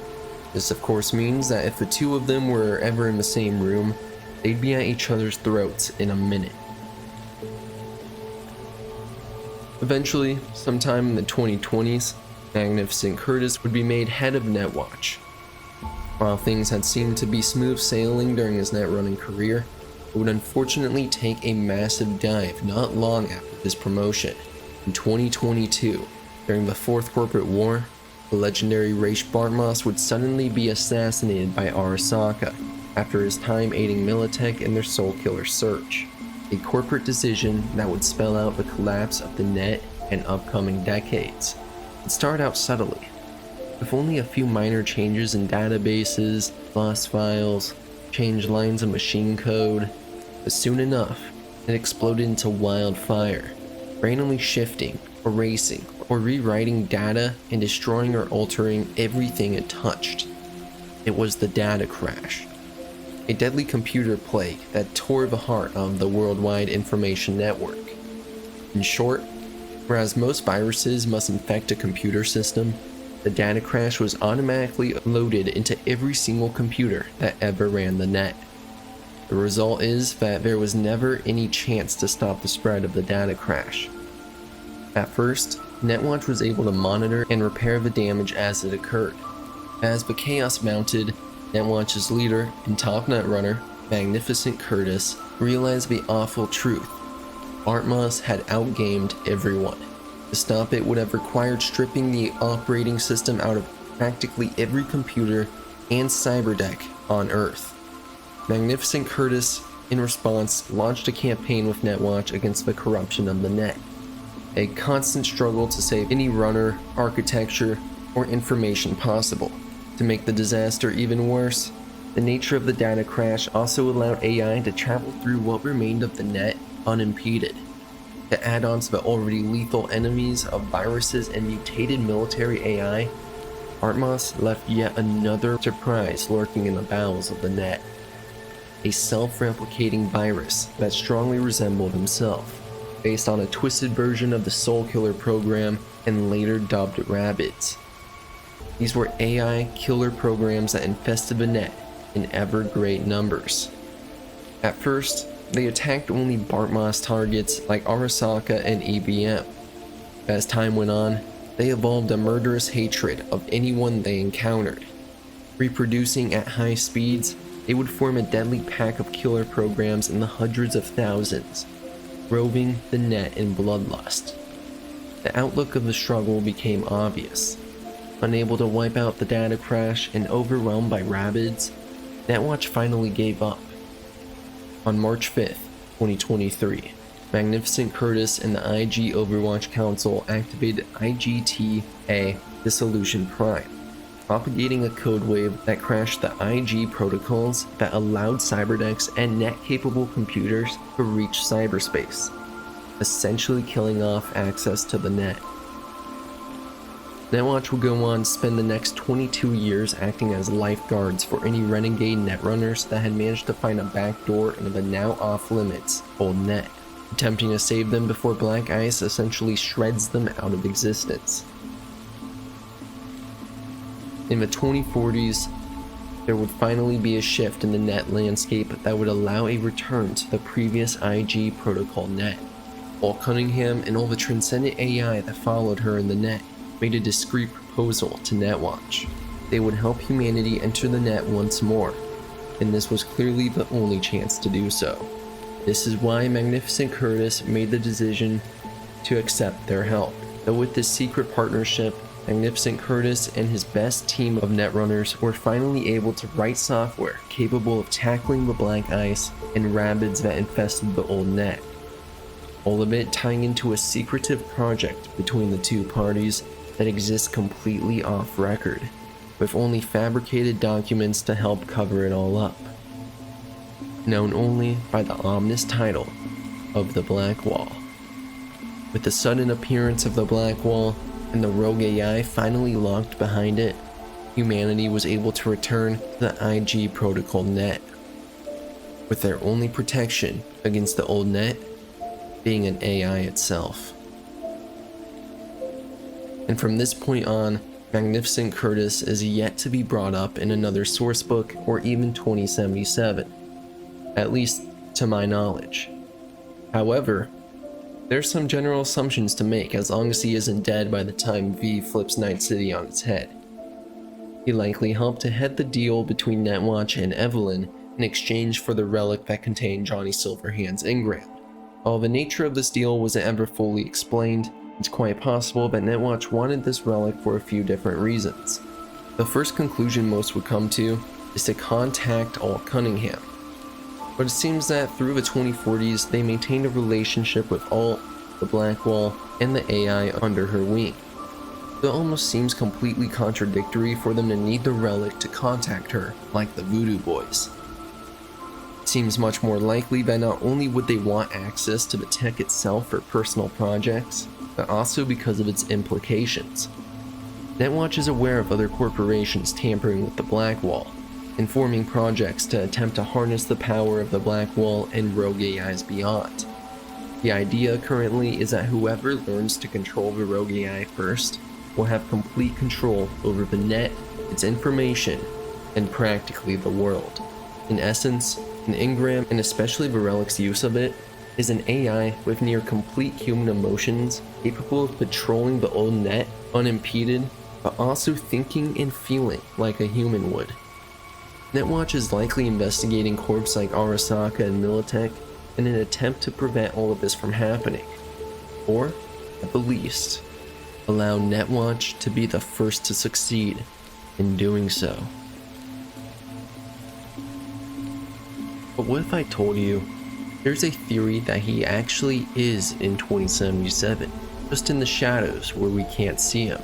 This of course means that if the two of them were ever in the same room, they'd be at each other's throats in a minute. Eventually, sometime in the 2020s, Magnificent Curtis would be made head of Netwatch. While things had seemed to be smooth sailing during his net running career, it would unfortunately take a massive dive not long after this promotion. In 2022, during the Fourth Corporate War, the legendary Raish Bartmoss would suddenly be assassinated by Arasaka after his time aiding Militech in their Soul Killer search, a corporate decision that would spell out the collapse of the net and upcoming decades. It started out subtly, with only a few minor changes in databases, lost files, changed lines of machine code, but soon enough, it exploded into wildfire, randomly shifting, erasing, or rewriting data and destroying or altering everything it touched. It was the data crash, a deadly computer plague that tore the heart of the worldwide information network. In short, whereas most viruses must infect a computer system, the data crash was automatically loaded into every single computer that ever ran the net. The result is that there was never any chance to stop the spread of the data crash. At first, Netwatch was able to monitor and repair the damage as it occurred. As the chaos mounted, Netwatch's leader and top netrunner, Magnificent Curtis, realized the awful truth. Bartmoss had outgamed everyone. To stop it would have required stripping the operating system out of practically every computer and cyberdeck on Earth. Magnificent Curtis, in response, launched a campaign with Netwatch against the corruption of the net. A constant struggle to save any runner, architecture, or information possible. To make the disaster even worse, the nature of the data crash also allowed AI to travel through what remained of the net unimpeded. To add on to the already lethal enemies of viruses and mutated military AI, Bartmoss left yet another surprise lurking in the bowels of the net. A self-replicating virus that strongly resembled himself, based on a twisted version of the Soul Killer program and later dubbed Rabbids. These were AI killer programs that infested the net in ever great numbers. At first, they attacked only Bartmoss targets like Arasaka and EBM. As time went on, they evolved a murderous hatred of anyone they encountered. Reproducing at high speeds, they would form a deadly pack of killer programs in the hundreds of thousands, roving the net in bloodlust. The outlook of the struggle became obvious. Unable to wipe out the data crash and overwhelmed by Rabbids, Netwatch finally gave up. On March 5th, 2023, Magnificent Curtis and the IG Overwatch Council activated IGTA Dissolution Prime, propagating a code wave that crashed the IG protocols that allowed cyberdecks and net-capable computers to reach cyberspace, essentially killing off access to the net. Netwatch will go on to spend the next 22 years acting as lifeguards for any renegade netrunners that had managed to find a backdoor into the now off-limits old net, attempting to save them before Black Ice essentially shreds them out of existence. In the 2040s, there would finally be a shift in the net landscape that would allow a return to the previous IG protocol net. While Cunningham and all the transcendent AI that followed her in the net made a discreet proposal to Netwatch. They would help humanity enter the net once more, and this was clearly the only chance to do so. This is why Magnificent Curtis made the decision to accept their help. Though with this secret partnership, Magnificent Curtis and his best team of netrunners were finally able to write software capable of tackling the Black Ice and Rabbids that infested the old net. All of it tying into a secretive project between the two parties that exists completely off record, with only fabricated documents to help cover it all up. Known only by the ominous title of the Black Wall. With the sudden appearance of the Black Wall and the rogue AI finally locked behind it, humanity was able to return to the IG protocol net, with their only protection against the old net being an AI itself. And from this point on, Magnificent Curtis is yet to be brought up in another sourcebook or even 2077, at least to my knowledge. However, there's some general assumptions to make as long as he isn't dead by the time V flips Night City on its head. He likely helped to head the deal between Netwatch and Evelyn in exchange for the relic that contained Johnny Silverhand's engram. While the nature of this deal wasn't ever fully explained, it's quite possible that Netwatch wanted this relic for a few different reasons. The first conclusion most would come to is to contact Alt Cunningham. But it seems that through the 2040s, they maintained a relationship with Alt, the Black Wall, and the AI under her wing. It almost seems completely contradictory for them to need the relic to contact her, like the Voodoo Boys. It seems much more likely that not only would they want access to the tech itself for personal projects, but also because of its implications. Netwatch is aware of other corporations tampering with the Black Wall, and forming projects to attempt to harness the power of the Black Wall and rogue AIs beyond. The idea currently is that whoever learns to control the rogue AI first will have complete control over the net, its information, and practically the world. In essence, an engram, and especially the relic's use of it, is an AI with near complete human emotions, capable of patrolling the old net unimpeded, but also thinking and feeling like a human would. Netwatch is likely investigating corps like Arasaka and Militech in an attempt to prevent all of this from happening, or, at the least, allow Netwatch to be the first to succeed in doing so. But what if I told you there's a theory that he actually is in 2077, just in the shadows where we can't see him?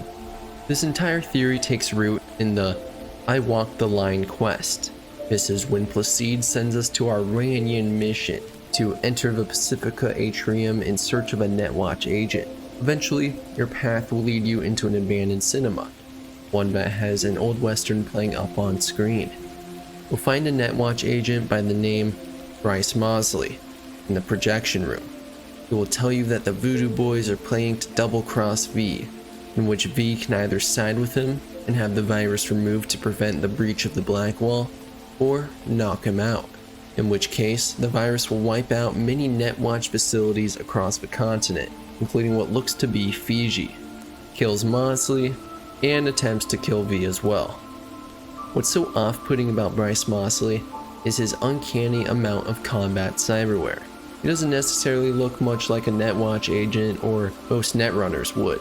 This entire theory takes root in the I Walk the Line quest. This is when Placide sends us to our Ranyan mission to enter the Pacifica Atrium in search of a Netwatch agent. Eventually, your path will lead you into an abandoned cinema, one that has an old western playing up on screen. You'll find a Netwatch agent by the name Bryce Mosley in the projection room. He will tell you that the Voodoo Boys are planning to double-cross V, in which V can either side with him and have the virus removed to prevent the breach of the Black Wall, or knock him out, in which case the virus will wipe out many Netwatch facilities across the continent, including what looks to be Fiji, kills Mosley, and attempts to kill V as well. What's so off-putting about Bryce Mosley is his uncanny amount of combat cyberware. He doesn't necessarily look much like a Netwatch agent or most Netrunners would.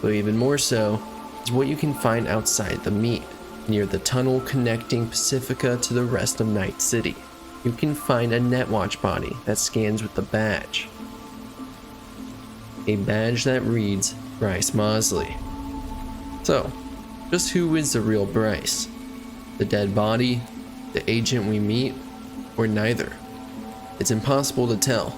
But even more so is what you can find outside the Meep, near the tunnel connecting Pacifica to the rest of Night City. You can find a Netwatch body that scans with the badge. A badge that reads Bryce Mosley. So, just who is the real Bryce? The dead body, the agent we meet, or neither? It's impossible to tell,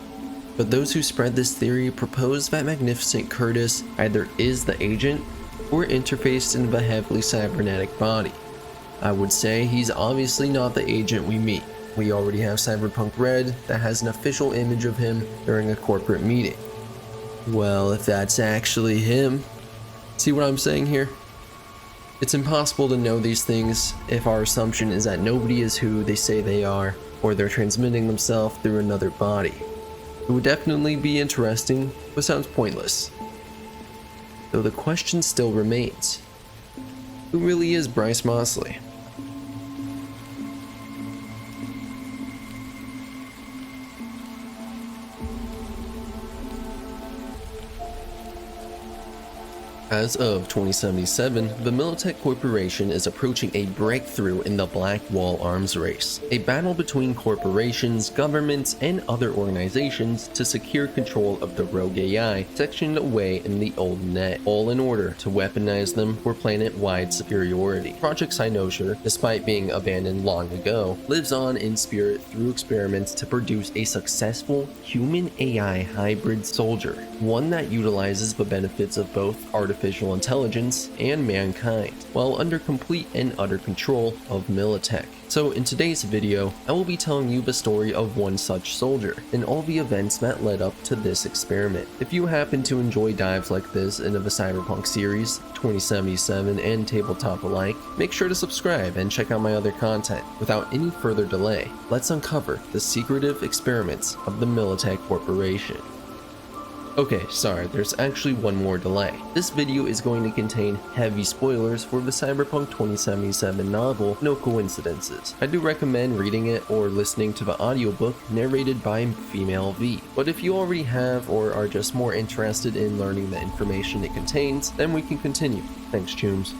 but those who spread this theory propose that Magnificent Curtis either is the agent or interfaced into the heavily cybernetic body. I would say he's obviously not the agent we meet. We already have Cyberpunk Red that has an official image of him during a corporate meeting. Well, if that's actually him, see what I'm saying here? It's impossible to know these things if our assumption is that nobody is who they say they are, or they're transmitting themselves through another body. It would definitely be interesting, but sounds pointless. Though the question still remains. Who really is Bryce Mosley? As of 2077, the Militech Corporation is approaching a breakthrough in the Black Wall arms race, a battle between corporations, governments, and other organizations to secure control of the rogue AI sectioned away in the old net, all in order to weaponize them for planet-wide superiority. Project Cynosure, despite being abandoned long ago, lives on in spirit through experiments to produce a successful human-AI hybrid soldier, one that utilizes the benefits of both artificial intelligence and mankind, while under complete and utter control of Militech. So in today's video, I will be telling you the story of one such soldier, and all the events that led up to this experiment. If you happen to enjoy dives like this into the Cyberpunk series, 2077 and Tabletop alike, make sure to subscribe and check out my other content. Without any further delay, let's uncover the secretive experiments of the Militech Corporation. Okay, sorry, there's actually one more delay. This video is going to contain heavy spoilers for the Cyberpunk 2077 novel, No Coincidences. I do recommend reading it or listening to the audiobook narrated by Female V. But if you already have or are just more interested in learning the information it contains, then we can continue. Thanks, Chooms.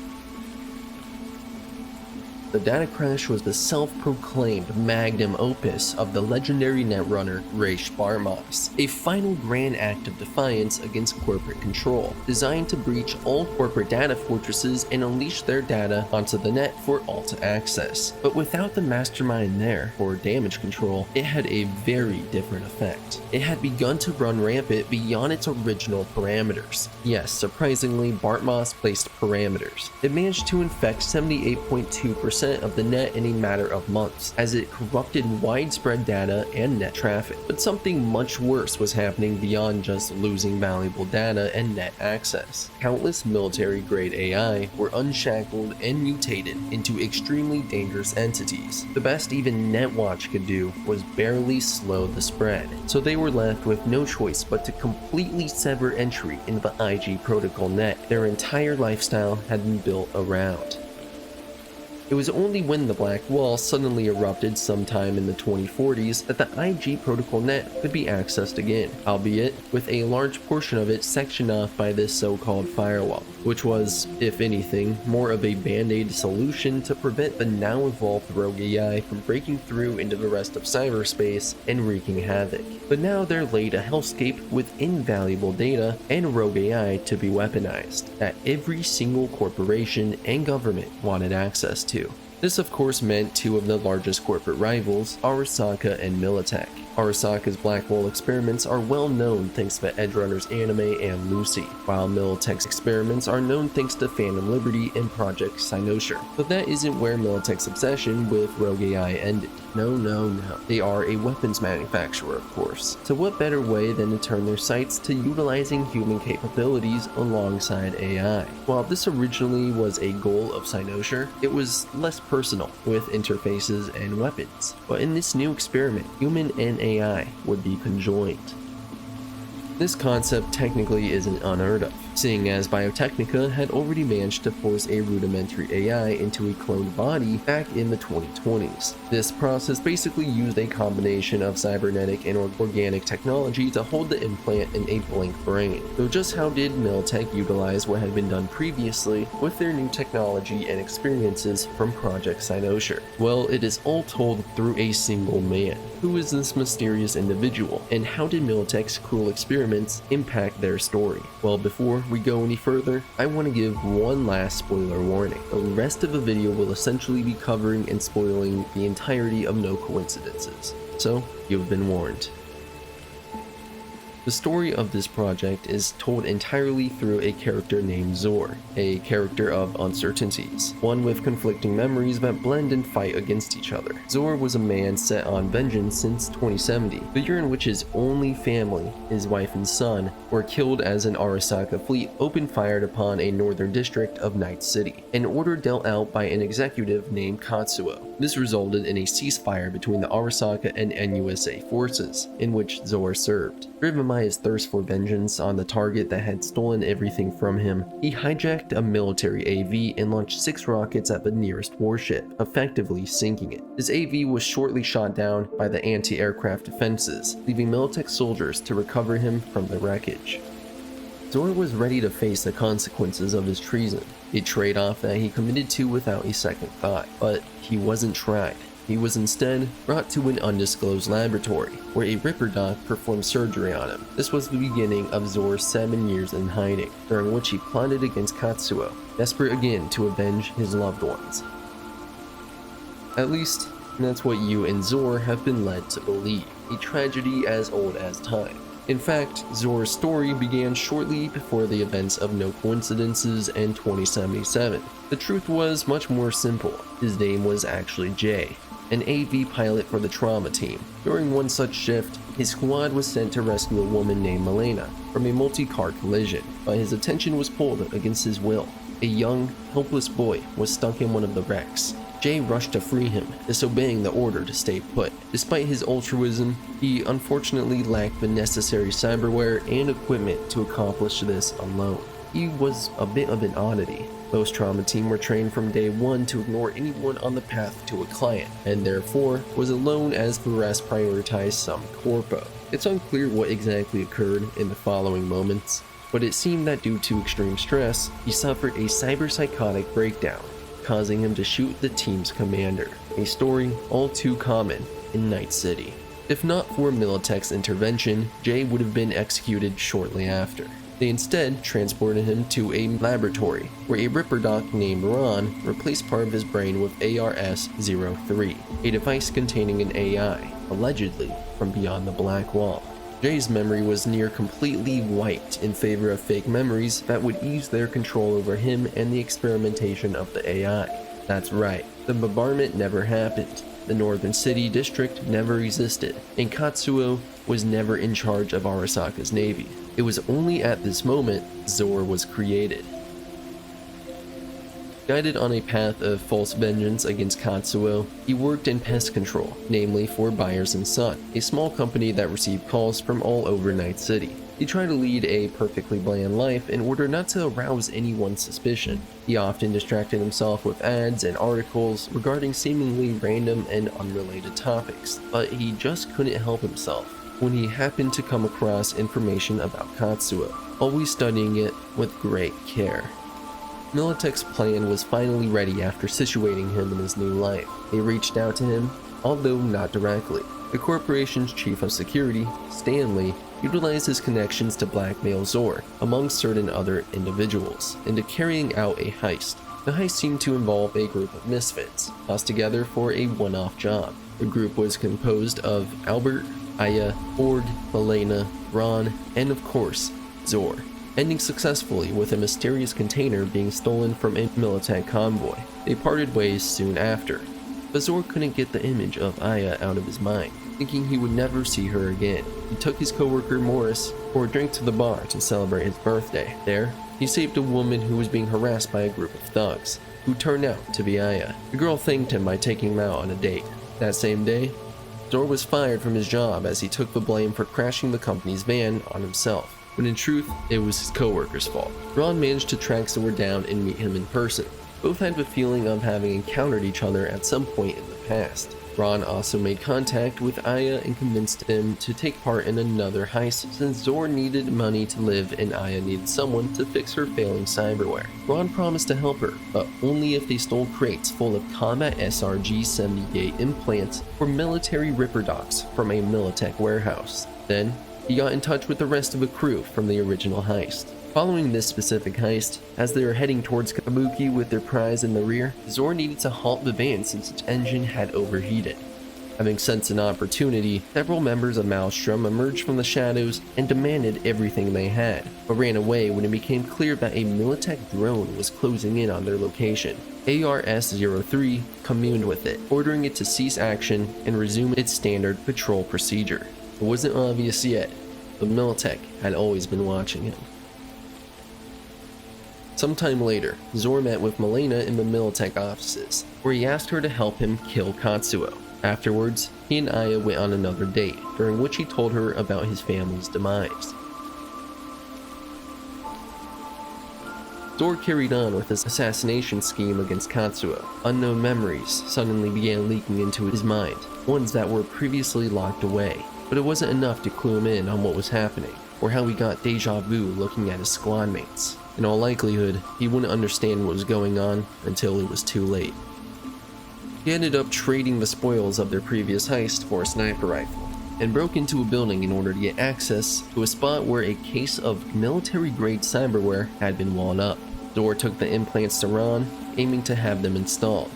The data crash was the self-proclaimed magnum opus of the legendary netrunner Ra's Bartmoss, a final grand act of defiance against corporate control, designed to breach all corporate data fortresses and unleash their data onto the net for all to access. But without the mastermind there for damage control, it had a very different effect. It had begun to run rampant beyond its original parameters. Yes, surprisingly, Bartmoss placed parameters. It managed to infect 78.2% of the net in a matter of months, as it corrupted widespread data and net traffic. But something much worse was happening beyond just losing valuable data and net access. Countless military-grade AI were unshackled and mutated into extremely dangerous entities. The best even Netwatch could do was barely slow the spread, so they were left with no choice but to completely sever entry into the IG protocol net their entire lifestyle had been built around. It was only when the Black Wall suddenly erupted sometime in the 2040s that the IG protocol net could be accessed again, albeit with a large portion of it sectioned off by this so-called firewall, which was, if anything, more of a band-aid solution to prevent the now evolved rogue AI from breaking through into the rest of cyberspace and wreaking havoc. But now there laid a hellscape with invaluable data and rogue AI to be weaponized, that every single corporation and government wanted access to. This of course meant two of the largest corporate rivals, Arasaka and Militech. Arasaka's Blackwall experiments are well known thanks to Edgerunner's anime and Lucy, while Militech's experiments are known thanks to Phantom Liberty and Project Cynosure. But that isn't where Militech's obsession with Rogue AI ended. No. They are a weapons manufacturer, of course. So what better way than to turn their sights to utilizing human capabilities alongside AI? While this originally was a goal of Cynosure, it was less personal, with interfaces and weapons. But in this new experiment, human and AI would be conjoined. This concept technically isn't unheard of, seeing as Biotechnica had already managed to force a rudimentary AI into a cloned body back in the 2020s. This process basically used a combination of cybernetic and organic technology to hold the implant in a blank brain. So just how did Militech utilize what had been done previously with their new technology and experiences from Project Cynosure? Well, it is all told through a single man. Who is this mysterious individual, and how did Militech's cruel experiments impact their story? Well, before we go any further, I want to give one last spoiler warning. The rest of the video will essentially be covering and spoiling the entirety of No Coincidences, so you've been warned. The story of this project is told entirely through a character named Zor, a character of uncertainties, one with conflicting memories that blend and fight against each other. Zor was a man set on vengeance since 2070, the year in which his only family, his wife and son, were killed as an Arasaka fleet opened fire upon a northern district of Night City, an order dealt out by an executive named Katsuo. This resulted in a ceasefire between the Arasaka and NUSA forces, in which Zor served. Driven by his thirst for vengeance on the target that had stolen everything from him, he hijacked a military AV and launched 6 rockets at the nearest warship, effectively sinking it. His AV was shortly shot down by the anti-aircraft defenses, leaving Militech soldiers to recover him from the wreckage. Zor was ready to face the consequences of his treason, a trade-off that he committed to without a second thought. But he wasn't tried. He was instead brought to an undisclosed laboratory, where a Ripper doc performed surgery on him. This was the beginning of Zor's 7 years in hiding, during which he plotted against Katsuo, desperate again to avenge his loved ones. At least, that's what you and Zor have been led to believe, a tragedy as old as time. In fact, Zor's story began shortly before the events of No Coincidences in 2077. The truth was much more simple. His name was actually Jay, an AV pilot for the trauma team. During one such shift, his squad was sent to rescue a woman named Milena from a multi-car collision, but his attention was pulled against his will. A young, helpless boy was stuck in one of the wrecks. Jay rushed to free him, disobeying the order to stay put. Despite his altruism, he unfortunately lacked the necessary cyberware and equipment to accomplish this alone. He was a bit of an oddity. Most trauma team were trained from day one to ignore anyone on the path to a client, and therefore was alone as the rest prioritized some corpo. It's unclear what exactly occurred in the following moments, but it seemed that due to extreme stress, he suffered a cyberpsychotic breakdown, causing him to shoot the team's commander, a story all too common in Night City. If not for Militech's intervention, Jay would have been executed shortly after. They instead transported him to a laboratory, where a Ripper doc named Ron replaced part of his brain with ARS-03, a device containing an AI, allegedly from beyond the Black Wall. Jay's memory was near completely wiped in favor of fake memories that would ease their control over him and the experimentation of the AI. That's right, the bombardment never happened, the Northern City District never existed, and Katsuo was never in charge of Arasaka's navy. It was only at this moment Zor was created. Guided on a path of false vengeance against Katsuo, he worked in pest control, namely for Byers & Son, a small company that received calls from all over Night City. He tried to lead a perfectly bland life in order not to arouse anyone's suspicion. He often distracted himself with ads and articles regarding seemingly random and unrelated topics, but he just couldn't help himself when he happened to come across information about Katsuo, always studying it with great care. Militech's plan was finally ready after situating him in his new life. They reached out to him, although not directly. The corporation's chief of security, Stanley, utilized his connections to blackmail Zor, among certain other individuals, into carrying out a heist. The heist seemed to involve a group of misfits, tossed together for a one-off job. The group was composed of Albert, Aya, Borg, Milena, Ron, and of course, Zor, ending successfully with a mysterious container being stolen from a Militech convoy. They parted ways soon after, but Zor couldn't get the image of Aya out of his mind, thinking he would never see her again. He took his coworker Morris for a drink to the bar to celebrate his birthday. There, he saved a woman who was being harassed by a group of thugs, who turned out to be Aya. The girl thanked him by taking him out on a date. That same day, Zor was fired from his job as he took the blame for crashing the company's van on himself, when in truth, it was his coworker's fault. Ron managed to track Zor down and meet him in person. Both had the feeling of having encountered each other at some point in the past. Ron also made contact with Aya and convinced him to take part in another heist since Zor needed money to live and Aya needed someone to fix her failing cyberware. Ron promised to help her, but only if they stole crates full of combat SRG-78 implants for military Ripper docs from a Militech warehouse. Then, he got in touch with the rest of the crew from the original heist. Following this specific heist, as they were heading towards Kabuki with their prize in the rear, Zor needed to halt the van since its engine had overheated. Having sensed an opportunity, several members of Maelstrom emerged from the shadows and demanded everything they had, but ran away when it became clear that a Militech drone was closing in on their location. ARS-03 communed with it, ordering it to cease action and resume its standard patrol procedure. It wasn't obvious yet, but Militech had always been watching him. Sometime later, Zor met with Milena in the Militech offices, where he asked her to help him kill Katsuo. Afterwards, he and Aya went on another date, during which he told her about his family's demise. Zor carried on with his assassination scheme against Katsuo. Unknown memories suddenly began leaking into his mind, ones that were previously locked away, but it wasn't enough to clue him in on what was happening, or how he got deja vu looking at his squad mates. In all likelihood, he wouldn't understand what was going on until it was too late. He ended up trading the spoils of their previous heist for a sniper rifle, and broke into a building in order to get access to a spot where a case of military-grade cyberware had been walled up. Zor took the implants to Ron, aiming to have them installed.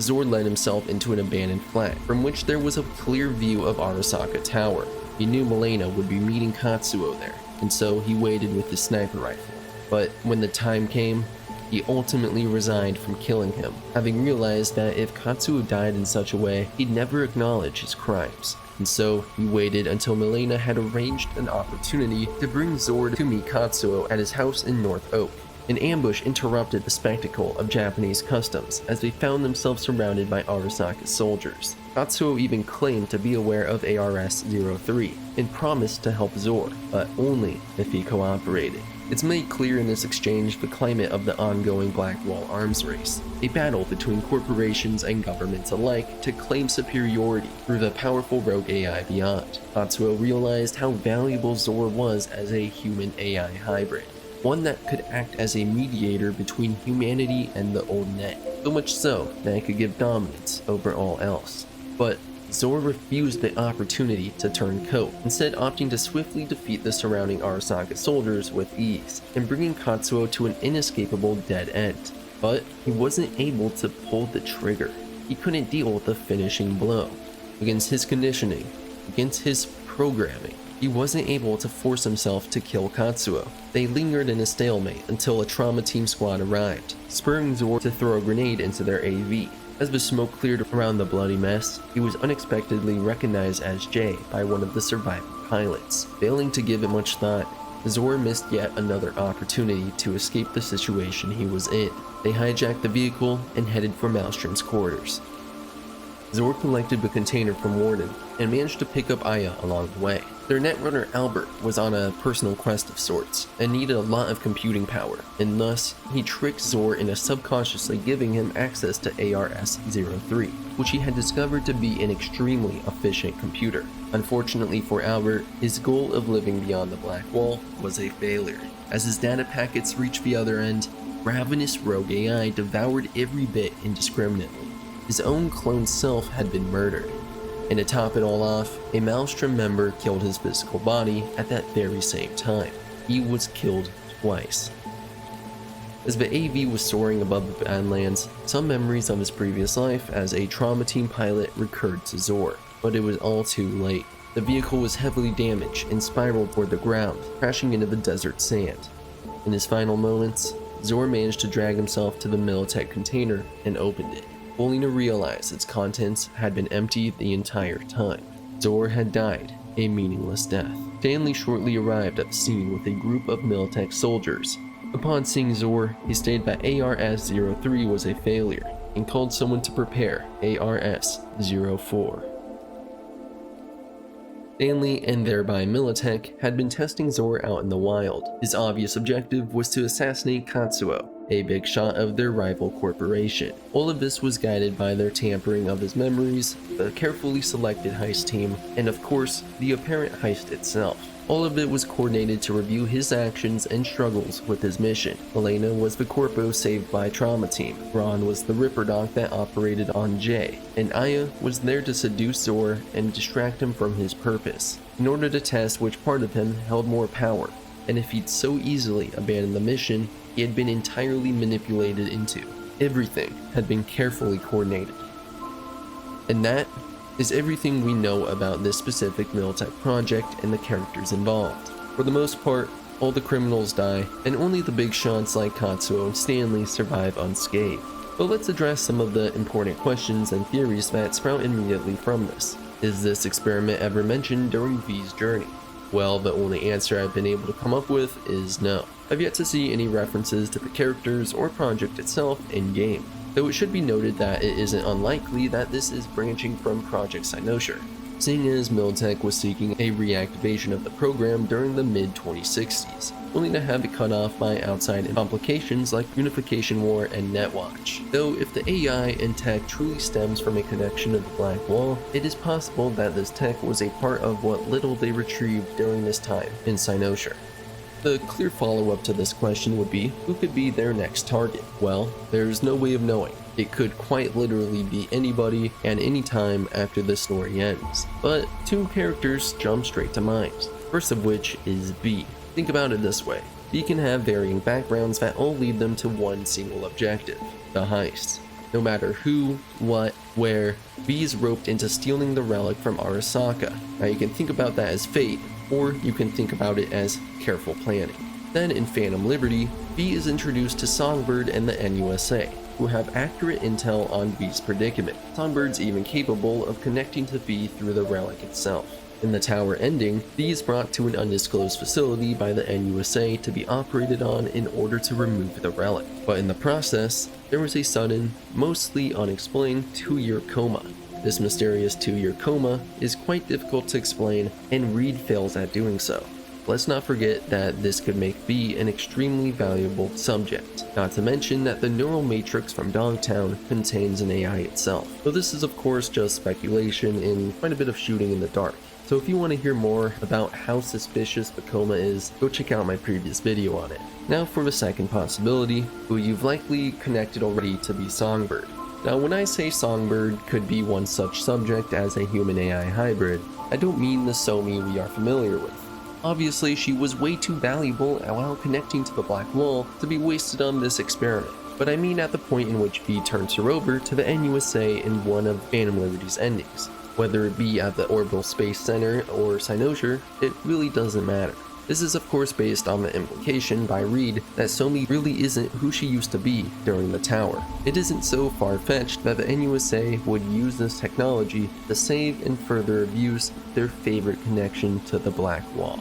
Zor led himself into an abandoned flat, from which there was a clear view of Arasaka Tower. He knew Milena would be meeting Katsuo there, and so he waited with his sniper rifle. But when the time came, he ultimately resigned from killing him, having realized that if Katsuo died in such a way, he'd never acknowledge his crimes. And so he waited until Milena had arranged an opportunity to bring Zor to meet Katsuo at his house in North Oak. An ambush interrupted the spectacle of Japanese customs as they found themselves surrounded by Arasaka soldiers. Katsuo even claimed to be aware of ARS-03 and promised to help Zor, but only if he cooperated. It's made clear in this exchange the climate of the ongoing Blackwall arms race, a battle between corporations and governments alike to claim superiority through the powerful rogue AI beyond. Katsuo realized how valuable Zor was as a human-AI hybrid, one that could act as a mediator between humanity and the old net, so much so that it could give dominance over all else. But Zor refused the opportunity to turn coat, instead opting to swiftly defeat the surrounding Arasaka soldiers with ease, and bringing Katsuo to an inescapable dead end. But he wasn't able to pull the trigger. He couldn't deal with the finishing blow. Against his conditioning, against his programming, he wasn't able to force himself to kill Katsuo. They lingered in a stalemate until a trauma team squad arrived, spurring Zor to throw a grenade into their AV. As the smoke cleared around the bloody mess, he was unexpectedly recognized as Jay by one of the surviving pilots. Failing to give it much thought, Zor missed yet another opportunity to escape the situation he was in. They hijacked the vehicle and headed for Maelstrom's quarters. Zor collected the container from Warden and managed to pick up Aya along the way. Their netrunner Albert was on a personal quest of sorts and needed a lot of computing power, and thus he tricked Zor into subconsciously giving him access to ARS-03, which he had discovered to be an extremely efficient computer. Unfortunately for Albert, his goal of living beyond the Black Wall was a failure. As his data packets reached the other end, ravenous rogue AI devoured every bit indiscriminately. His own clone self had been murdered, and to top it all off, a Maelstrom member killed his physical body at that very same time. He was killed twice. As the AV was soaring above the Badlands, some memories of his previous life as a trauma team pilot recurred to Zor. but it was all too late. The vehicle was heavily damaged and spiraled toward the ground, crashing into the desert sand. In his final moments, Zor managed to drag himself to the Militech container and opened it, only to realize its contents had been emptied the entire time. Zor had died a meaningless death. Stanley shortly arrived at the scene with a group of Militech soldiers. Upon seeing Zor, he stated that ARS-03 was a failure and called someone to prepare ARS-04. Stanley, and thereby Militech, had been testing Zor out in the wild. His obvious objective was to assassinate Katsuo, a big shot of their rival corporation. All of this was guided by their tampering of his memories, the carefully selected heist team, and of course, the apparent heist itself. All of it was coordinated to review his actions and struggles with his mission. Elena was the Corpo saved by Trauma Team, Ron was the Ripper Doc that operated on Jay, and Aya was there to seduce Zor and distract him from his purpose, in order to test which part of him held more power, and if he'd so easily abandoned the mission he had been entirely manipulated into. Everything had been carefully coordinated. And that is everything we know about this specific Militech project and the characters involved. For the most part, all the criminals die, and only the big shots like Katsuo and Stanley survive unscathed. But let's address some of the important questions and theories that sprout immediately from this. Is this experiment ever mentioned during V's journey? Well, the only answer I've been able to come up with is no. I've yet to see any references to the characters or project itself in-game, though it should be noted that it isn't unlikely that this is branching from Project Cynosure, seeing as Militech was seeking a reactivation of the program during the mid-2060s, only to have it cut off by outside complications like Unification War and Netwatch. Though if the AI and tech truly stems from a connection to the Black Wall, it is possible that this tech was a part of what little they retrieved during this time in Cynosure. The clear follow-up to this question would be, who could be their next target? Well, there's no way of knowing. It could quite literally be anybody and any time after the story ends. But two characters jump straight to mind, first of which is V. Think about it this way. V can have varying backgrounds that all lead them to one single objective, the heist. No matter who, what, where, V is roped into stealing the relic from Arasaka. Now you can think about that as fate, or you can think about it as careful planning. Then in Phantom Liberty, V is introduced to Songbird and the NUSA, who have accurate intel on V's predicament. Songbird's even capable of connecting to V through the relic itself. In the tower ending, V is brought to an undisclosed facility by the NUSA to be operated on in order to remove the relic. But in the process, there was a sudden, mostly unexplained 2-year coma. This mysterious 2-year coma is quite difficult to explain, and Reed fails at doing so. Let's not forget that this could make V an extremely valuable subject, not to mention that the neural matrix from Dogtown contains an AI itself. Though this is of course just speculation and quite a bit of shooting in the dark. So if you want to hear more about how suspicious the coma is, go check out my previous video on it. Now for the second possibility, who you've likely connected already to be Songbird. Now when I say Songbird could be one such subject as a human-AI hybrid, I don't mean the Somi we are familiar with. Obviously she was way too valuable while connecting to the Black Wall to be wasted on this experiment, but I mean at the point in which V turns her over to the NUSA in one of Phantom Liberty's endings. Whether it be at the Orbital Space Center or Cynosure, it really doesn't matter. This is of course based on the implication by Reed that Somi really isn't who she used to be during the tower. It isn't so far-fetched that the NUSA would use this technology to save and further abuse their favorite connection to the Black Wall.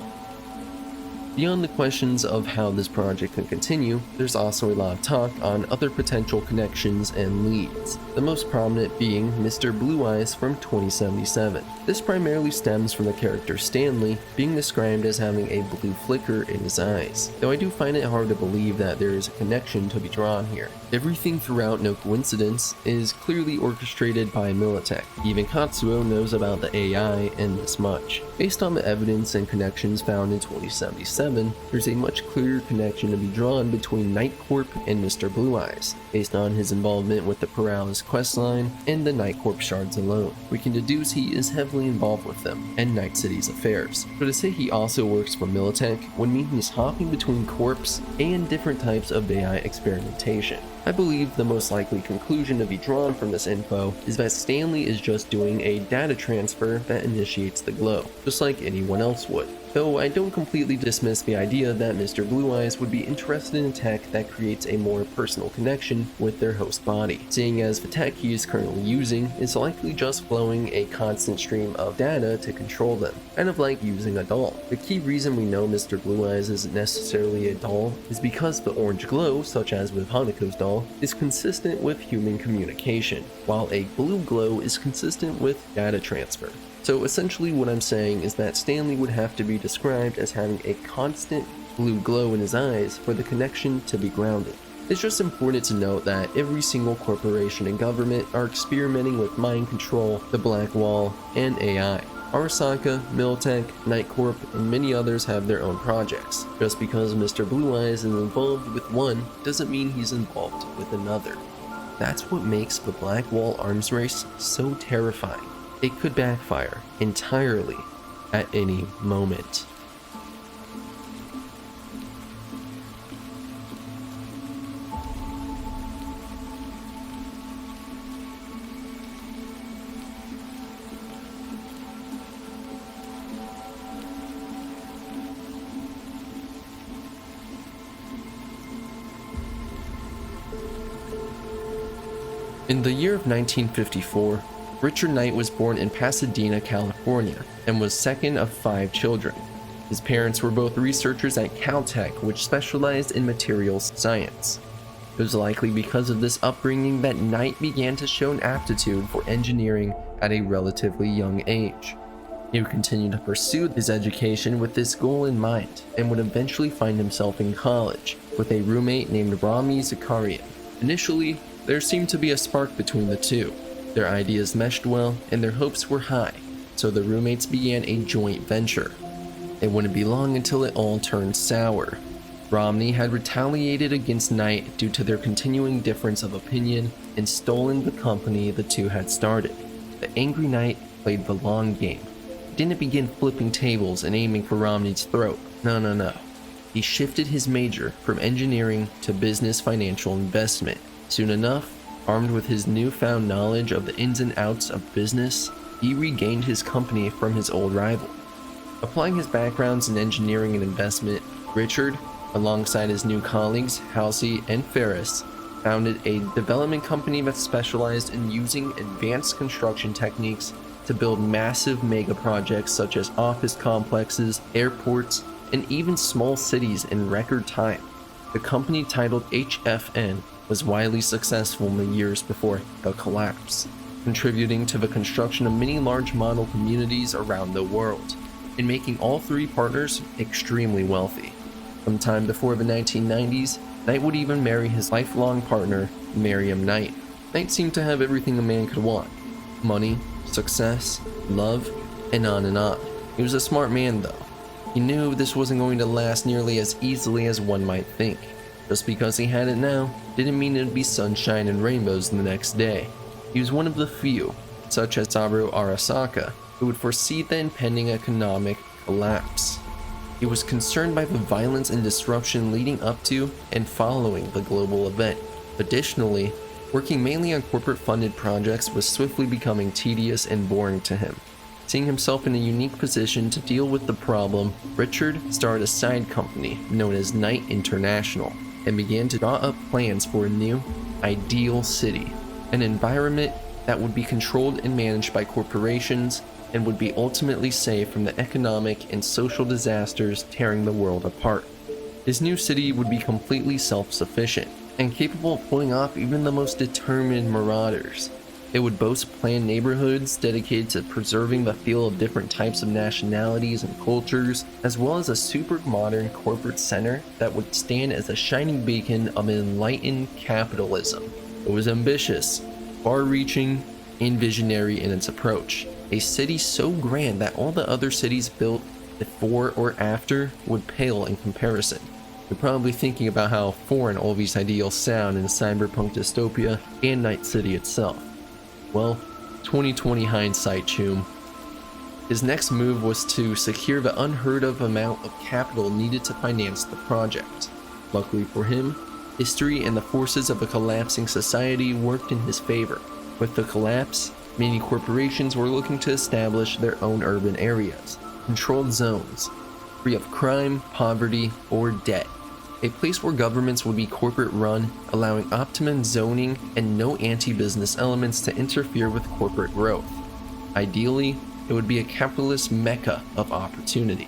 Beyond the questions of how this project can continue, there's also a lot of talk on other potential connections and leads, the most prominent being Mr. Blue Eyes from 2077. This primarily stems from the character Stanley being described as having a blue flicker in his eyes, though I do find it hard to believe that there is a connection to be drawn here. Everything throughout No Coincidence is clearly orchestrated by Militech. Even Katsuo knows about the AI and this much. Based on the evidence and connections found in 2077, there's a much clearer connection to be drawn between Night Corp and Mr. Blue Eyes, based on his involvement with the Paralis questline and the Night Corp shards alone. We can deduce he is heavily involved with them and Night City's affairs. So to say he also works for Militech would mean he's hopping between corps and different types of AI experimentation. I believe the most likely conclusion to be drawn from this info is that Stanley is just doing a data transfer that initiates the glow, just like anyone else would. Though I don't completely dismiss the idea that Mr. Blue Eyes would be interested in tech that creates a more personal connection with their host body, seeing as the tech he is currently using is likely just flowing a constant stream of data to control them, kind of like using a doll. The key reason we know Mr. Blue Eyes isn't necessarily a doll is because the orange glow, such as with Haneko's doll, is consistent with human communication, while a blue glow is consistent with data transfer. So essentially what I'm saying is that Stanley would have to be described as having a constant blue glow in his eyes for the connection to be grounded. It's just important to note that every single corporation and government are experimenting with mind control, the Black Wall, and AI. Arasaka, Militech, Night Corp, and many others have their own projects. Just because Mr. Blue Eyes is involved with one doesn't mean he's involved with another. That's what makes the Black Wall arms race so terrifying. It could backfire entirely at any moment. In the year of 1954, Richard Knight was born in Pasadena, California, and was second of 5 children. His parents were both researchers at Caltech, which specialized in materials science. It was likely because of this upbringing that Knight began to show an aptitude for engineering at a relatively young age. He would continue to pursue his education with this goal in mind, and would eventually find himself in college with a roommate named Rami Zakarian. Initially, there seemed to be a spark between the two. Their ideas meshed well, and their hopes were high, so the roommates began a joint venture. It wouldn't be long until it all turned sour. Romney had retaliated against Knight due to their continuing difference of opinion and stolen the company the two had started. The angry Knight played the long game. He didn't begin flipping tables and aiming for Romney's throat. No. He shifted his major from engineering to business financial investment. Soon enough, armed with his newfound knowledge of the ins and outs of business, he regained his company from his old rival. Applying his backgrounds in engineering and investment, Richard, alongside his new colleagues Halsey and Ferris, founded a development company that specialized in using advanced construction techniques to build massive mega projects such as office complexes, airports, and even small cities in record time. The company, titled HFN, was widely successful in the years before the collapse, contributing to the construction of many large model communities around the world, and making all 3 partners extremely wealthy. Sometime before the 1990s, Knight would even marry his lifelong partner, Miriam Knight. Knight seemed to have everything a man could want: money, success, love, and on and on. He was a smart man though. He knew this wasn't going to last nearly as easily as one might think. Just because he had it now didn't mean it'd be sunshine and rainbows the next day. He was one of the few, such as Saburo Arasaka, who would foresee the impending economic collapse. He was concerned by the violence and disruption leading up to and following the global event. Additionally, working mainly on corporate-funded projects was swiftly becoming tedious and boring to him. Seeing himself in a unique position to deal with the problem, Richard started a side company known as Knight International, and began to draw up plans for a new, ideal city, an environment that would be controlled and managed by corporations and would be ultimately safe from the economic and social disasters tearing the world apart. His new city would be completely self-sufficient and capable of pulling off even the most determined marauders. It would boast planned neighborhoods dedicated to preserving the feel of different types of nationalities and cultures, as well as a super modern corporate center that would stand as a shining beacon of enlightened capitalism. It was ambitious, far-reaching, and visionary in its approach. a city so grand that all the other cities built before or after would pale in comparison. You're probably thinking about how foreign all these ideals sound in cyberpunk dystopia and Night City itself. Well, 2020 hindsight, Choom. His next move was to secure the unheard of amount of capital needed to finance the project. Luckily for him, history and the forces of a collapsing society worked in his favor. With the collapse, many corporations were looking to establish their own urban areas, controlled zones, free of crime, poverty, or debt. A place where governments would be corporate run, allowing optimum zoning and no anti-business elements to interfere with corporate growth. Ideally, it would be a capitalist mecca of opportunity.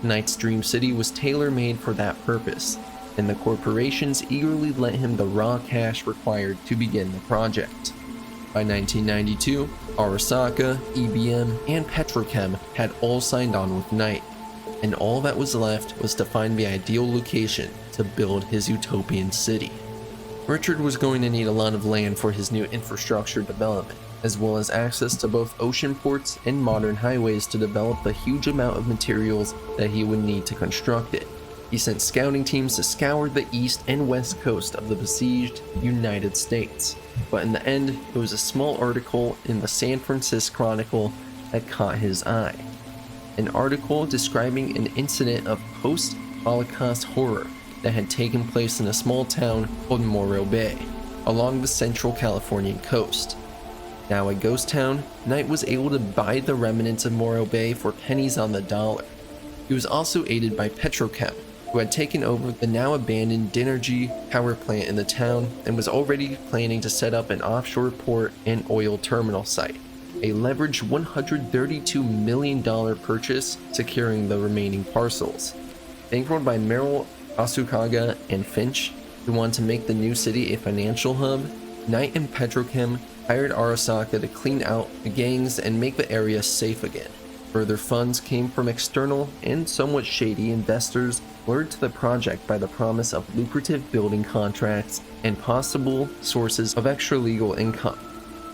Knight's dream city was tailor-made for that purpose, and the corporations eagerly lent him the raw cash required to begin the project. By 1992, Arasaka, EBM, and Petrochem had all signed on with Knight, and all that was left was to find the ideal location to build his utopian city. Richard was going to need a lot of land for his new infrastructure development, as well as access to both ocean ports and modern highways to develop the huge amount of materials that he would need to construct it. He sent scouting teams to scour the east and west coast of the besieged United States. But in the end, it was a small article in the San Francisco Chronicle that caught his eye. An article describing an incident of post-Holocaust horror that had taken place in a small town called Morro Bay, along the central Californian coast. Now a ghost town, Knight was able to buy the remnants of Morro Bay for pennies on the dollar. He was also aided by Petrochem, who had taken over the now abandoned Dinergy power plant in the town and was already planning to set up an offshore port and oil terminal site. A leveraged $132 million purchase securing the remaining parcels. Bankrolled by Merrill, Asukaga, and Finch, who wanted to make the new city a financial hub, Knight and Petrochem hired Arasaka to clean out the gangs and make the area safe again. Further funds came from external and somewhat shady investors lured to the project by the promise of lucrative building contracts and possible sources of extra legal income.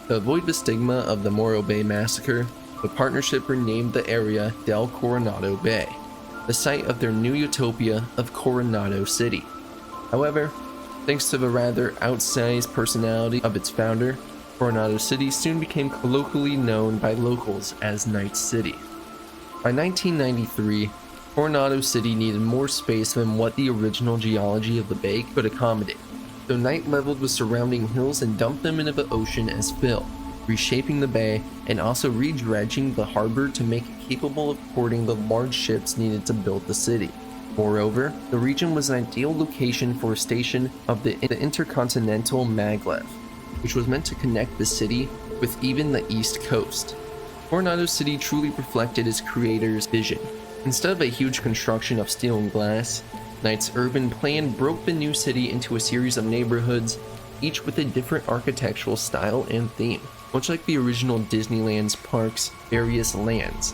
To avoid the stigma of the Morro Bay massacre, the partnership renamed the area Del Coronado Bay, the site of their new utopia of Coronado City. However, thanks to the rather outsized personality of its founder, Coronado City soon became colloquially known by locals as Night City. By 1993, Coronado City needed more space than what the original geology of the bay could accommodate, so Knight leveled the surrounding hills and dumped them into the ocean as fill, reshaping the bay and also redredging the harbor to make it capable of porting the large ships needed to build the city. Moreover, the region was an ideal location for a station of the intercontinental maglev, which was meant to connect the city with even the East Coast. Coronado City truly reflected its creator's vision. Instead of a huge construction of steel and glass, Knight's urban plan broke the new city into a series of neighborhoods, each with a different architectural style and theme, much like the original Disneyland's parks' various lands.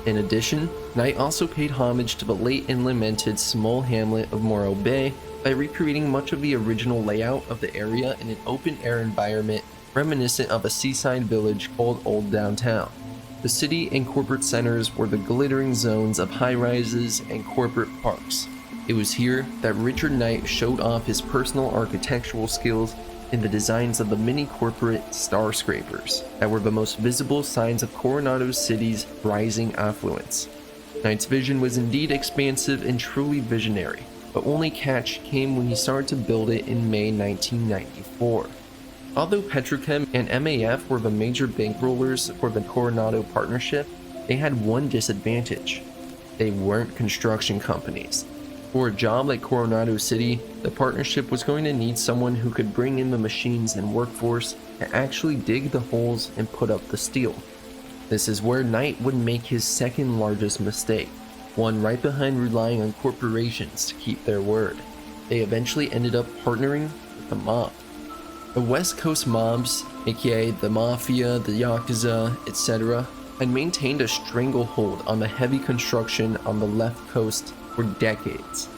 In addition, Knight also paid homage to the late and lamented small hamlet of Morro Bay by recreating much of the original layout of the area in an open-air environment reminiscent of a seaside village called Old Downtown. The city and corporate centers were the glittering zones of high-rises and corporate parks. It was here that Richard Knight showed off his personal architectural skills in the designs of the many corporate skyscrapers that were the most visible signs of Coronado City's rising affluence. Knight's vision was indeed expansive and truly visionary, but only catch came when he started to build it in May 1994. Although Petrochem and MAF were the major bankrollers for the Coronado partnership, they had one disadvantage. They weren't construction companies. For a job like Coronado City, the partnership was going to need someone who could bring in the machines and workforce to actually dig the holes and put up the steel. This is where Knight would make his second largest mistake, one right behind relying on corporations to keep their word. They eventually ended up partnering with the mob. The West Coast mobs, aka the Mafia, the Yakuza, etc., had maintained a stranglehold on the heavy construction on the left coast for decades.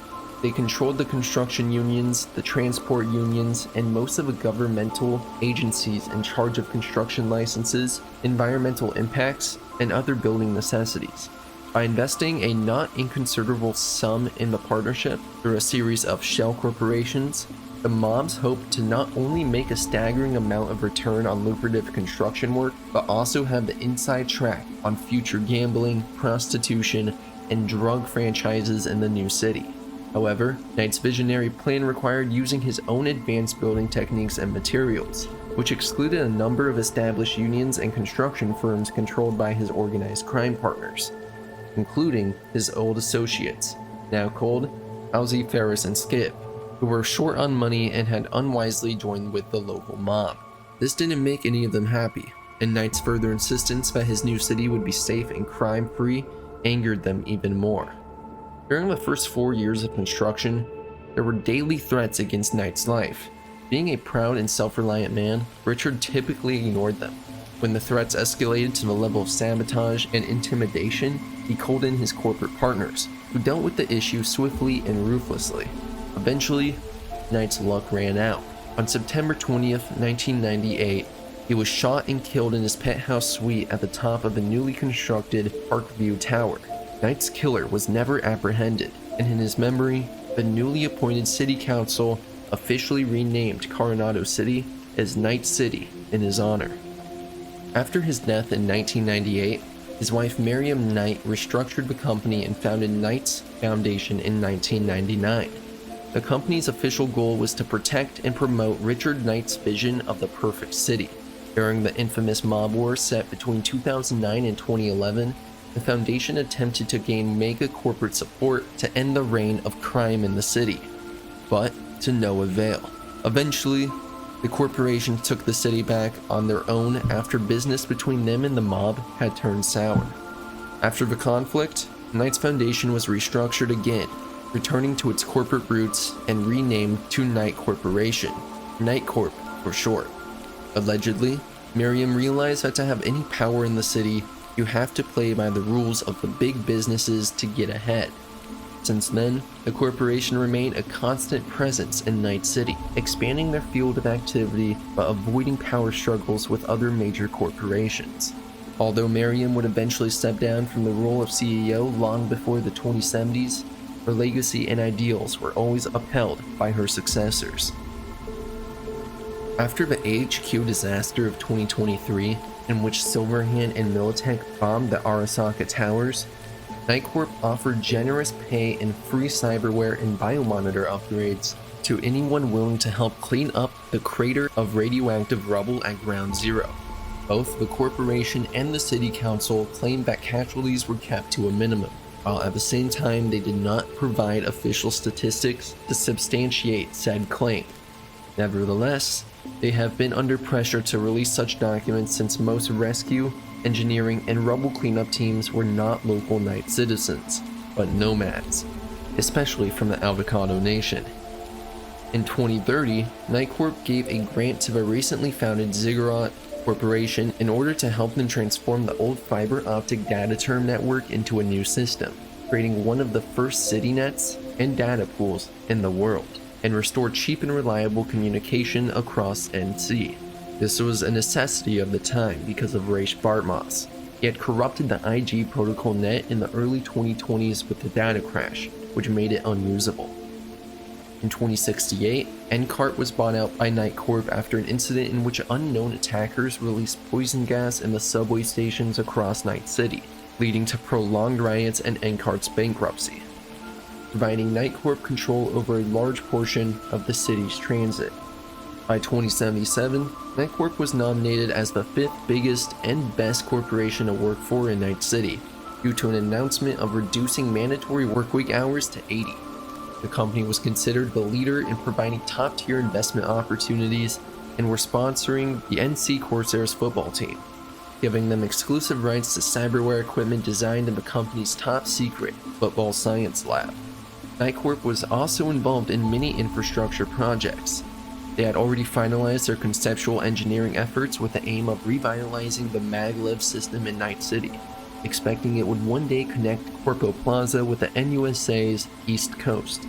They controlled the construction unions, the transport unions, and most of the governmental agencies in charge of construction licenses, environmental impacts, and other building necessities. By investing a not inconsiderable sum in the partnership through a series of shell corporations, the mobs hoped to not only make a staggering amount of return on lucrative construction work, but also have the inside track on future gambling, prostitution, and drug franchises in the new city. However, Knight's visionary plan required using his own advanced building techniques and materials, which excluded a number of established unions and construction firms controlled by his organized crime partners, including his old associates, now called Owsley, Ferris, and Skip, who were short on money and had unwisely joined with the local mob. This didn't make any of them happy, and Knight's further insistence that his new city would be safe and crime-free angered them even more. During the first 4 years of construction, there were daily threats against Knight's life. Being a proud and self-reliant man, Richard typically ignored them. When the threats escalated to the level of sabotage and intimidation, he called in his corporate partners, who dealt with the issue swiftly and ruthlessly. Eventually, Knight's luck ran out. On September 20th, 1998, he was shot and killed in his penthouse suite at the top of the newly constructed Parkview Tower. Knight's killer was never apprehended, and in his memory, the newly appointed city council officially renamed Coronado City as Night City in his honor. After his death in 1998, his wife Miriam Knight restructured the company and founded Knight's Foundation in 1999. The company's official goal was to protect and promote Richard Knight's vision of the perfect city. During the infamous mob war set between 2009 and 2011, the foundation attempted to gain mega corporate support to end the reign of crime in the city, but to no avail. Eventually, the corporation took the city back on their own after business between them and the mob had turned sour. After the conflict, Knight's Foundation was restructured again, returning to its corporate roots and renamed to Knight Corporation, Knight Corp for short. Allegedly, Miriam realized that to have any power in the city, you have to play by the rules of the big businesses to get ahead. Since then, the corporation remained a constant presence in Night City, expanding their field of activity but avoiding power struggles with other major corporations. Although Miriam would eventually step down from the role of CEO long before the 2070s, her legacy and ideals were always upheld by her successors. After the AHQ disaster of 2023, in which Silverhand and Militech bombed the Arasaka Towers, Knight Corp offered generous pay and free cyberware and biomonitor upgrades to anyone willing to help clean up the crater of radioactive rubble at Ground Zero. Both the corporation and the city council claimed that casualties were kept to a minimum, while at the same time they did not provide official statistics to substantiate said claim. Nevertheless, they have been under pressure to release such documents since most rescue, engineering, and rubble cleanup teams were not local Knight citizens, but nomads, especially from the Avocado Nation. In 2030, Knight Corp gave a grant to the recently founded Ziggurat Corporation in order to help them transform the old fiber optic data term network into a new system, creating one of the first city nets and data pools in the world, and restore cheap and reliable communication across NC. This was a necessity of the time because of Rafe Bartmoss. He had corrupted the IG protocol net in the early 2020s with the data crash, which made it unusable. In 2068, NCART was bought out by Knight Corp after an incident in which unknown attackers released poison gas in the subway stations across Night City, leading to prolonged riots and NCART's bankruptcy, providing Knight Corp control over a large portion of the city's transit. By 2077, Knight Corp was nominated as the 5th biggest and best corporation to work for in Night City, due to an announcement of reducing mandatory workweek hours to 80. The company was considered the leader in providing top-tier investment opportunities and were sponsoring the NC Corsairs football team, giving them exclusive rights to cyberware equipment designed in the company's top-secret football science lab. Knight Corp was also involved in many infrastructure projects. They had already finalized their conceptual engineering efforts with the aim of revitalizing the maglev system in Night City, expecting it would one day connect Corpo Plaza with the NUSA's East Coast.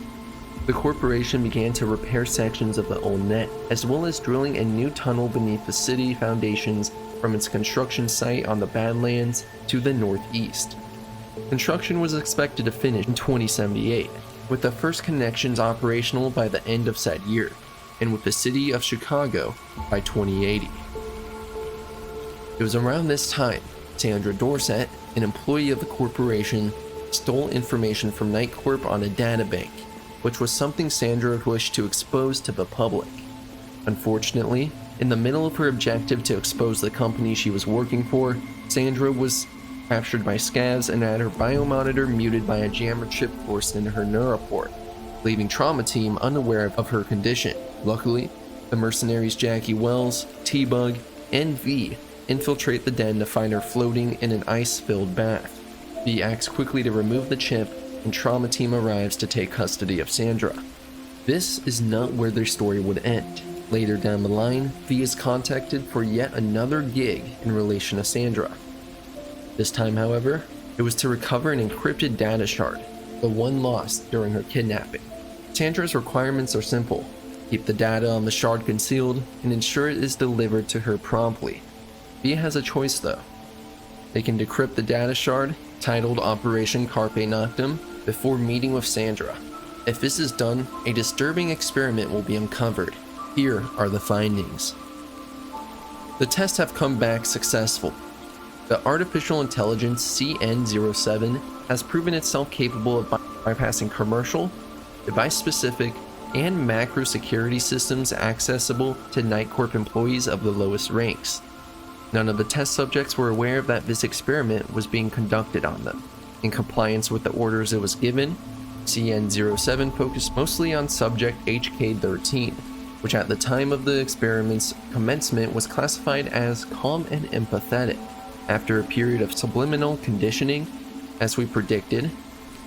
The corporation began to repair sections of the old net, as well as drilling a new tunnel beneath the city foundations from its construction site on the Badlands to the northeast. Construction was expected to finish in 2078, with the first connections operational by the end of said year, and with the city of Chicago by 2080. It was around this time, Sandra Dorsett, an employee of the corporation, stole information from NightCorp on a databank, which was something Sandra wished to expose to the public. Unfortunately, in the middle of her objective to expose the company she was working for, Sandra was captured by scavs and had her biomonitor muted by a jammer chip forced into her neuroport, leaving Trauma Team unaware of her condition. Luckily, the mercenaries Jackie Wells, T-Bug, and V infiltrate the den to find her floating in an ice-filled bath. V acts quickly to remove the chip, and Trauma Team arrives to take custody of Sandra. This is not where their story would end. Later down the line, V is contacted for yet another gig in relation to Sandra. This time, however, it was to recover an encrypted data shard, the one lost during her kidnapping. Sandra's requirements are simple: keep the data on the shard concealed and ensure it is delivered to her promptly. V has a choice though. They can decrypt the data shard, titled Operation Carpe Noctem, before meeting with Sandra. If this is done, a disturbing experiment will be uncovered. Here are the findings. The tests have come back successful. The artificial intelligence CN07 has proven itself capable of bypassing commercial, device-specific, and macro security systems accessible to NightCorp employees of the lowest ranks. None of the test subjects were aware that this experiment was being conducted on them. In compliance with the orders it was given, CN07 focused mostly on subject HK13, which at the time of the experiment's commencement was classified as calm and empathetic. After a period of subliminal conditioning, as we predicted,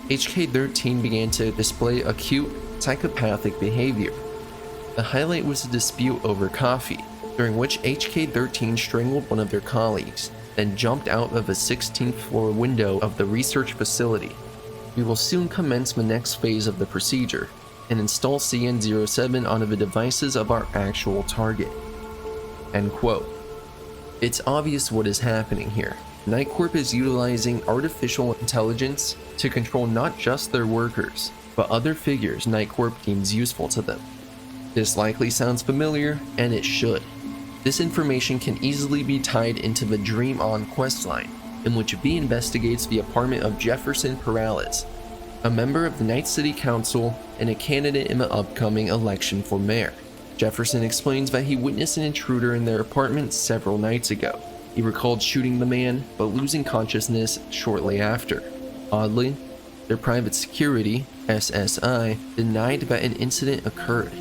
HK13 began to display acute psychopathic behavior. The highlight was a dispute over coffee, during which HK13 strangled one of their colleagues, then jumped out of a 16th floor window of the research facility. We will soon commence the next phase of the procedure and install CN07 onto the devices of our actual target. End quote. It's obvious what is happening here. NightCorp is utilizing artificial intelligence to control not just their workers, but other figures NightCorp deems useful to them. This likely sounds familiar, and it should. This information can easily be tied into the Dream On questline, in which V investigates the apartment of Jefferson Perales, a member of the Night City Council and a candidate in the upcoming election for mayor. Jefferson explains that he witnessed an intruder in their apartment several nights ago. He recalled shooting the man, but losing consciousness shortly after. Oddly, their private security, SSI, denied that an incident occurred.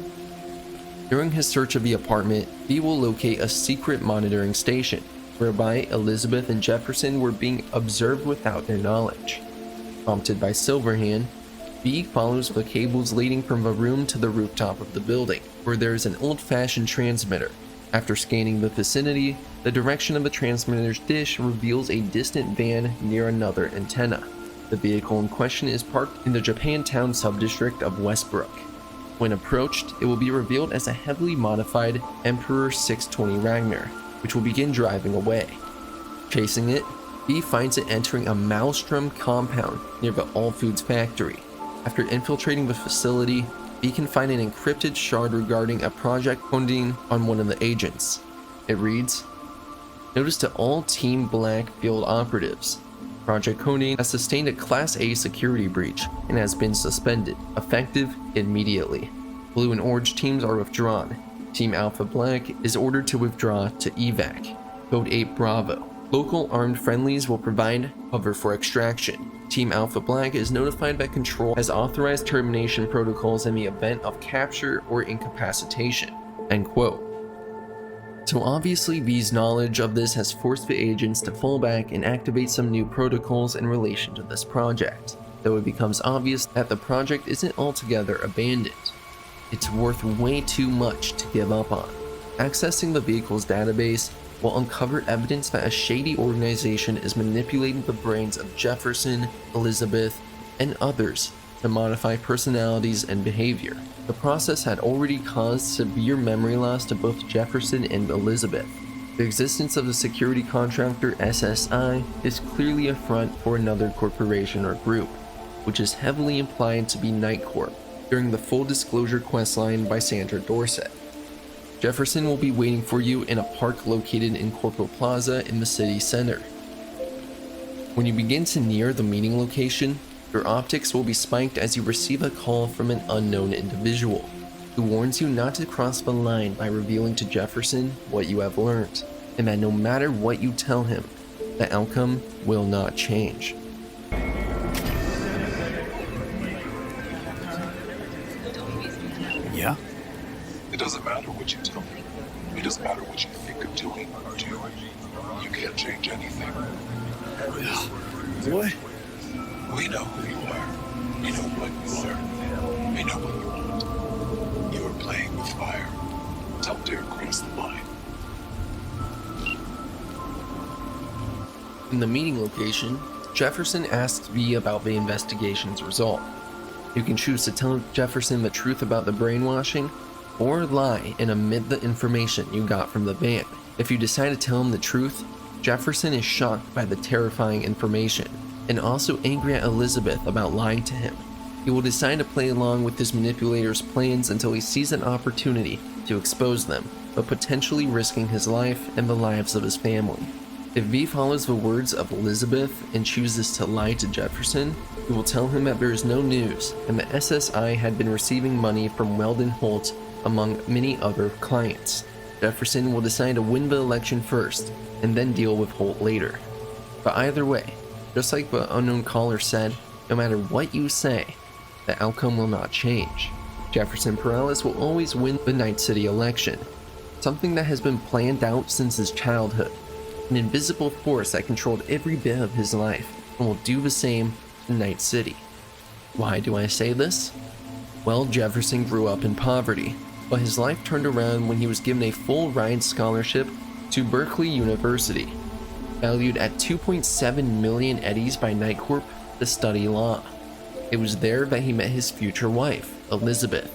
During his search of the apartment, he will locate a secret monitoring station, whereby Elizabeth and Jefferson were being observed without their knowledge. Prompted by Silverhand, B follows the cables leading from the room to the rooftop of the building, where there is an old-fashioned transmitter. After scanning the vicinity, the direction of the transmitter's dish reveals a distant van near another antenna. The vehicle in question is parked in the Japantown subdistrict of Westbrook. When approached, it will be revealed as a heavily modified Emperor 620 Ragnar, which will begin driving away. Chasing it, B finds it entering a Maelstrom compound near the All Foods factory. After infiltrating the facility, B can find an encrypted shard regarding a Project Condine on one of the agents. It reads, "Notice to all Team Black field operatives. Project Condine has sustained a Class A security breach and has been suspended, effective immediately. Blue and Orange teams are withdrawn. Team Alpha Black is ordered to withdraw to evac. Code 8 Bravo. Local armed friendlies will provide cover for extraction. Team Alpha Black is notified that Control has authorized termination protocols in the event of capture or incapacitation." End quote. So obviously V's knowledge of this has forced the agents to fall back and activate some new protocols in relation to this project, though it becomes obvious that the project isn't altogether abandoned. It's worth way too much to give up on. Accessing the vehicle's database will uncover evidence that a shady organization is manipulating the brains of Jefferson, Elizabeth, and others to modify personalities and behavior. The process had already caused severe memory loss to both Jefferson and Elizabeth. The existence of the security contractor SSI is clearly a front for another corporation or group, which is heavily implied to be Night Corp during the full disclosure questline by Sandra Dorset. Jefferson will be waiting for you in a park located in Corpo Plaza in the city center. When you begin to near the meeting location, your optics will be spiked as you receive a call from an unknown individual who warns you not to cross the line by revealing to Jefferson what you have learned, and that no matter what you tell him, the outcome will not change. Yeah? It doesn't matter what you tell me. It doesn't matter what you think of doing or doing. You can't change anything. What? We know who you are. We know what you are. We know what you want. You are playing with fire. Don't dare cross the line. In the meeting location, Jefferson asks V about the investigation's result. You can choose to tell Jefferson the truth about the brainwashing, or lie and omit the information you got from the van. If you decide to tell him the truth, Jefferson is shocked by the terrifying information, and also angry at Elizabeth about lying to him. He will decide to play along with his manipulator's plans until he sees an opportunity to expose them, but potentially risking his life and the lives of his family. If V follows the words of Elizabeth and chooses to lie to Jefferson, he will tell him that there is no news and the SSI had been receiving money from Weldon Holt among many other clients. Jefferson will decide to win the election first and then deal with Holt later. But either way, just like the unknown caller said, no matter what you say, the outcome will not change. Jefferson Perales will always win the Night City election, something that has been planned out since his childhood. An invisible force that controlled every bit of his life and will do the same in Night City. Why do I say this? Well, Jefferson grew up in poverty, but his life turned around when he was given a full ride scholarship to Berkeley University, valued at 2.7 million eddies by Night Corp to study law. It was there that he met his future wife, Elizabeth,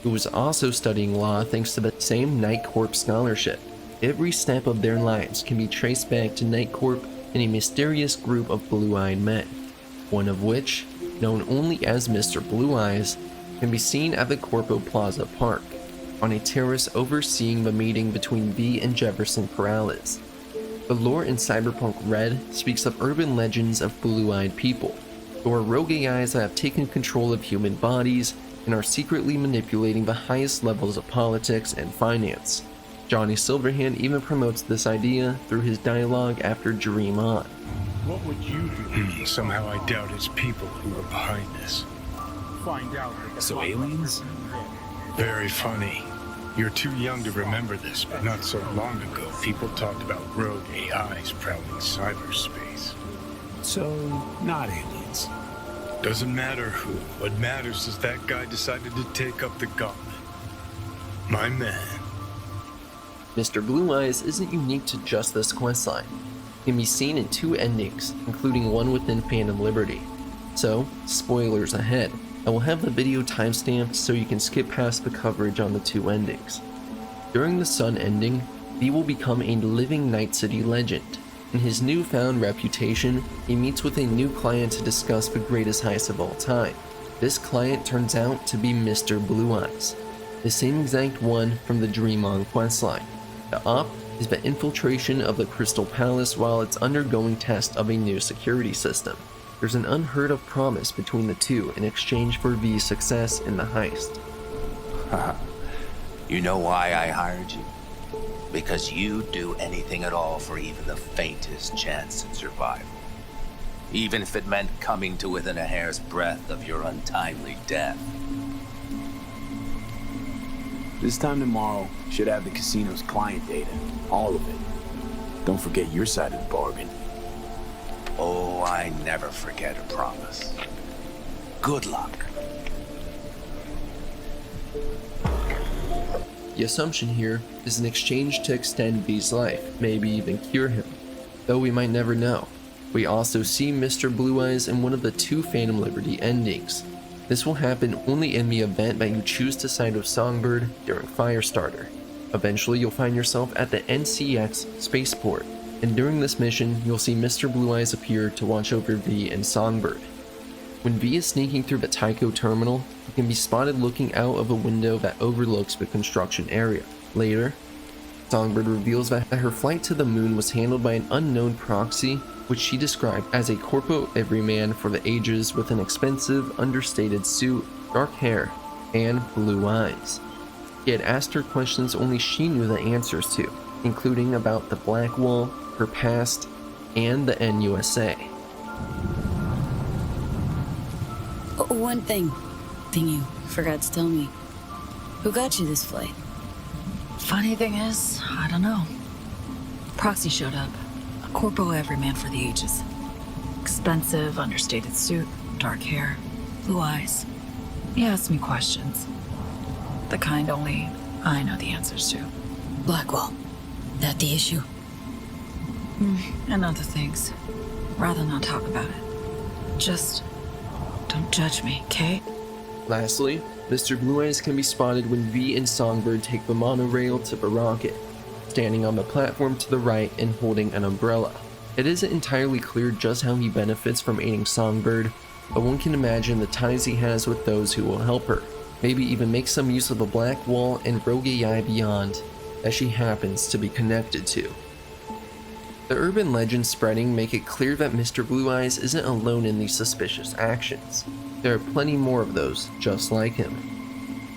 who was also studying law thanks to the same Night Corp scholarship. Every step of their lives can be traced back to Night Corp and a mysterious group of blue-eyed men, one of which, known only as Mr. Blue Eyes, can be seen at the Corpo Plaza Park, on a terrace overseeing the meeting between V and Jefferson Perales. The lore in Cyberpunk Red speaks of urban legends of blue-eyed people, who are rogue AIs that have taken control of human bodies and are secretly manipulating the highest levels of politics and finance. Johnny Silverhand even promotes this idea through his dialogue after Dream On. What would you do? Somehow I doubt it's people who are behind this. Find out. So aliens? Very funny. You're too young to remember this, but not so long ago, people talked about rogue AIs prowling cyberspace. So, not aliens. Doesn't matter who. What matters is that guy decided to take up the gauntlet. My man. Mr. Blue Eyes isn't unique to just this questline. It can be seen in 2 endings, including one within Phantom Liberty. So, spoilers ahead. I will have the video timestamped so you can skip past the coverage on the 2 endings. During the Sun ending, V will become a living Night City legend. In his newfound reputation, he meets with a new client to discuss the greatest heist of all time. This client turns out to be Mr. Blue Eyes, the same exact one from the Dream On questline. The op is the infiltration of the Crystal Palace while it's undergoing test of a new security system. There's an unheard of promise between the two in exchange for V's success in the heist. You know why I hired you? Because you'd do anything at all for even the faintest chance at survival. Even if it meant coming to within a hair's breadth of your untimely death. This time tomorrow, should have the casino's client data. All of it. Don't forget your side of the bargain. Oh, I never forget a promise. Good luck. The assumption here is an exchange to extend V's life, maybe even cure him, though we might never know. We also see Mr. Blue Eyes in one of the 2 Phantom Liberty endings. This will happen only in the event that you choose to side with Songbird during Firestarter. Eventually, you'll find yourself at the NCX spaceport, and during this mission, you'll see Mr. Blue Eyes appear to watch over V and Songbird. When V is sneaking through the Tycho terminal, he can be spotted looking out of a window that overlooks the construction area. Later, Songbird reveals that her flight to the moon was handled by an unknown proxy, which she described as a corpo everyman for the ages with an expensive, understated suit, dark hair, and blue eyes. He had asked her questions only she knew the answers to, including about the Black Wall, her past, and the NUSA. One thing you forgot to tell me. Who got you this flight? Funny thing is, I don't know. Proxy showed up. A corpo everyman for the ages. Expensive, understated suit, dark hair, blue eyes. He asked me questions. The kind only I know the answers to. Blackwall. That the issue? And other things. Rather not talk about it. Just don't judge me, okay? Lastly, Mr. Blue Eyes can be spotted when V and Songbird take the monorail to Barrocket, standing on the platform to the right and holding an umbrella. It isn't entirely clear just how he benefits from aiding Songbird, but one can imagine the ties he has with those who will help her, maybe even make some use of the Black Wall and Rogue AI beyond that she happens to be connected to. The urban legends spreading make it clear that Mr. Blue Eyes isn't alone in these suspicious actions. There are plenty more of those just like him.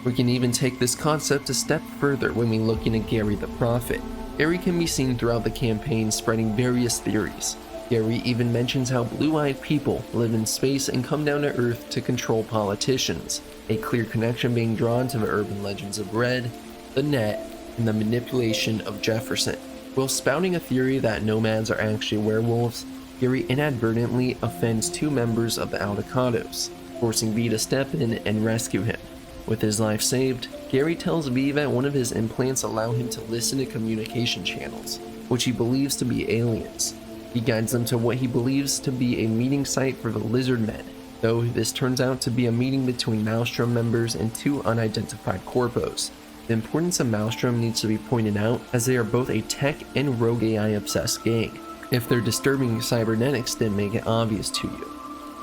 We can even take this concept a step further when we look into Gary the Prophet. Gary can be seen throughout the campaign spreading various theories. Gary even mentions how blue-eyed people live in space and come down to Earth to control politicians, a clear connection being drawn to the urban legends of Red, the Net, and the manipulation of Jefferson. While spouting a theory that nomads are actually werewolves, Gary inadvertently offends two members of the Aldecados, forcing V to step in and rescue him. With his life saved, Gary tells V that one of his implants allow him to listen to communication channels, which he believes to be aliens. He guides them to what he believes to be a meeting site for the Lizard Men, though this turns out to be a meeting between Maelstrom members and two unidentified corpos. The importance of Maelstrom needs to be pointed out, as they are both a tech and rogue AI obsessed gang, if their disturbing cybernetics didn't make it obvious to you.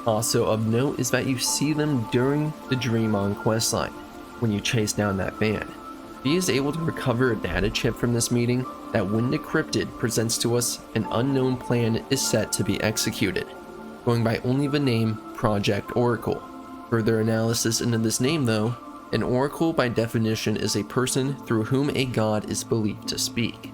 Also of note is that you see them during the Dream On questline, when you chase down that van. V is able to recover a data chip from this meeting that, when decrypted, presents to us an unknown plan is set to be executed, going by only the name Project Oracle. Further analysis into this name though, an oracle by definition is a person through whom a god is believed to speak.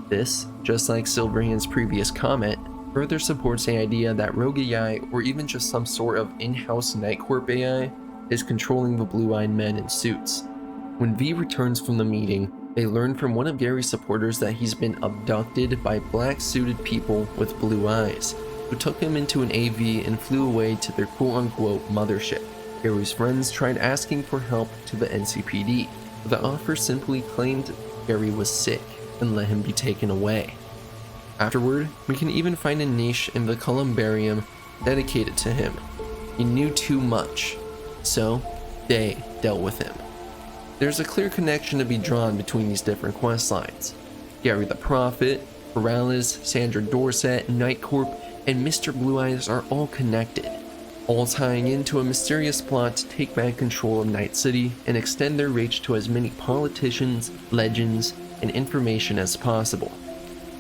This, just like Silverhand's previous comment, further supports the idea that Rogue AI, or even just some sort of in-house Nightcorp AI, is controlling the blue-eyed men in suits. When V returns from the meeting, they learn from one of Gary's supporters that he's been abducted by black-suited people with blue eyes, who took him into an AV and flew away to their quote-unquote mothership. Gary's friends tried asking for help to the NCPD, but the offer simply claimed Gary was sick and let him be taken away. Afterward, we can even find a niche in the Columbarium dedicated to him. He knew too much, so they dealt with him. There's a clear connection to be drawn between these different quest lines. Gary the Prophet, Perales, Sandra Dorset, Nightcorp, and Mr. Blue Eyes are all connected, all tying into a mysterious plot to take back control of Night City and extend their reach to as many politicians, legends, and information as possible.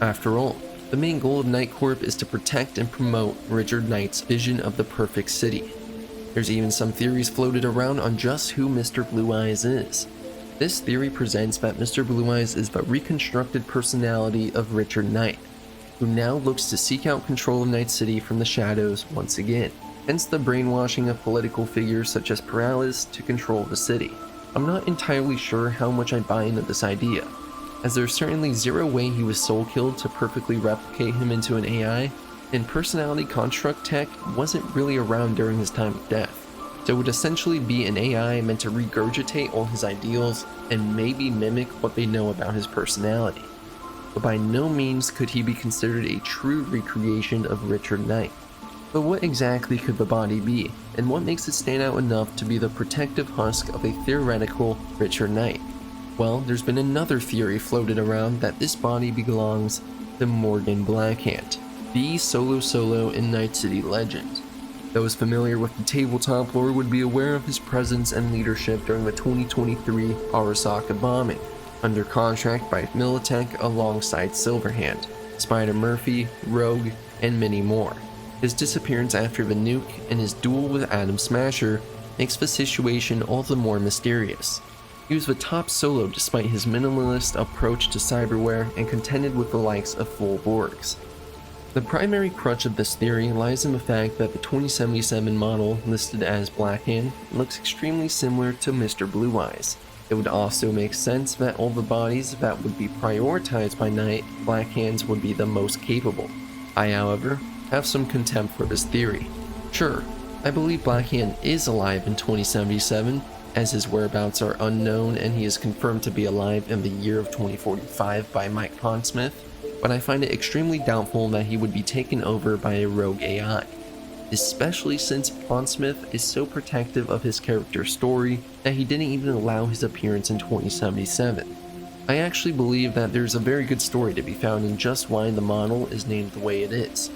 After all, the main goal of Nightcorp is to protect and promote Richard Knight's vision of the perfect city. There's even some theories floated around on just who Mr. Blue Eyes is. This theory presents that Mr. Blue Eyes is the reconstructed personality of Richard Knight, who now looks to seek out control of Night City from the shadows once again, hence the brainwashing of political figures such as Perales to control the city. I'm not entirely sure how much I buy into this idea, as there's certainly zero way he was soul killed to perfectly replicate him into an AI, and personality construct tech wasn't really around during his time of death, so it would essentially be an AI meant to regurgitate all his ideals and maybe mimic what they know about his personality. But by no means could he be considered a true recreation of Richard Knight. But what exactly could the body be, and what makes it stand out enough to be the protective husk of a theoretical Richard Knight? Well, there's been another theory floated around that this body belongs to Morgan Blackhand, the Solo in Night City legend. Those familiar with the tabletop lore would be aware of his presence and leadership during the 2023 Arasaka bombing, under contract by Militech alongside Silverhand, Spider Murphy, Rogue, and many more. His disappearance after the nuke and his duel with Atom Smasher makes the situation all the more mysterious. He was the top Solo despite his minimalist approach to cyberware and contended with the likes of full Borgs. The primary crutch of this theory lies in the fact that the 2077 model listed as Blackhand looks extremely similar to Mr. Blue Eyes. It would also make sense that all the bodies that would be prioritized by Knight, Blackhands would be the most capable. I, however, have some contempt for this theory. Sure, I believe Blackhand is alive in 2077, as his whereabouts are unknown and he is confirmed to be alive in the year of 2045 by Mike Pondsmith, but I find it extremely doubtful that he would be taken over by a rogue AI, especially since Pondsmith is so protective of his character's story that he didn't even allow his appearance in 2077. I actually believe that there's a very good story to be found in just why the model is named the way it is.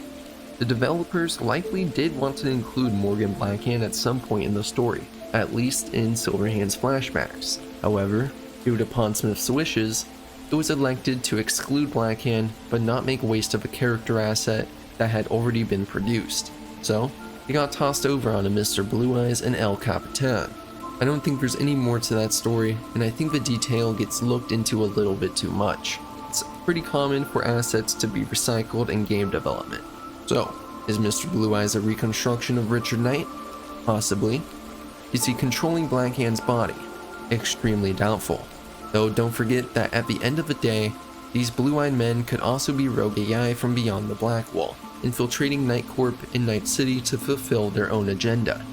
The developers likely did want to include Morgan Blackhand at some point in the story, at least in Silverhand's flashbacks. However, due to Pondsmith's wishes, it was elected to exclude Blackhand but not make waste of a character asset that had already been produced. So, it got tossed over onto Mr. Blue Eyes and El Capitan. I don't think there's any more to that story, and I think the detail gets looked into a little bit too much. It's pretty common for assets to be recycled in game development. So, is Mr. Blue Eyes a reconstruction of Richard Knight? Possibly. Is he controlling Blackhand's body? Extremely doubtful. Though don't forget that at the end of the day, these blue-eyed men could also be rogue AI from beyond the Black Wall, infiltrating Night Corp in Night City to fulfill their own agenda.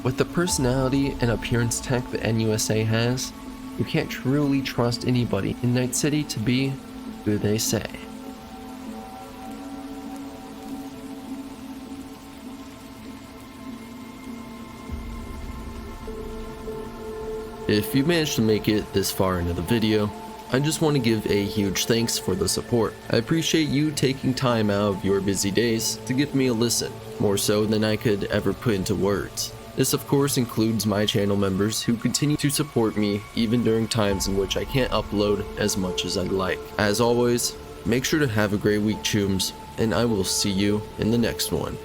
With the personality and appearance tech that NUSA has, you can't truly trust anybody in Night City to be who they say. If you managed to make it this far into the video, I just want to give a huge thanks for the support. I appreciate you taking time out of your busy days to give me a listen, more so than I could ever put into words. This of course includes my channel members who continue to support me even during times in which I can't upload as much as I'd like. As always, make sure to have a great week, Chooms, and I will see you in the next one.